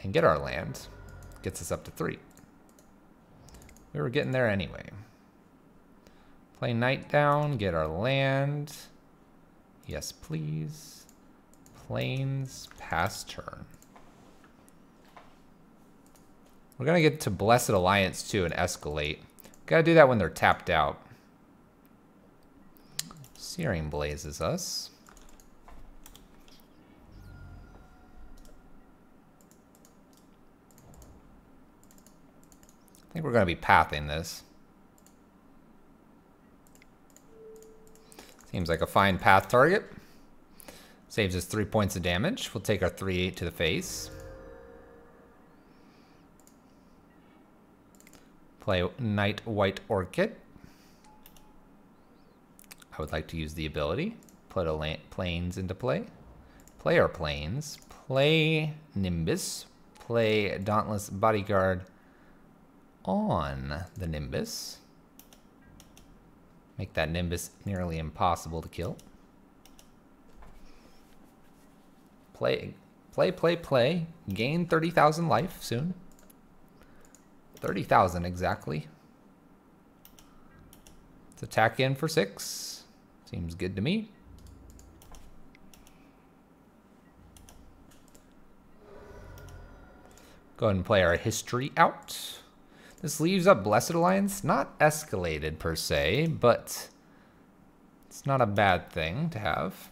And get our land. Gets us up to 3. We were getting there anyway. Play Knight down, get our land. Yes, please. Plains, pass turn. We're gonna get to Blessed Alliance too and escalate. Gotta do that when they're tapped out. Searing Blazes us. I think we're gonna be pathing this. Seems like a fine path target. Saves us 3 points of damage. We'll take our 3/8 to the face. Play Knight White Orchid. I would like to use the ability. Put a plains into play. Play our plains. Play Nimbus. Play Dauntless Bodyguard on the Nimbus. Make that Nimbus nearly impossible to kill. Play. Gain 30,000 life soon. 30,000 exactly. Let's attack in for 6. Seems good to me. Go ahead and play our history out. This leaves up Blessed Alliance. Not escalated per se, but it's not a bad thing to have.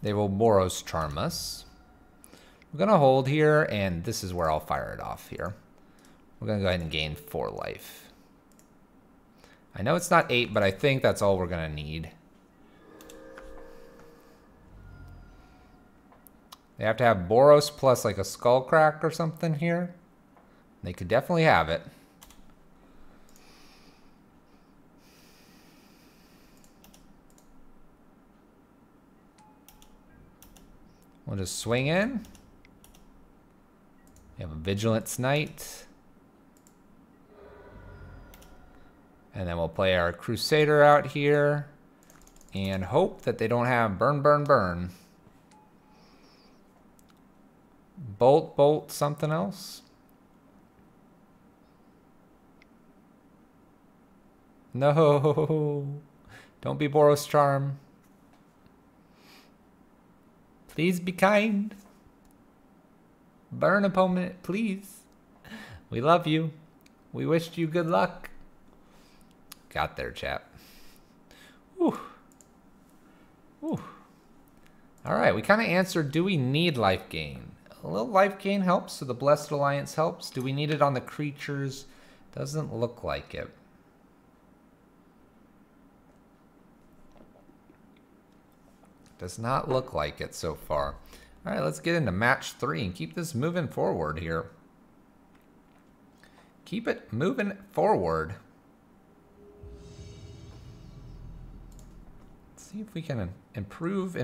They will Boros Charm us. We're gonna hold here, and this is where I'll fire it off here. We're gonna go ahead and gain 4 life. I know it's not 8, but I think that's all we're gonna need. They have to have Boros plus like a Skullcrack or something here. They could definitely have it. We'll just swing in. We have a Vigilance Knight. And then we'll play our Crusader out here and hope that they don't have burn, burn, burn. Bolt, bolt, something else. No, don't be Boros Charm. Please be kind. Burn opponent, please. We love you. We wished you good luck. Got there, chap. Whew. Whew. All right, we kind of answered, do we need life gain? A little life gain helps, so the Blessed Alliance helps. Do we need it on the creatures? Doesn't look like it. Does not look like it so far. All right, let's get into match 3 and keep this moving forward here. Keep it moving forward. Let's see if we can improve.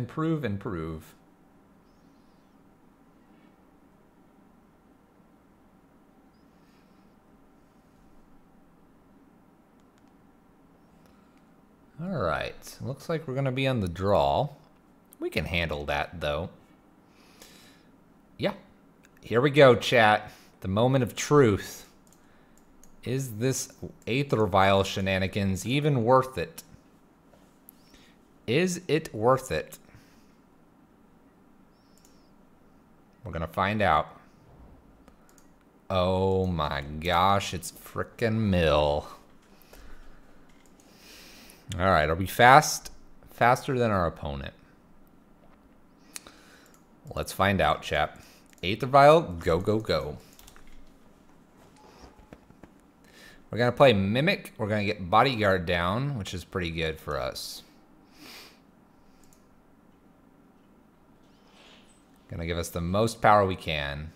All right, looks like we're gonna be on the draw. We can handle that though. Yeah, here we go, chat. The moment of truth. Is this Aether Vial shenanigans even worth it? Is it worth it? We're gonna find out. Oh my gosh, it's frickin' Mill. All right, are we fast? Faster than our opponent. Let's find out, chap. Aether Vial, go, go, go. We're going to play Mimic. We're going to get Bodyguard down, which is pretty good for us. Going to give us the most power we can.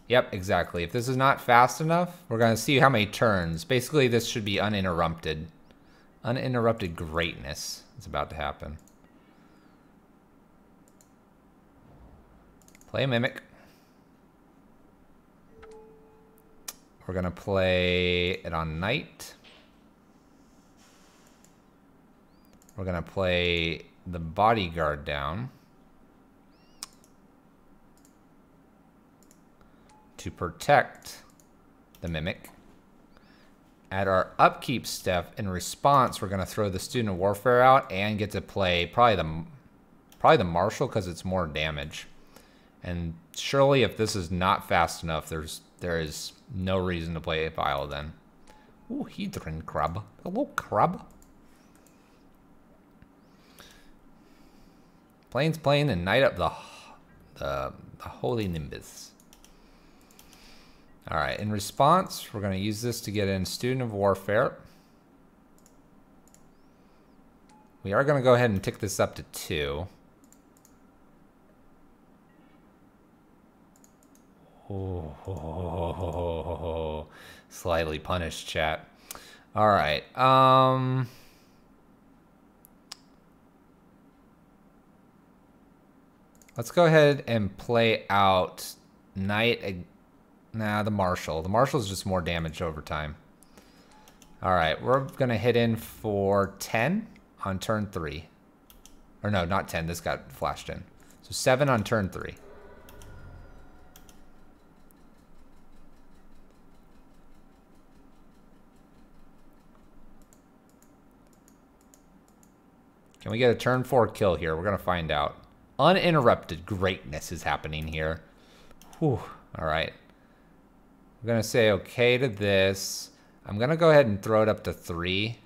Yep, exactly. If this is not fast enough, we're going to see how many turns. Basically, this should be uninterrupted. Uninterrupted greatness is about to happen. Play Mimic. We're going to play it on Knight. We're going to play the Bodyguard down to protect the Mimic. At our upkeep step, in response, we're going to throw the Student of Warfare out and get to play probably the Marshal because it's more damage. And surely if this is not fast enough, there is no reason to play a Vial then. Ooh, Hedron Crab. Hello, Crab. Plane's playing and Knight up the Holy Nimbus. All right, in response, we're going to use this to get in Student of Warfare. We are going to go ahead and tick this up to 2. Oh, slightly punished, chat. All right. Let's go ahead and play out Knight. Nah, the Marshal. The Marshal's just more damage over time. All right, we're gonna hit in for 10 on turn 3. Or no, not 10. This got flashed in. So 7 on turn 3. Can we get a turn 4 kill here? We're going to find out. Uninterrupted greatness is happening here. Whew. All right. I'm going to say okay to this. I'm going to go ahead and throw it up to 3.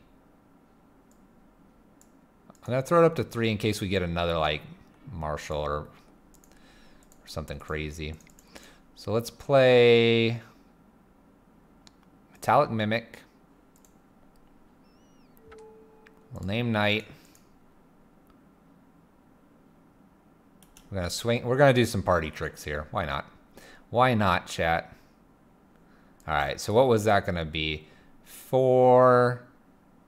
I'm going to throw it up to 3 in case we get another, like, Marshal or something crazy. So let's play Metallic Mimic. We'll name Knight. We're gonna swing. We're gonna do some party tricks here. Why not? Why not, chat? All right. So what was that gonna be? 4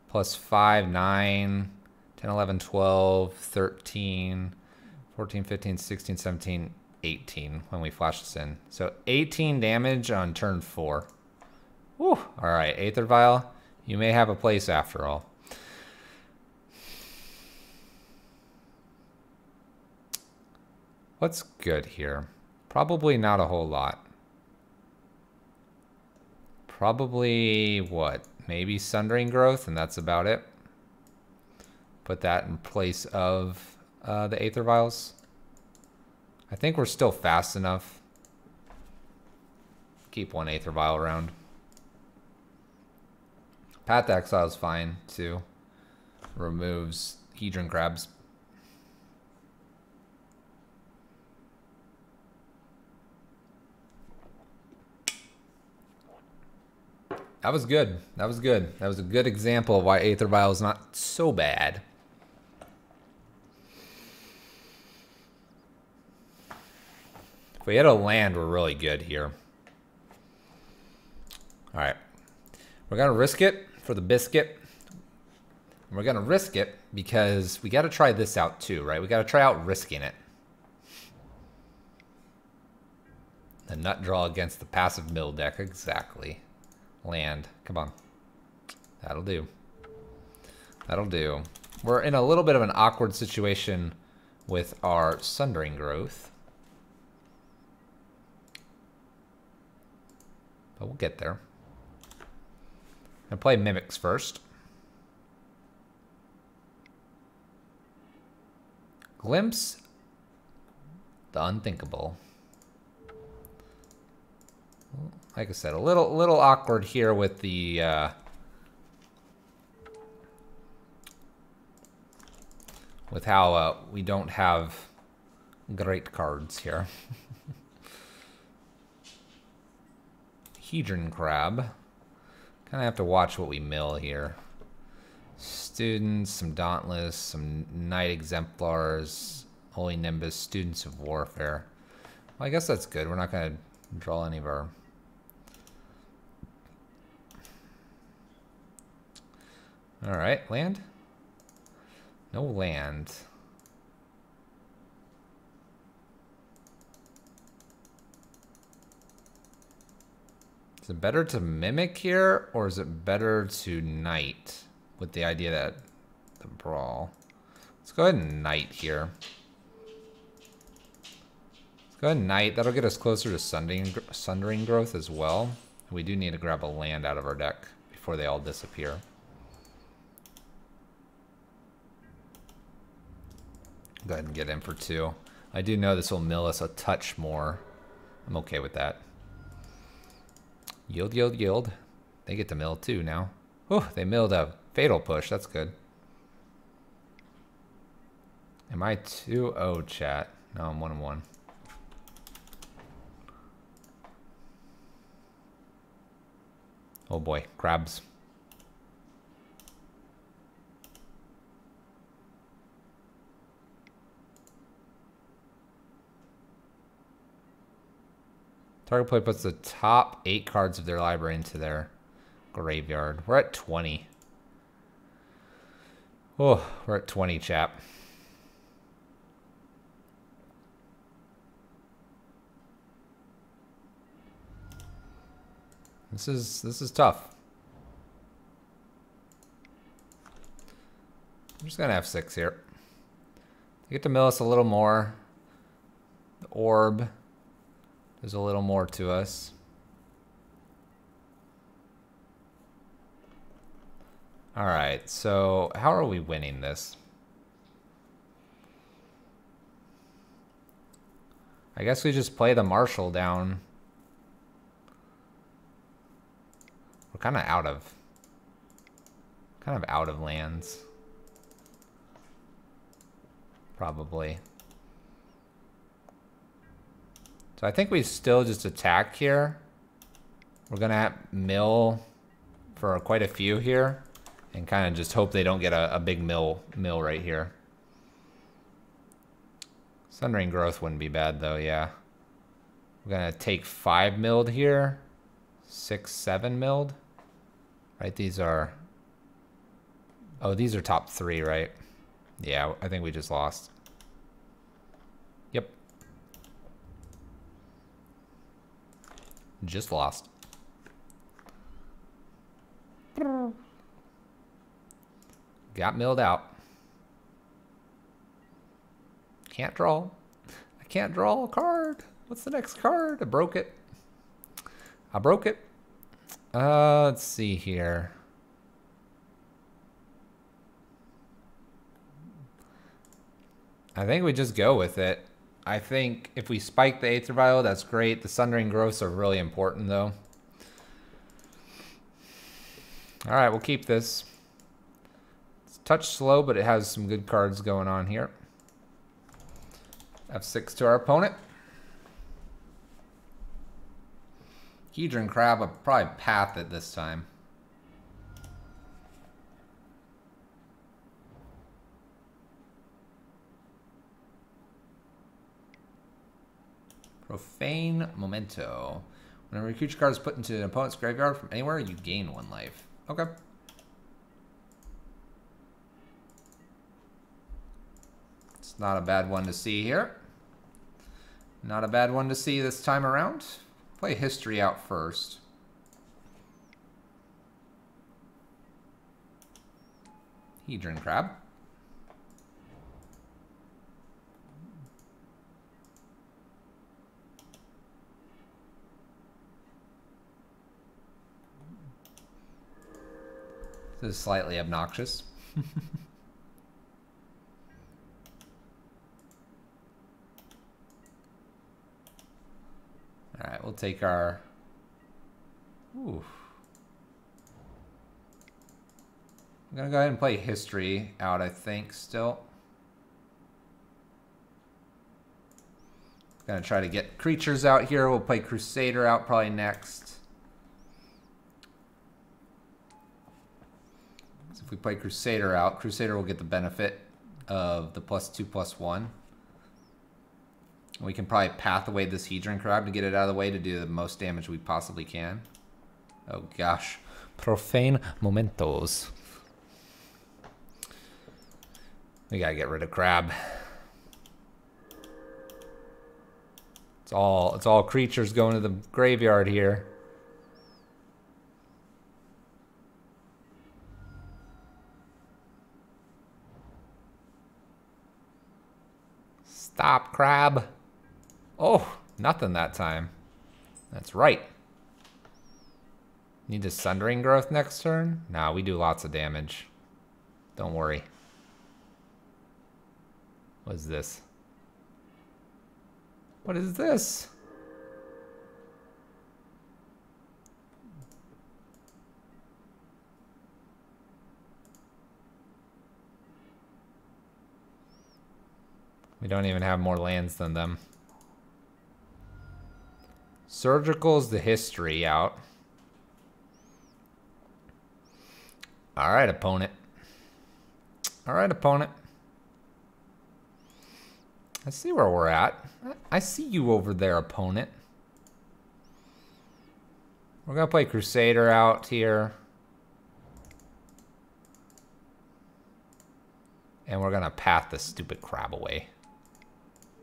plus 5, 9, 10, 11, 12, 13, 14, 15, 16, 17, 18 when we flash this in. So 18 damage on turn 4. Whew. All right. Aether Vial, you may have a place after all. What's good here? Probably not a whole lot. Probably, what? Maybe Sundering Growth, and that's about it. Put that in place of the Aether Vials. I think we're still fast enough. Keep 1 Aether Vial around. Path Exile is fine, too. Removes Hedron Crabs. That was good. That was good. That was a good example of why Aether Vial is not so bad. If we hit a land, we're really good here. All right. We're going to risk it for the biscuit. We're going to risk it because we got to try this out too, right? We got to try out risking it. The nut draw against the passive mill deck. Exactly. Land. Come on. That'll do. That'll do. We're in a little bit of an awkward situation with our Sundering Growth. But we'll get there. I'm going to play Mimics first. Glimpse the unthinkable. Like I said, a little awkward here with the with how we don't have great cards here. Hedron Crab. Kind of have to watch what we mill here. Students, some Dauntless, some Knight Exemplars, Holy Nimbus, Students of Warfare. Well, I guess that's good. We're not going to draw any of our... Alright, land? No land. Is it better to Mimic here, or is it better to Knight? With the idea that the Brawl. Let's go ahead and Knight here. Let's go ahead and Knight. That'll get us closer to Sundering Growth as well. We do need to grab a land out of our deck before they all disappear. Go ahead and get in for 2. I do know this will mill us a touch more. I'm okay with that. Yield, yield, yield. They get to mill too now. Oh, they milled a Fatal Push. That's good. Am I 2-0, chat? No, I'm 1-1. Oh boy, crabs. Target player puts the top 8 cards of their library into their graveyard. We're at 20. Oh, we're at 20, chap. This is tough. I'm just gonna have 6 here. You get to mill us a little more. The orb. There's a little more to us. All right, so how are we winning this? I guess we just play the Marshal down. We're kind of out of lands. Probably. So I think we still just attack here. We're gonna mill for quite a few here and kind of just hope they don't get a big mill right here. Sundering Growth wouldn't be bad though, yeah. We're gonna take 5 milled here, 6, 7 milled. Right, these are, oh, these are top 3, right? Yeah, I think we just lost. Yep. Just lost. Got milled out. Can't draw. I can't draw a card. What's the next card? I broke it. I broke it. Let's see here. I think we just go with it. I think if we spike the Aether Vial, that's great. The Sundering Growths are really important, though. All right, we'll keep this. It's a touch slow, but it has some good cards going on here. F6 to our opponent. Hedron Crab, I'll probably path it this time. Profane Memento. Whenever a creature card is put into an opponent's graveyard from anywhere, you gain 1 life. Okay. It's not a bad one to see here. Not a bad one to see this time around. Play History out first. Hedron Crab. This is slightly obnoxious. All right, we'll take our... Ooh. I'm gonna go ahead and play History out, I think, still. Gonna try to get creatures out here. We'll play Crusader out probably next. So if we play Crusader out, Crusader will get the benefit of the +2/+1. We can probably path away this Hedron Crab to get it out of the way to do the most damage we possibly can. Oh gosh. Profane Mementos. We gotta get rid of Crab. It's all creatures going to the graveyard here. Stop, Crab. Oh, nothing that time. That's right. Need a Sundering Growth next turn? Nah, we do lots of damage. Don't worry. What is this? What is this? We don't even have more lands than them. Surgical's the History out. All right, opponent. All right, opponent. I see where we're at. I see you over there, opponent. We're gonna play Crusader out here. And we're gonna path this stupid Crab away.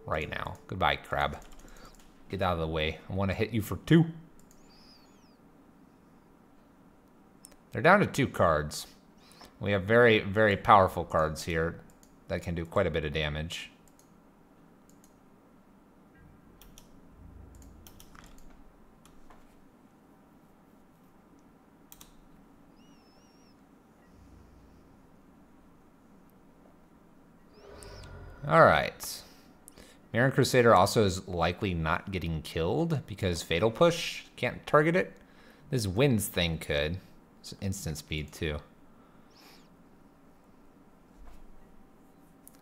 Right now. Goodbye, Crab. Get out of the way. I want to hit you for 2. They're down to 2 cards. We have very, very powerful cards here that can do quite a bit of damage. All right. Mirran Crusader also is likely not getting killed because Fatal Push can't target it. This Winds thing could. It's instant speed too.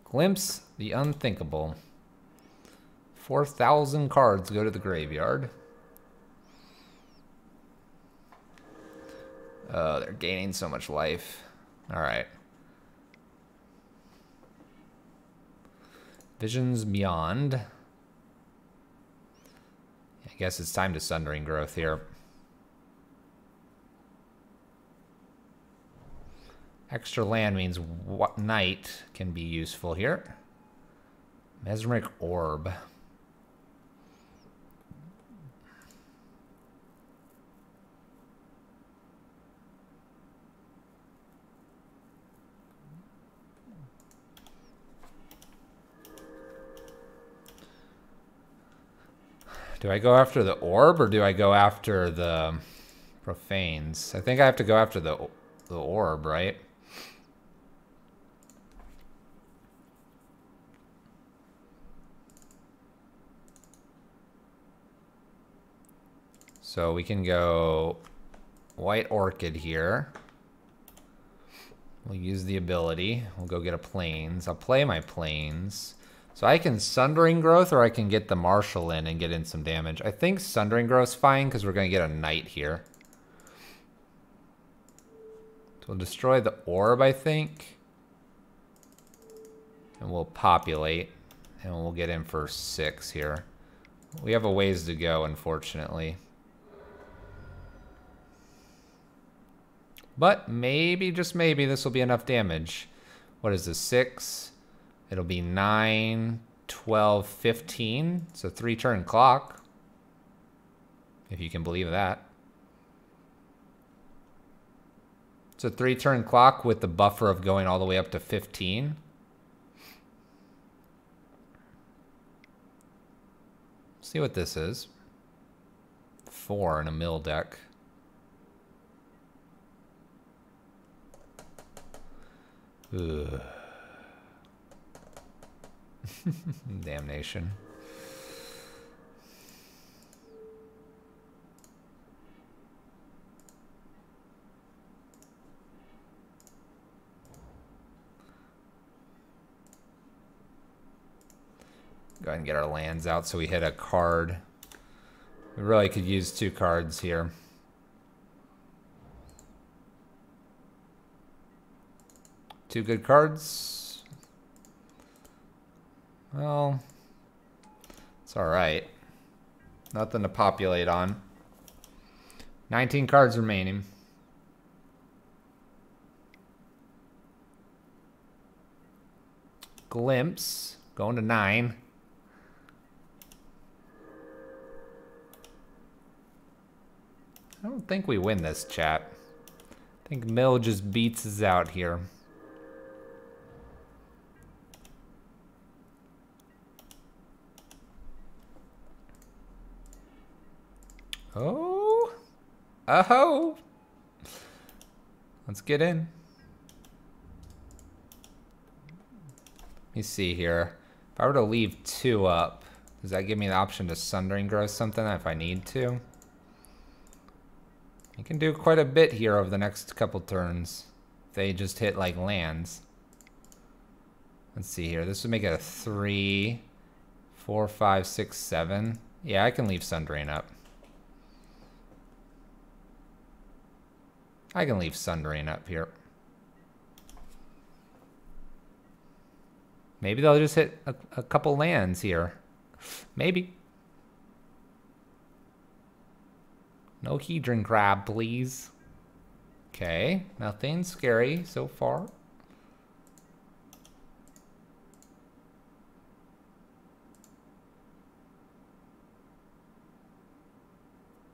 Glimpse the Unthinkable. 4,000 cards go to the graveyard. Oh, they're gaining so much life. All right. Visions Beyond. I guess it's time to Sundering Growth here. Extra land means what Night can be useful here. Mesmeric Orb. Do I go after the orb or do I go after the profanes? I think I have to go after the orb, right? So we can go White Orchid here. We'll use the ability. We'll go get a Plains. I'll play my Plains. So I can Sundering Growth or I can get the Marshal in and get in some damage. I think Sundering Growth's fine because we're going to get a Knight here. So we'll destroy the orb, I think. And we'll populate. And we'll get in for 6 here. We have a ways to go, unfortunately. But maybe, just maybe, this will be enough damage. What is this, 6? It'll be 9, 12, 15. It's a 3-turn clock. If you can believe that. It's a 3-turn clock with the buffer of going all the way up to 15. See what this is. 4 in a mill deck. Ugh. Damnation. Go ahead and get our lands out so we hit a card. We really could use 2 cards here. Two good cards. Well, it's all right. Nothing to populate on. 19 cards remaining. Glimpse, going to 9. I don't think we win this, chat. I think Mill just beats us out here. Oh. Oh. Let's get in. Let me see here. If I were to leave 2 up, does that give me the option to Sundering Grow something if I need to? You can do quite a bit here over the next couple turns. They just hit like lands. Let's see here. This would make it a 3, 4, 5, 6, 7. Yeah, I can leave Sundering up. I can leave Sundering up here. Maybe they'll just hit a couple lands here. Maybe. No Hedron Crab, please. Okay, nothing scary so far.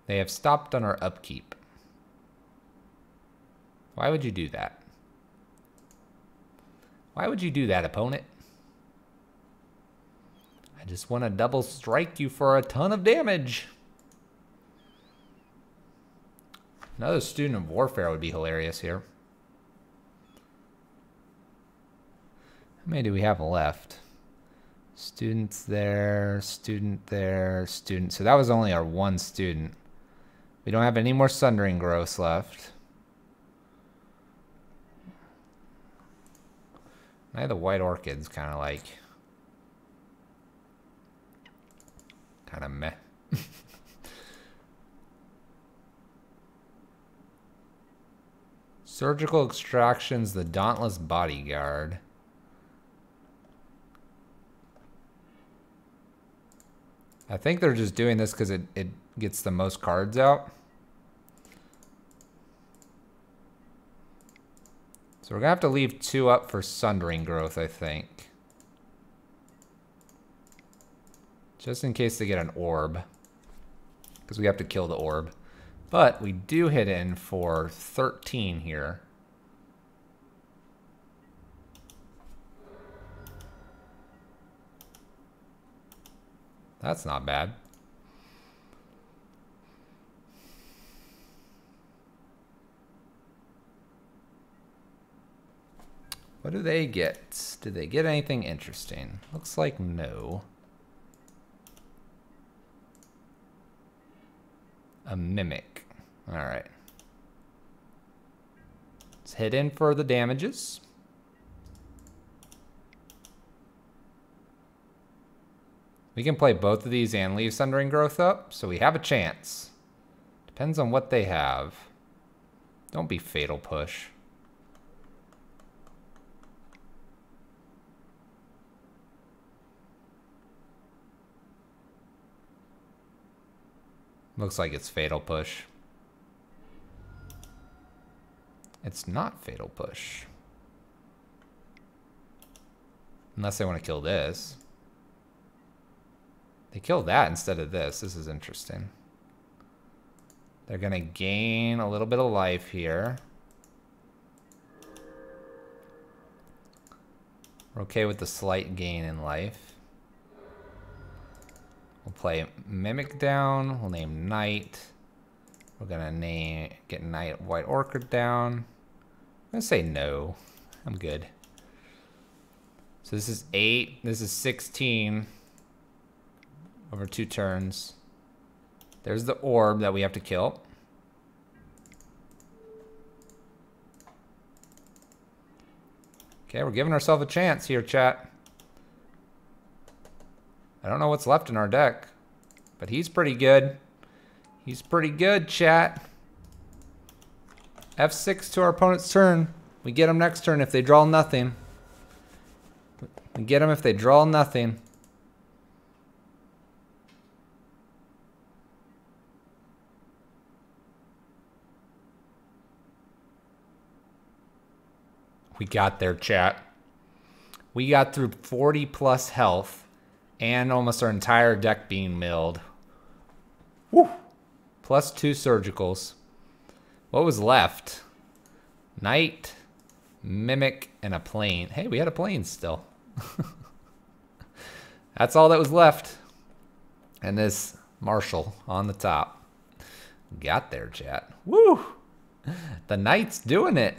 They have stopped on our upkeep. Why would you do that? Why would you do that, opponent? I just want to double strike you for a ton of damage. Another Student of Warfare would be hilarious here. How many do we have left? Students there, student there, student. So that was only our 1 student. We don't have any more Sundering Growths left. I have the White Orchids kind of like... kind of meh. Surgical Extractions, the Dauntless Bodyguard. I think they're just doing this because it gets the most cards out. So we're going to have to leave 2 up for Sundering Growth, I think. Just in case they get an orb. Because we have to kill the orb. But we do hit in for 13 here. That's not bad. What do they get? Did they get anything interesting? Looks like no. A Mimic. Alright. Let's hit in for the damages. We can play both of these and leave Sundering Growth up, so we have a chance. Depends on what they have. Don't be Fatal Push. Looks like it's Fatal Push. It's not Fatal Push. Unless they want to kill this. They kill that instead of this. This is interesting. They're going to gain a little bit of life here. We're okay with the slight gain in life. We'll play Mimic down. We'll name Knight. We're gonna get Knight White Orchid down. I'm gonna say no. I'm good. So this is 8. This is 16 over 2 turns. There's the orb that we have to kill. Okay, we're giving ourselves a chance here, chat. I don't know what's left in our deck, but he's pretty good. He's pretty good, chat. F6 to our opponent's turn. We get them next turn if they draw nothing. We get them if they draw nothing. We got there, chat. We got through 40 plus health and almost our entire deck being milled. Woo! Plus 2 surgicals. What was left? Knight, Mimic, and a plane. Hey, we had a plane still. That's all that was left. And this Marshall on the top. Got there, chat. Woo! The Knight's doing it.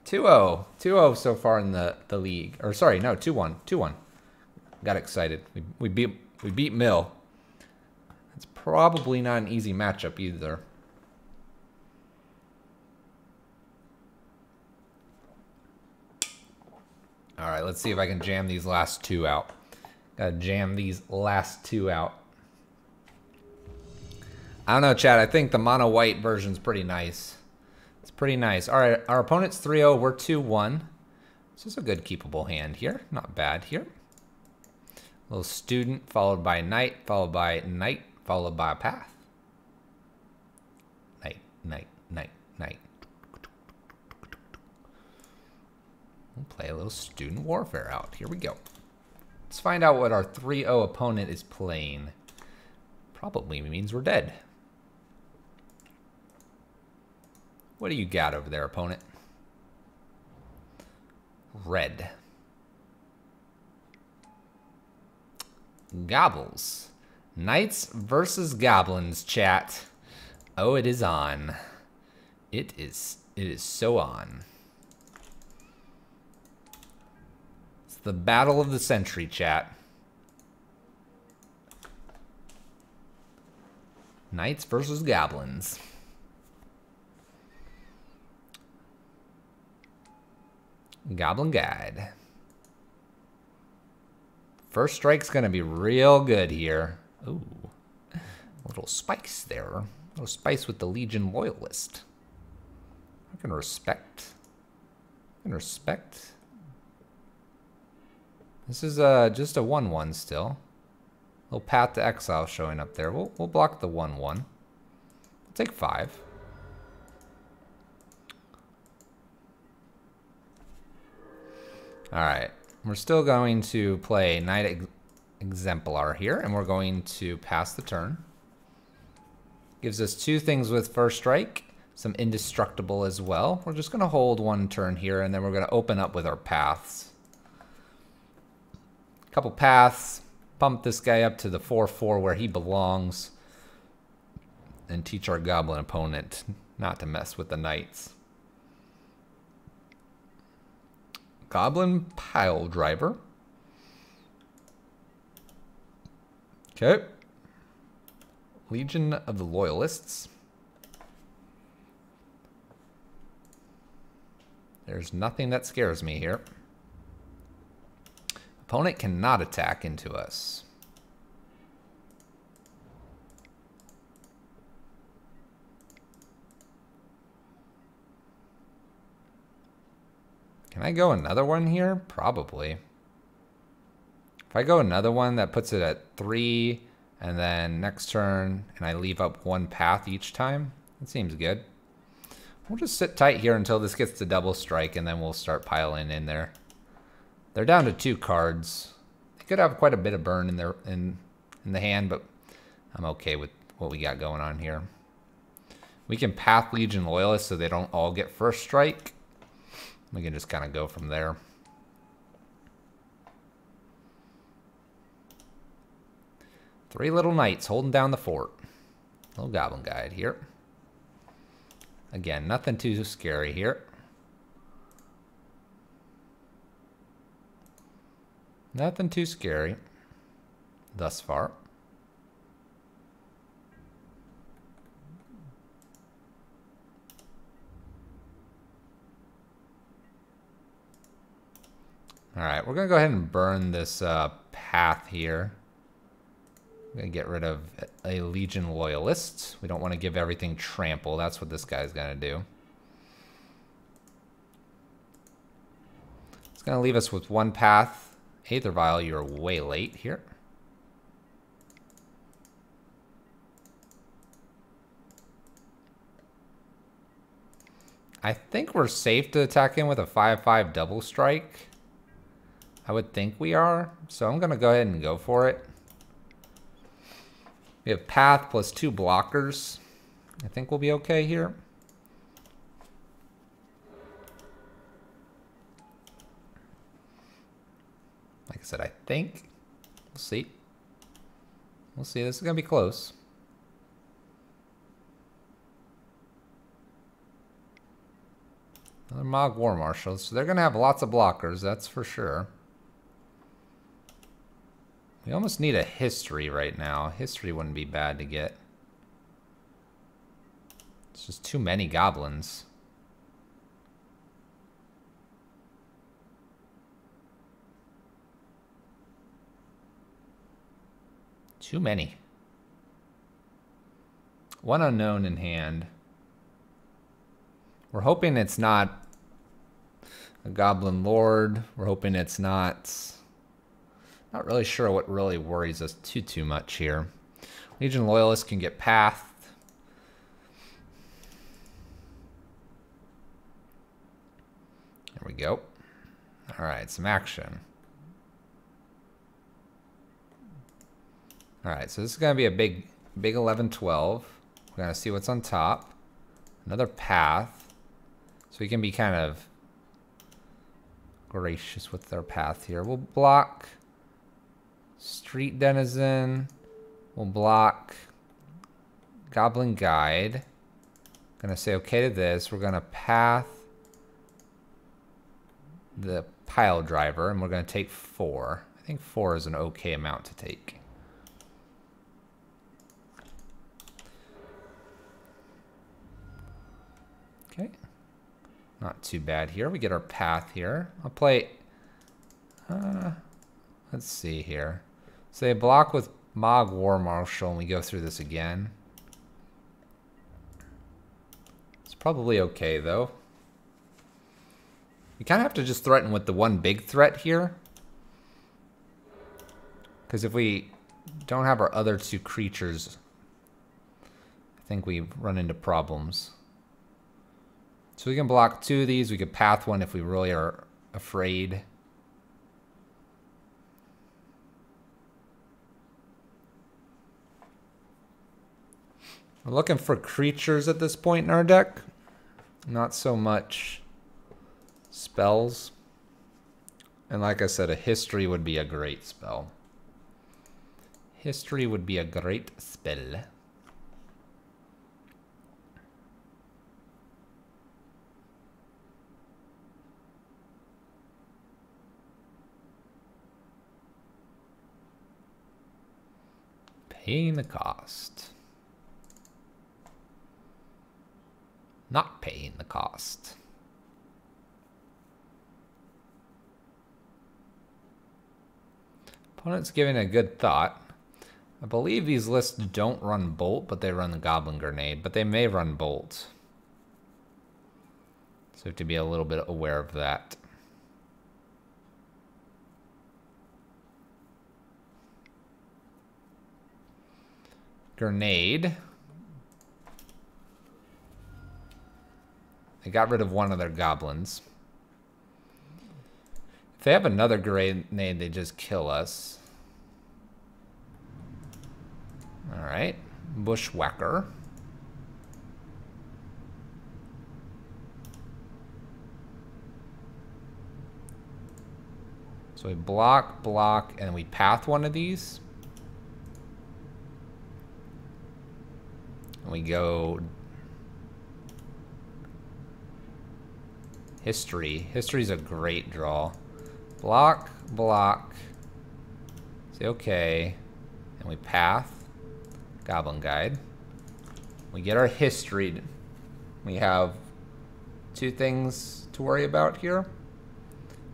2-0. 2-0 so far in the league. Or sorry, no, 2-1. 2-1. Got excited. We beat Mill. It's probably not an easy matchup either. All right, let's see if I can jam these last 2 out. Gotta jam these last 2 out. I don't know, chat. I think the mono white version's pretty nice. It's pretty nice. All right, our opponent's 3-0. We're 2-1. This is a good keepable hand here. Not bad here. Little student, followed by knight, followed by knight, followed by path. Knight, knight, knight, knight. We'll play a little student warfare out. Here we go. Let's find out what our 3-0 opponent is playing. Probably means we're dead. What do you got over there, opponent? Red. Goblins. Knights versus Goblins, chat. Oh, it is on. It is so on. It's the battle of the century, chat. Knights versus Goblins. Goblin Guide. First strike's gonna be real good here. Ooh, a little spice there. A little spice with the Legion Loyalist. I can respect. I can respect. This is just a 1-1 still. Little Path to Exile showing up there. We'll block the 1-1. We'll take 5. All right. We're still going to play Knight Exemplar here, and we're going to pass the turn. Gives us 2 things with first strike, some indestructible as well. We're just going to hold 1 turn here, and then we're going to open up with our paths. Couple paths, pump this guy up to the 4-4 where he belongs, and teach our goblin opponent not to mess with the knights. Goblin Pile Driver. Okay. Legion of the Loyalists. There's nothing that scares me here. Opponent cannot attack into us. Can I go another one here? Probably. If I go another one, that puts it at 3, And then next turn, and I leave up one path each time. That seems good. We'll just sit tight here until this gets to double strike, and then we'll start piling in there. They're down to 2 cards. They could have quite a bit of burn in their in the hand, but I'm okay with what we got going on here. We can path Legion Loyalists so they don't all get first strike. We can just kind of go from there. Three little knights holding down the fort. Little goblin guide here. Again, nothing too scary here. Nothing too scary thus far. All right, we're gonna go ahead and burn this path here. I'm gonna get rid of a Legion Loyalist. We don't want to give everything trample. That's what this guy's gonna do. It's gonna leave us with one path. Aether Vial, you're way late here. I think we're safe to attack in with a 5/5 double strike. I would think we are, so I'm gonna go ahead and go for it. We have path plus 2 blockers. I think we'll be okay here. Like I said, I think. We'll see. We'll see. This is gonna be close. Another Mog War Marshals. So they're gonna have lots of blockers, that's for sure. We almost need a history right now. History wouldn't be bad to get. It's just too many goblins. Too many. One unknown in hand. We're hoping it's not a Goblin Lord. We're hoping it's not... Not really sure what really worries us too much here. Legion Loyalists can get pathed. There we go. All right, some action. All right, so this is going to be a big 11-12. We're going to see what's on top. Another path. So we can be kind of gracious with our path here. We'll block Street Denizen. We'll block Goblin Guide. Gonna say okay to this. We're gonna path the Pile Driver, and we're gonna take 4. I think 4 is an okay amount to take. Okay. Not too bad here. We get our path here. I'll play... let's see here. Say block with Mog War Marshal, and we go through this again. It's probably okay, though. You kind of have to just threaten with the one big threat here. Because if we don't have our other 2 creatures, I think we run into problems. So we can block 2 of these. We could path one if we really are afraid. We're looking for creatures at this point in our deck. Not so much spells. And like I said, a history would be a great spell. History would be a great spell. Paying the cost. Not paying the cost. Opponent's giving a good thought. I believe these lists don't run Bolt, but they run the Goblin Grenade, but they may run Bolt. So we have to be a little bit aware of that. Grenade. They got rid of one of their goblins. If they have another grenade, they just kill us. Alright. Bushwhacker. So we block, and we path one of these. And we go... History. History's a great draw. Block. Say okay. And we path. Goblin Guide. We get our history. We have 2 things to worry about here.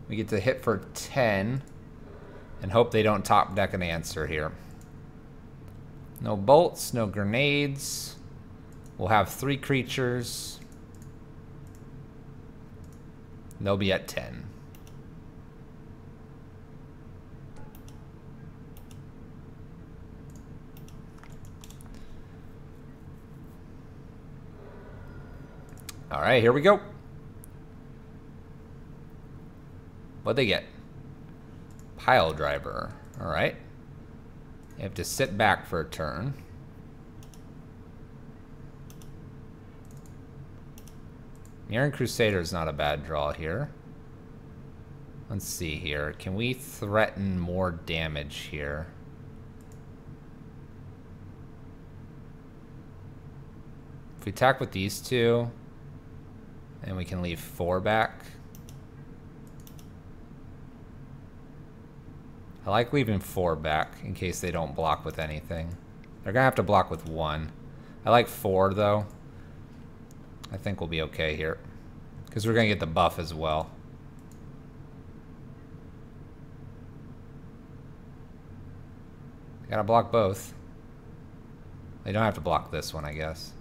We get to hit for 10 and hope they don't top deck an answer here. No bolts, no grenades. We'll have 3 creatures. They'll be at 10. All right, here we go. What'd they get? Pile driver. All right. You have to sit back for a turn. Mirran Crusader is not a bad draw here. Let's see here. Can we threaten more damage here? If we attack with these 2, and we can leave 4 back. I like leaving 4 back in case they don't block with anything. They're gonna have to block with 1. I like 4 though. I think we'll be okay here. Because we're gonna get the buff as well. Gotta block both. They don't have to block this one, I guess.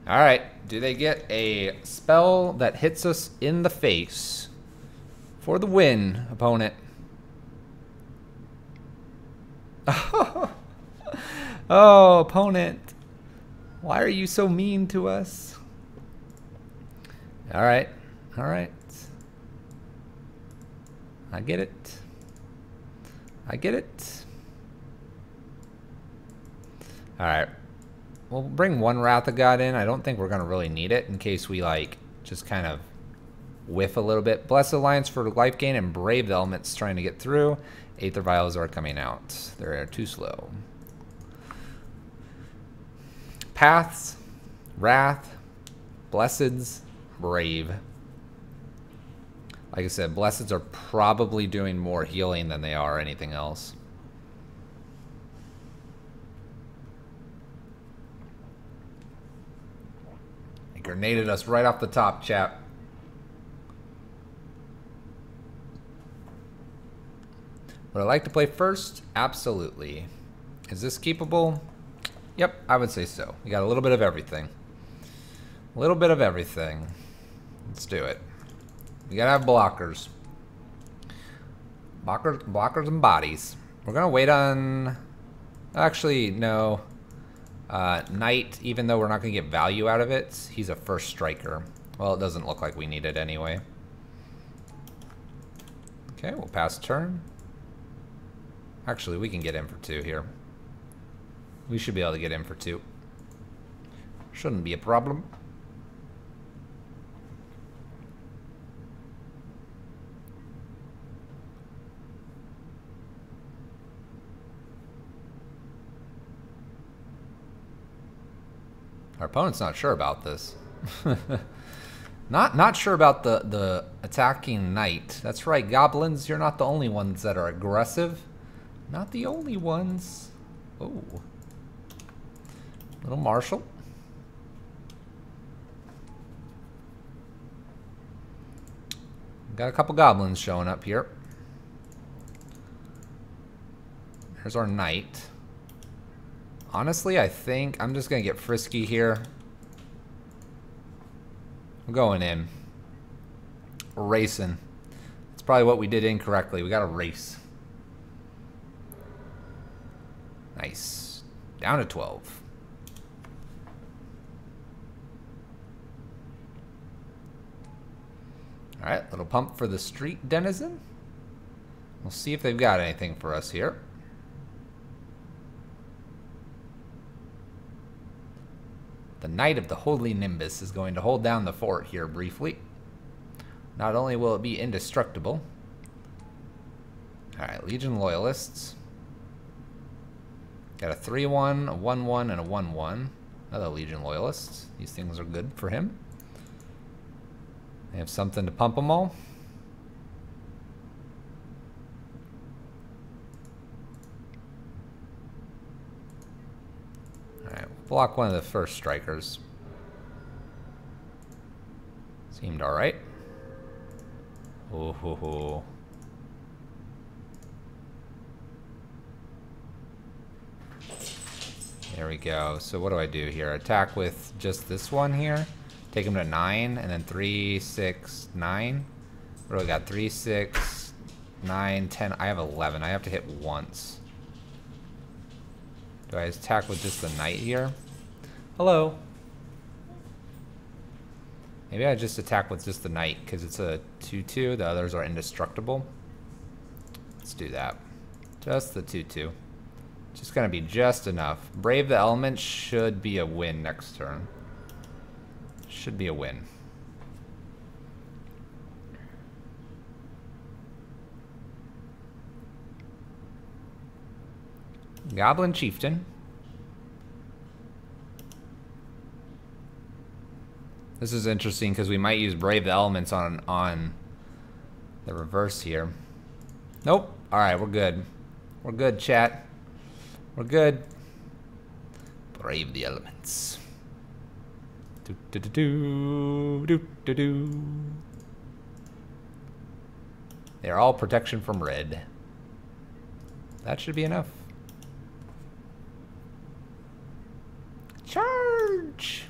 Alright, do they get a spell that hits us in the face for the win, opponent? Oh, opponent. Why are you so mean to us? Alright, alright. I get it. I get it. Alright. We'll bring 1 Wrath of God in. I don't think we're going to really need it in case we, like, just kind of whiff a little bit. Blessed Alliance for life gain and Brave the Elements trying to get through. Aether Vials are coming out. They're too slow. Paths, Wrath, Blesseds, Brave. Like I said, Blesseds are probably doing more healing than they are anything else. They grenaded us right off the top, chap. Would I like to play first? Absolutely. Is this keepable? Yep, I would say so. We got a little bit of everything. A little bit of everything. Let's do it. We gotta have blockers. Blockers and bodies. We're gonna wait on... Actually, no. Knight, even though we're not gonna get value out of it, he's a first striker. Well, it doesn't look like we need it anyway. Okay, we'll pass turn. Actually, we can get in for 2 here. We should be able to get in for 2. Shouldn't be a problem. Our opponent's not sure about this. Not sure about the attacking knight. That's right, goblins, you're not the only ones that are aggressive. Not the only ones. Oh. Little Marshal. Got a couple goblins showing up here. Here's our knight. Honestly, I think I'm just gonna get frisky here. I'm going in. We're racing. That's probably what we did incorrectly. We gotta race. Nice. Down to 12. Alright, little pump for the street denizen. We'll see if they've got anything for us here. The Knight of the Holy Nimbus is going to hold down the fort here briefly. Not only will it be indestructible. Alright, Legion Loyalists. Got a 3-1, a 1-1, and a 1-1. Another Legion Loyalist. These things are good for him. They have something to pump them all. Alright, we'll block one of the first strikers. Seemed alright. Oh ho ho. There we go. So what do I do here? Attack with just this one here. Take him to 9, and then 3, 6, 9. What do I got? 3, 6, 9, 10. I have 11. I have to hit once. Do I attack with just the Knight here? Hello. Maybe I just attack with just the Knight, because it's a 2-2. The others are indestructible. Let's do that. Just the 2-2. Just gonna be just enough. Brave the Elements should be a win next turn. Should be a win. Goblin Chieftain. This is interesting because we might use Brave the Elements on the reverse here. Nope. Alright, we're good. We're good, chat. We're good. Brave the Elements. Do do do do do do do. They're all protection from red. That should be enough. Charge!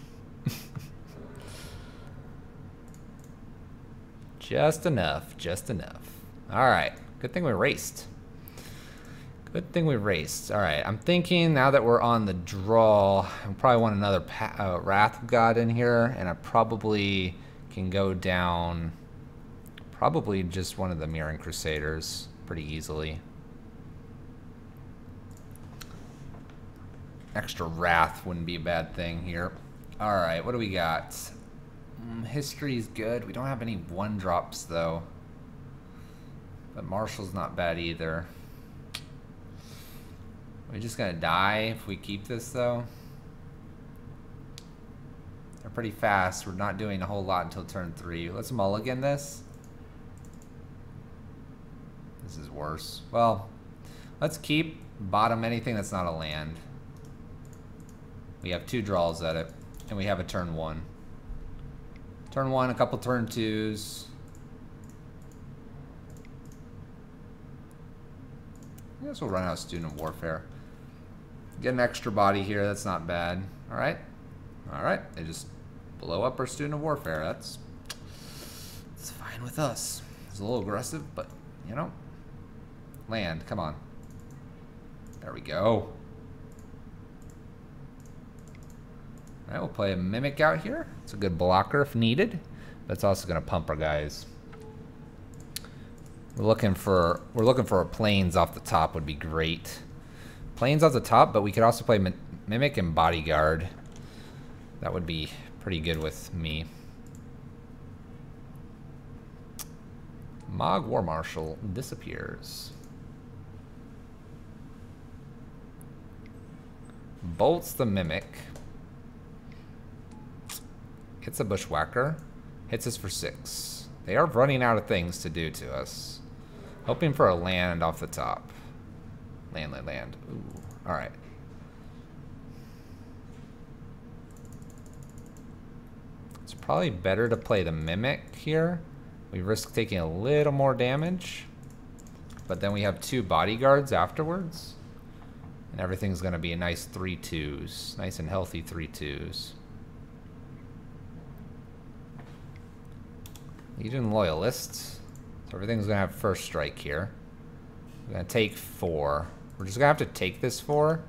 Just enough, just enough. Alright, good thing we raced. Good thing we raced. Alright, I'm thinking now that we're on the draw, I probably want another Wrath of God in here, and I probably can go down probably just one of the Mirroring Crusaders pretty easily. Extra Wrath wouldn't be a bad thing here. Alright, what do we got? History's good. We don't have any 1-drops though. But Martial's not bad either. Are we just gonna die if we keep this though? They're pretty fast. We're not doing a whole lot until turn 3. Let's mulligan this. This is worse. Well, let's keep bottom anything that's not a land. We have 2 draws at it, and we have a turn 1. Turn 1, a couple turn 2s. I guess we'll run out of Student of Warfare. Get an extra body here, that's not bad. Alright. Alright, they just blow up our Student of Warfare. That's fine with us. It's a little aggressive, but, you know. Land, come on. There we go. Alright, we'll play a Mimic out here. It's a good blocker if needed, but it's also going to pump our guys. We're looking for a Plains off the top would be great. Plains off the top, but we could also play Mimic and Bodyguard. That would be pretty good with me. Mog War Marshal disappears. Bolts the Mimic. Hits a Bushwhacker. Hits us for 6. They are running out of things to do to us. Hoping for a land off the top. Land. Ooh. Alright. It's probably better to play the Mimic here. We risk taking a little more damage. But then we have 2 bodyguards afterwards. And everything's going to be a nice 3-2s. Nice and healthy 3-2s. Legion Loyalists. So everything's going to have first strike here. We're going to take 4. We're just going to have to take this 4.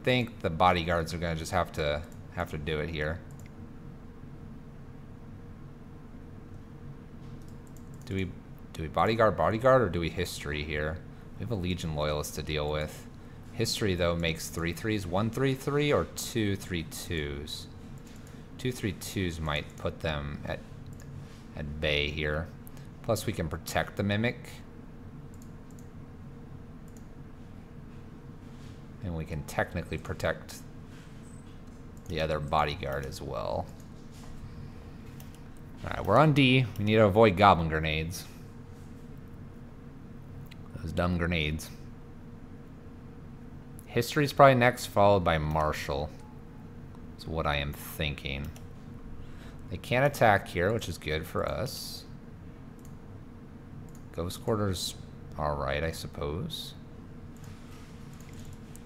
think the bodyguards are gonna just have to do it here. Do we bodyguard, or do we history here? We have a Legion Loyalist to deal with. History, though, makes 3/3s. 1/3/3 or 2/3/2s? 2/3/2s might put them at bay here. Plus, we can protect the Mimic. And we can technically protect the other bodyguard as well. Alright, we're on D. We need to avoid Goblin Grenades. Those dumb grenades. History's probably next, followed by Martial. That's what I am thinking. They can't attack here, which is good for us. Ghost Quarter's alright, I suppose.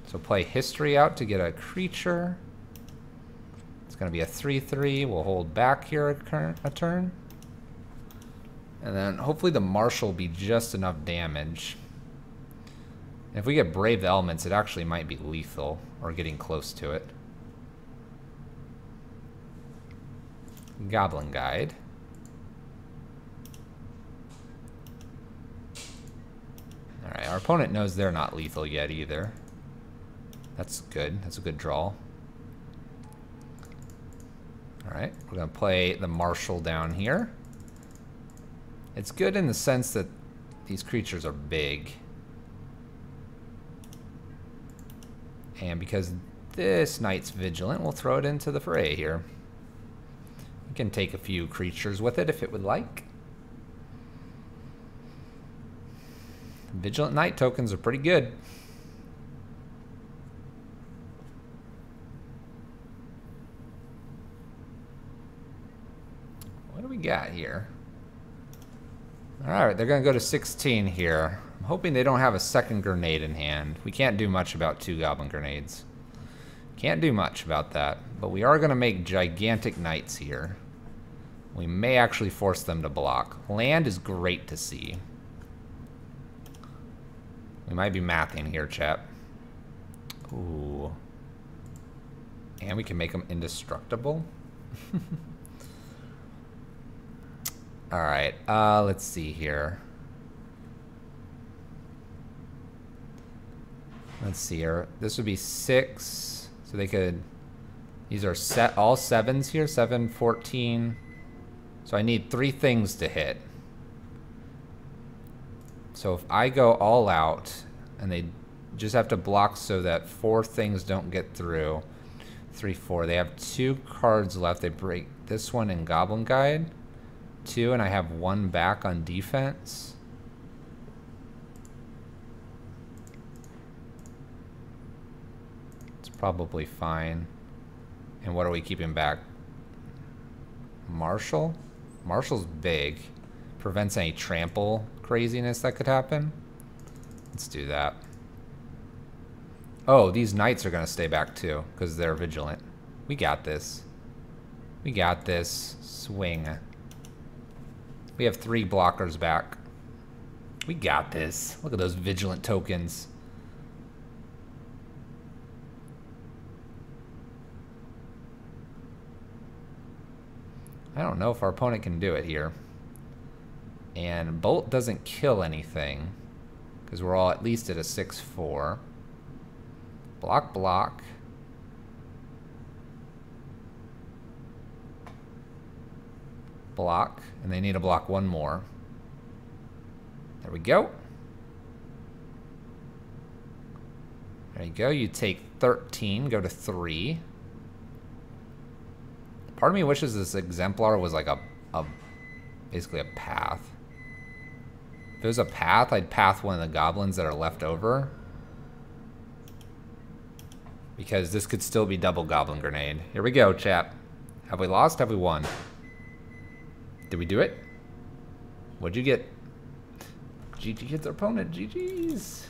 So play History out to get a creature. It's going to be a 3/3. We'll hold back here a turn. And then hopefully the Martial will be just enough damage. And if we get Brave the Elements, it actually might be lethal, or getting close to it. Goblin Guide. Alright, our opponent knows they're not lethal yet either. That's good. That's a good draw. Alright, we're going to play the Martial down here. It's good in the sense that these creatures are big. And because this Knight's Vigilant, we'll throw it into the fray here. We can take a few creatures with it if it would like. Vigilant Knight tokens are pretty good. What do we got here? Alright, they're going to go to 16 here. I'm hoping they don't have a second grenade in hand. We can't do much about 2 Goblin Grenades. Can't do much about that. But we are going to make gigantic Knights here. We may actually force them to block. Land is great to see. We might be mathing here, chap. Ooh. And we can make them indestructible. Alright, let's see here. Let's see here. This would be 6. So they could... These are set all 7s here. 7, 14. So I need 3 things to hit. So if I go all out, and they just have to block so that 4 things don't get through. 3, 4. They have 2 cards left. They break this one in Goblin Guide. 2, and I have 1 back on defense. It's probably fine. And what are we keeping back? Martial? Martial's big. Prevents any trample craziness that could happen. Let's do that. Oh, these Knights are going to stay back too, because they're vigilant. We got this. We got this. Swing. We have 3 blockers back. We got this. Look at those vigilant tokens. I don't know if our opponent can do it here. And Bolt doesn't kill anything, because we're all at least at a 6/4. Block, block. Block, and they need to block 1 more. There we go. There you go. You take 13, go to 3. Part of me wishes this Exemplar was like basically a path. If it was a path, I'd path one of the goblins that are left over. Because this could still be double Goblin Grenade. Here we go, chap. Have we lost? Have we won? Did we do it? What'd you get? GG hits their opponent. GG's.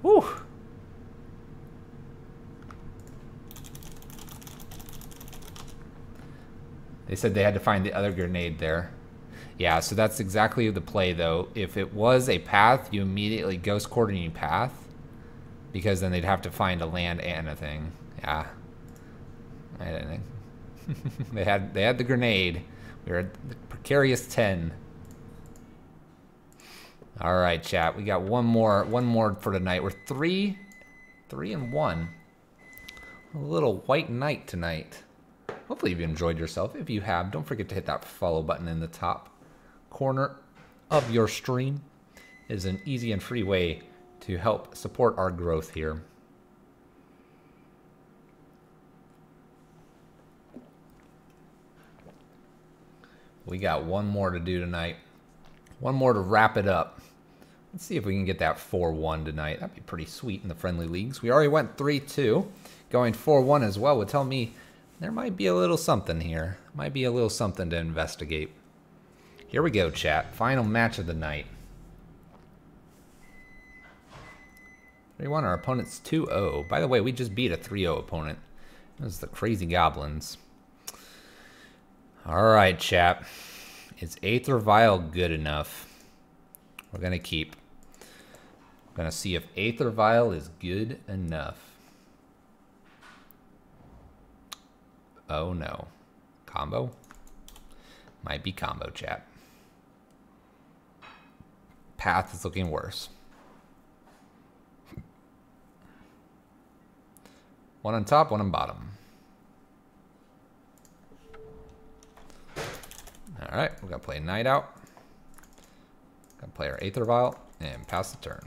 Whew. They said they had to find the other grenade there. Yeah, so that's exactly the play, though. If it was a path, you immediately Ghost Quarter and you path. because then they'd have to find a land and a thing. Yeah. I didn't think. they had the grenade. We were at the precarious 10. All right, chat. We got one more for tonight. We're 3-1. A little white knight tonight. Hopefully you've enjoyed yourself. If you have, don't forget to hit that follow button in the top corner of your stream. It is an easy and free way to help support our growth here. We got one more to do tonight. One more to wrap it up. Let's see if we can get that 4-1 tonight. That'd be pretty sweet in the friendly leagues. We already went 3-2. Going 4-1 as well would tell me there might be a little something here. Might be a little something to investigate. Here we go, chat. Final match of the night. 3-1. Our opponent's 2-0. By the way, we just beat a 3-0 opponent. It was the crazy Goblins. All right, chat. Is Aether Vial good enough? We're going to keep. We're going to see if Aether Vial is good enough. Oh, no. Combo? Might be combo, chat. Path is looking worse. One on top, one on bottom. All right, we're gonna play Night Out. Gonna play our Aether Vial and pass the turn.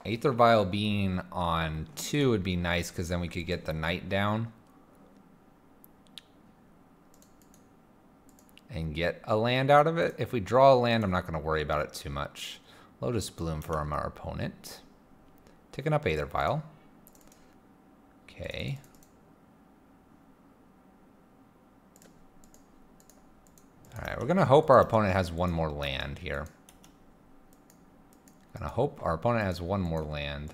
Aether Vial being on 2 would be nice because then we could get the Knight down and get a land out of it. If we draw a land, I'm not going to worry about it too much. Lotus Bloom for our opponent. Taking up Aether Vial. Okay. Alright, we're going to hope our opponent has one more land here. Gonna hope our opponent has one more land.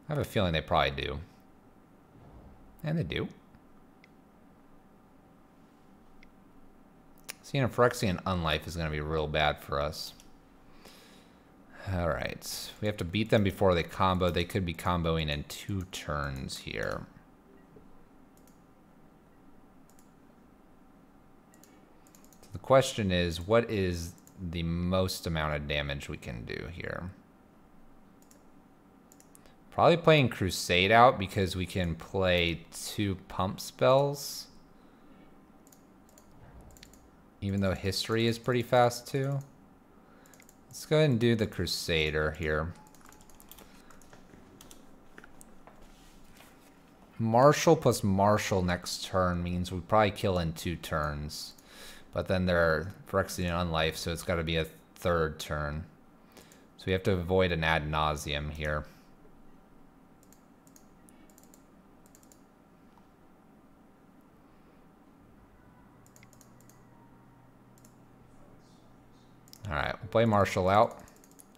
I have a feeling they probably do. And they do. Seeing a Phyrexian Unlife is gonna be real bad for us. Alright. We have to beat them before they combo. They could be comboing in 2 turns here. So the question is, what is the most amount of damage we can do here? Probably playing Crusade out because we can play 2 pump spells. Even though history is pretty fast too. Let's go ahead and do the Crusader here. Marshal plus Marshal next turn means we probably kill in 2 turns. But then they're Phyrexian Unlife, so it's got to be a 3rd turn. So we have to avoid an ad nauseam here. Alright, we'll play Marshal out.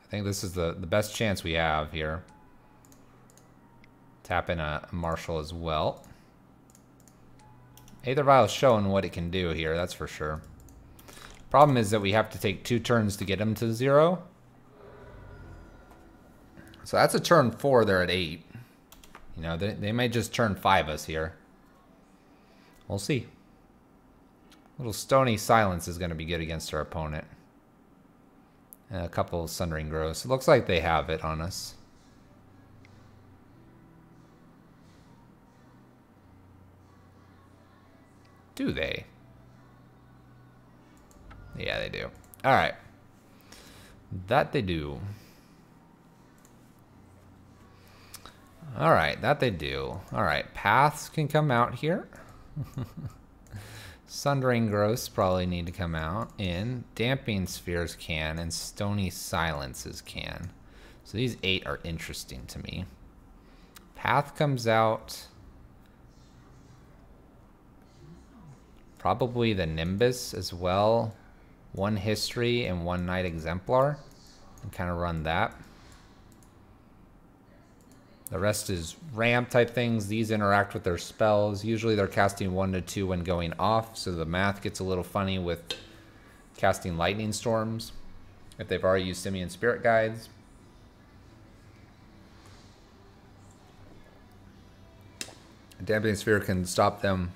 I think this is the best chance we have here. Tap in a Marshal as well. Aether Vial is showing what it can do here, that's for sure. Problem is that we have to take 2 turns to get them to 0. So that's a turn 4, they're at 8. You know, they might just turn 5 us here. We'll see. A little Stony Silence is going to be good against our opponent. And a couple of Sundering Growths. It looks like they have it on us. Do they? Yeah, they do. All right. That they do. All right, that they do. All right, Paths can come out here. Sundering Growths probably need to come out in. Damping Spheres can, and Stony Silences can. So these 8 are interesting to me. Path comes out. Probably the Nimbus as well. 1 History and 1 Night Exemplar. And kind of run that. The rest is ramp type things. These interact with their spells. Usually they're casting 1 to 2 when going off, so the math gets a little funny with casting lightning storms if they've already used Simian Spirit Guides. Dampening Sphere can stop them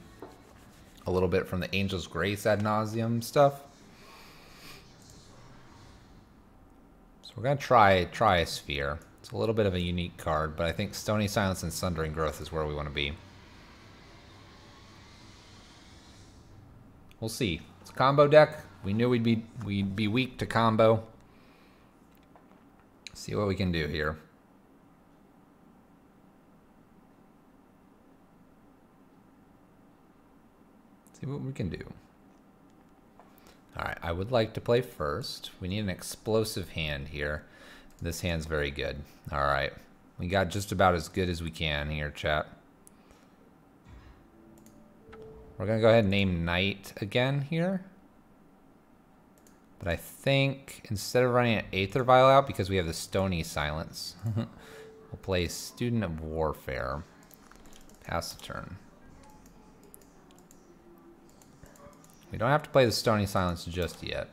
a little bit from the Angel's Grace ad nauseam stuff. So we're going to try a Sphere. It's a little bit of a unique card, but I think Stony Silence and Sundering Growth is where we want to be. We'll see. It's a combo deck. We knew we'd be weak to combo. See what we can do here. See what we can do. Alright, I would like to play first. We need an explosive hand here. This hand's very good. Alright, we got just about as good as we can here, chat. We're going to go ahead and name Knight again here. But I think instead of running an Aether Vial out, because we have the Stony Silence, we'll play Student of Warfare. Pass the turn. We don't have to play the Stony Silence just yet.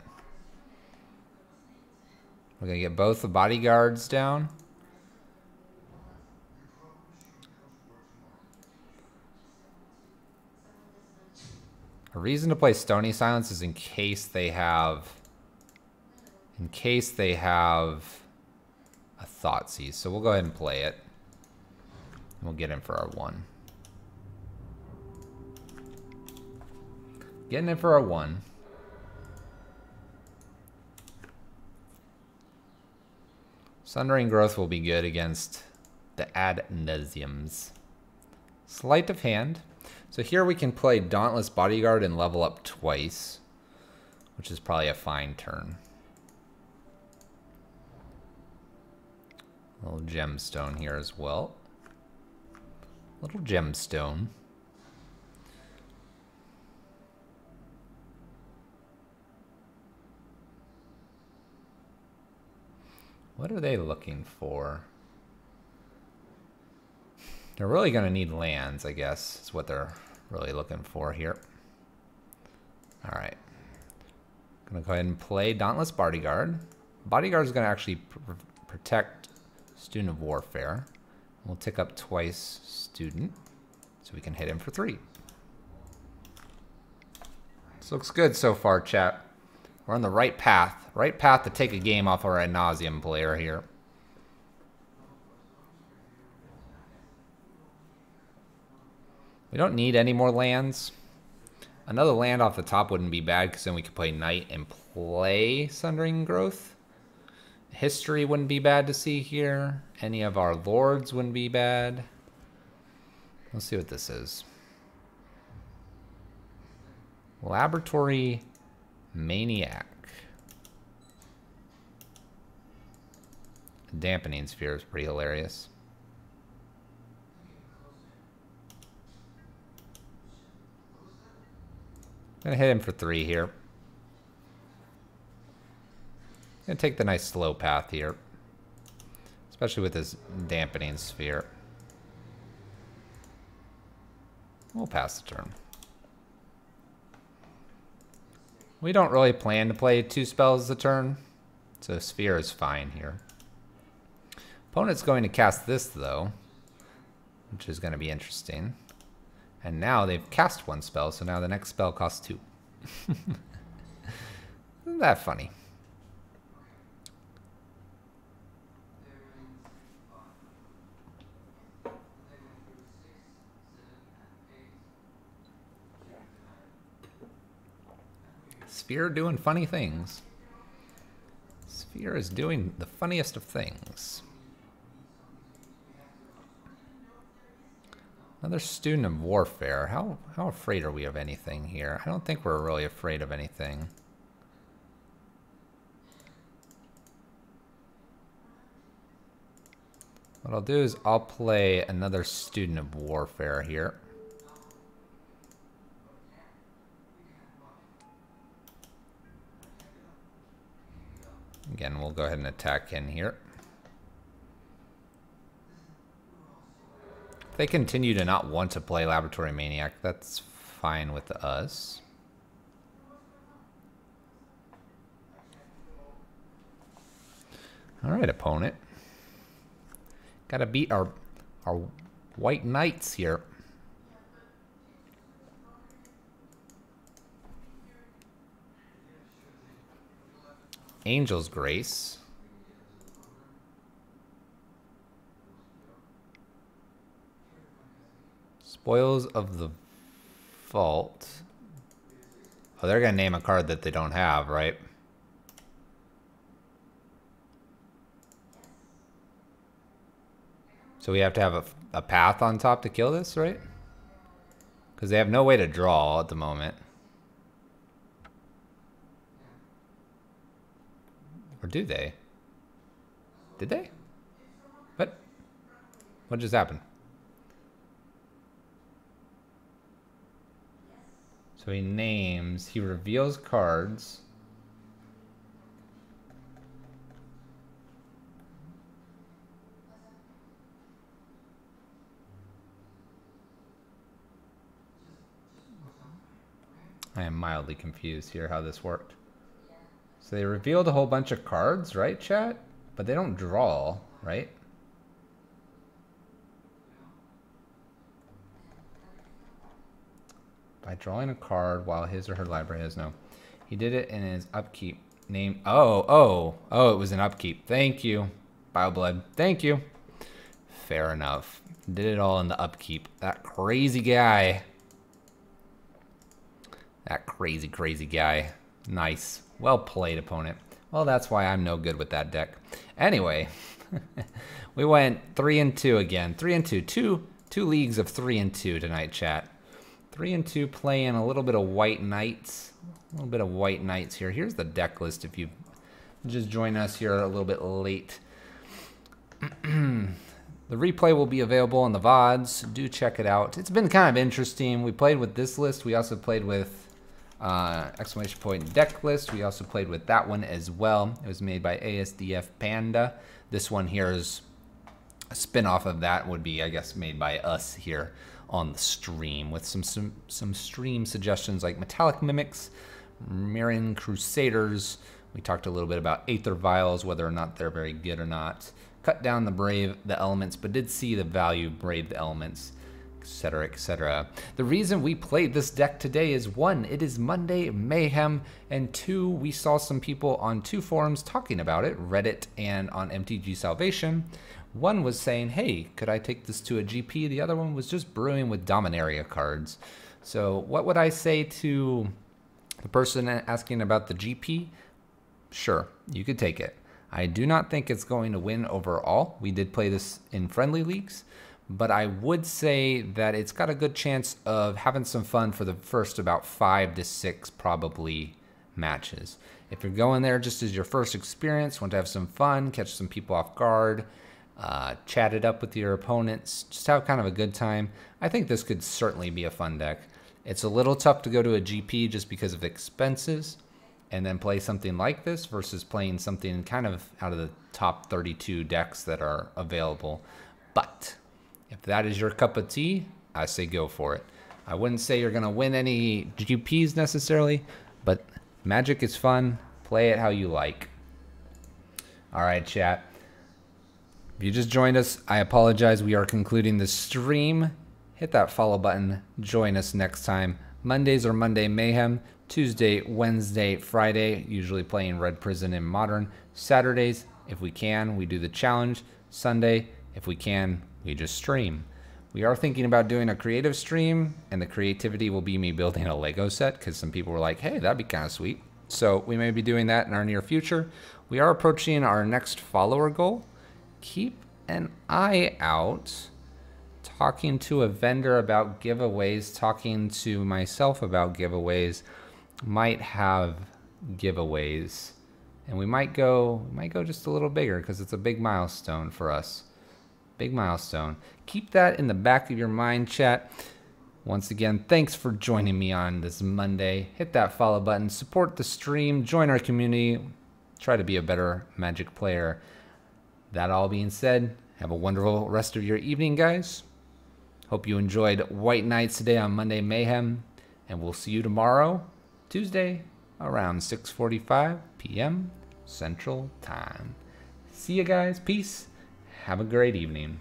We're going to get both the bodyguards down. A reason to play Stony Silence is in case they have a Thoughtseize. So we'll go ahead and play it. And we'll get in for our 1. Getting in for our 1. Sundering Growth will be good against the ad nauseams. Sleight of Hand. So here we can play Dauntless Bodyguard and level up twice, which is probably a fine turn. A little gemstone here as well. Little gemstone. What are they looking for? They're really going to need lands, I guess, is what they're really looking for here. All right. Going to go ahead and play Dauntless Bodyguard. Bodyguard is going to actually protect Student of Warfare. We'll tick up twice Student, so we can hit him for 3. This looks good so far, chat. We're on the right path. Right path to take a game off our ad nauseam player here. We don't need any more lands. Another land off the top wouldn't be bad because then we could play Knight and play Sundering Growth. History wouldn't be bad to see here. Any of our lords wouldn't be bad. Let's see what this is. Laboratory Maniac. Dampening Sphere is pretty hilarious. I'm gonna hit him for 3 here. Gonna take the nice slow path here, especially with his Dampening Sphere. We'll pass the turn. We don't really plan to play 2 spells a turn, so Sphere is fine here. Opponent's going to cast this, though, which is going to be interesting. And now they've cast 1 spell, so now the next spell costs 2. Isn't that funny? Sphere doing funny things. Sphere is doing the funniest of things. Another Student of Warfare. How afraid are we of anything here? I don't think we're really afraid of anything. What I'll do is I'll play another Student of Warfare here. Again, we'll go ahead and attack in here. If they continue to not want to play Laboratory Maniac, that's fine with us. All right, opponent. Gotta beat our white knights here. Angel's Grace. Spoils of the Vault. Oh, they're gonna name a card that they don't have, right? So we have to have a path on top to kill this, right? Because they have no way to draw at the moment. Or do they? Did they? What just happened? So he names, he reveals cards. I am mildly confused here how this worked. So they revealed a whole bunch of cards, right, chat? But they don't draw, right? By drawing a card while his or her library has no. He did it in his upkeep name. Oh, it was an upkeep. Thank you. Bioblood. Thank you. Fair enough. Did it all in the upkeep. That crazy guy. That crazy guy. Nice. Well played, opponent. Well, that's why I'm no good with that deck. Anyway, we went 3 and 2 again. 3 and 2. Two leagues of 3 and 2 tonight, chat. 3 and 2 playing a little bit of white knights. A little bit of white knights here. Here's the deck list if you just join us here a little bit late. The replay will be available on the VODs. Do check it out. It's been kind of interesting. We played with this list. We also played with exclamation point Decklist. We also played with that one as well. It was made by ASDF Panda. This one here is a spin-off of that. Would be, I guess, made by us here on the stream with some stream suggestions like Metallic Mimics, Mirren Crusaders. We talked a little bit about Aether Vials, whether or not they're very good or not. Cut down the elements, but did see the value of Brave the Elements, etc., etc. The reason we played this deck today is 1, it is Monday Mayhem, and 2, we saw some people on 2 forums talking about it, Reddit and on MTG Salvation. One was saying, hey, could I take this to a GP? The other one was just brewing with Dominaria cards. So what would I say to the person asking about the GP? Sure, you could take it. I do not think it's going to win overall. We did play this in friendly leagues, but I would say that it's got a good chance of having some fun for the first about 5 to 6 probably matches. If you're going there just as your first experience, want to have some fun, catch some people off guard, chat it up with your opponents, just have kind of a good time, I think this could certainly be a fun deck. It's a little tough to go to a GP just because of expenses, and then play something like this versus playing something kind of out of the top 32 decks that are available. But if that is your cup of tea, I say go for it. I wouldn't say you're gonna win any GPs necessarily, but Magic is fun. Play it how you like. All right, chat. If you just joined us, I apologize. We are concluding the stream. Hit that follow button. Join us next time. Mondays are Monday Mayhem. Tuesday, Wednesday, Friday, usually playing Red Prison in Modern. Saturdays, if we can, we do the challenge. Sunday, if we can, we just stream. We are thinking about doing a creative stream, and the creativity will be me building a Lego set, because some people were like, hey, that'd be kind of sweet. So we may be doing that in our near future. We are approaching our next follower goal. Keep an eye out. Talking to a vendor about giveaways, talking to myself about giveaways. Might have giveaways, and we might go just a little bigger because it's a big milestone for us. Big milestone. Keep that in the back of your mind, chat. Once again, thanks for joining me on this Monday. Hit that follow button, support the stream, join our community, try to be a better Magic player. That all being said, have a wonderful rest of your evening, guys. Hope you enjoyed White Knights today on Monday Mayhem, and we'll see you tomorrow, Tuesday, around 6:45 p.m. Central Time. See you guys. Peace. Have a great evening.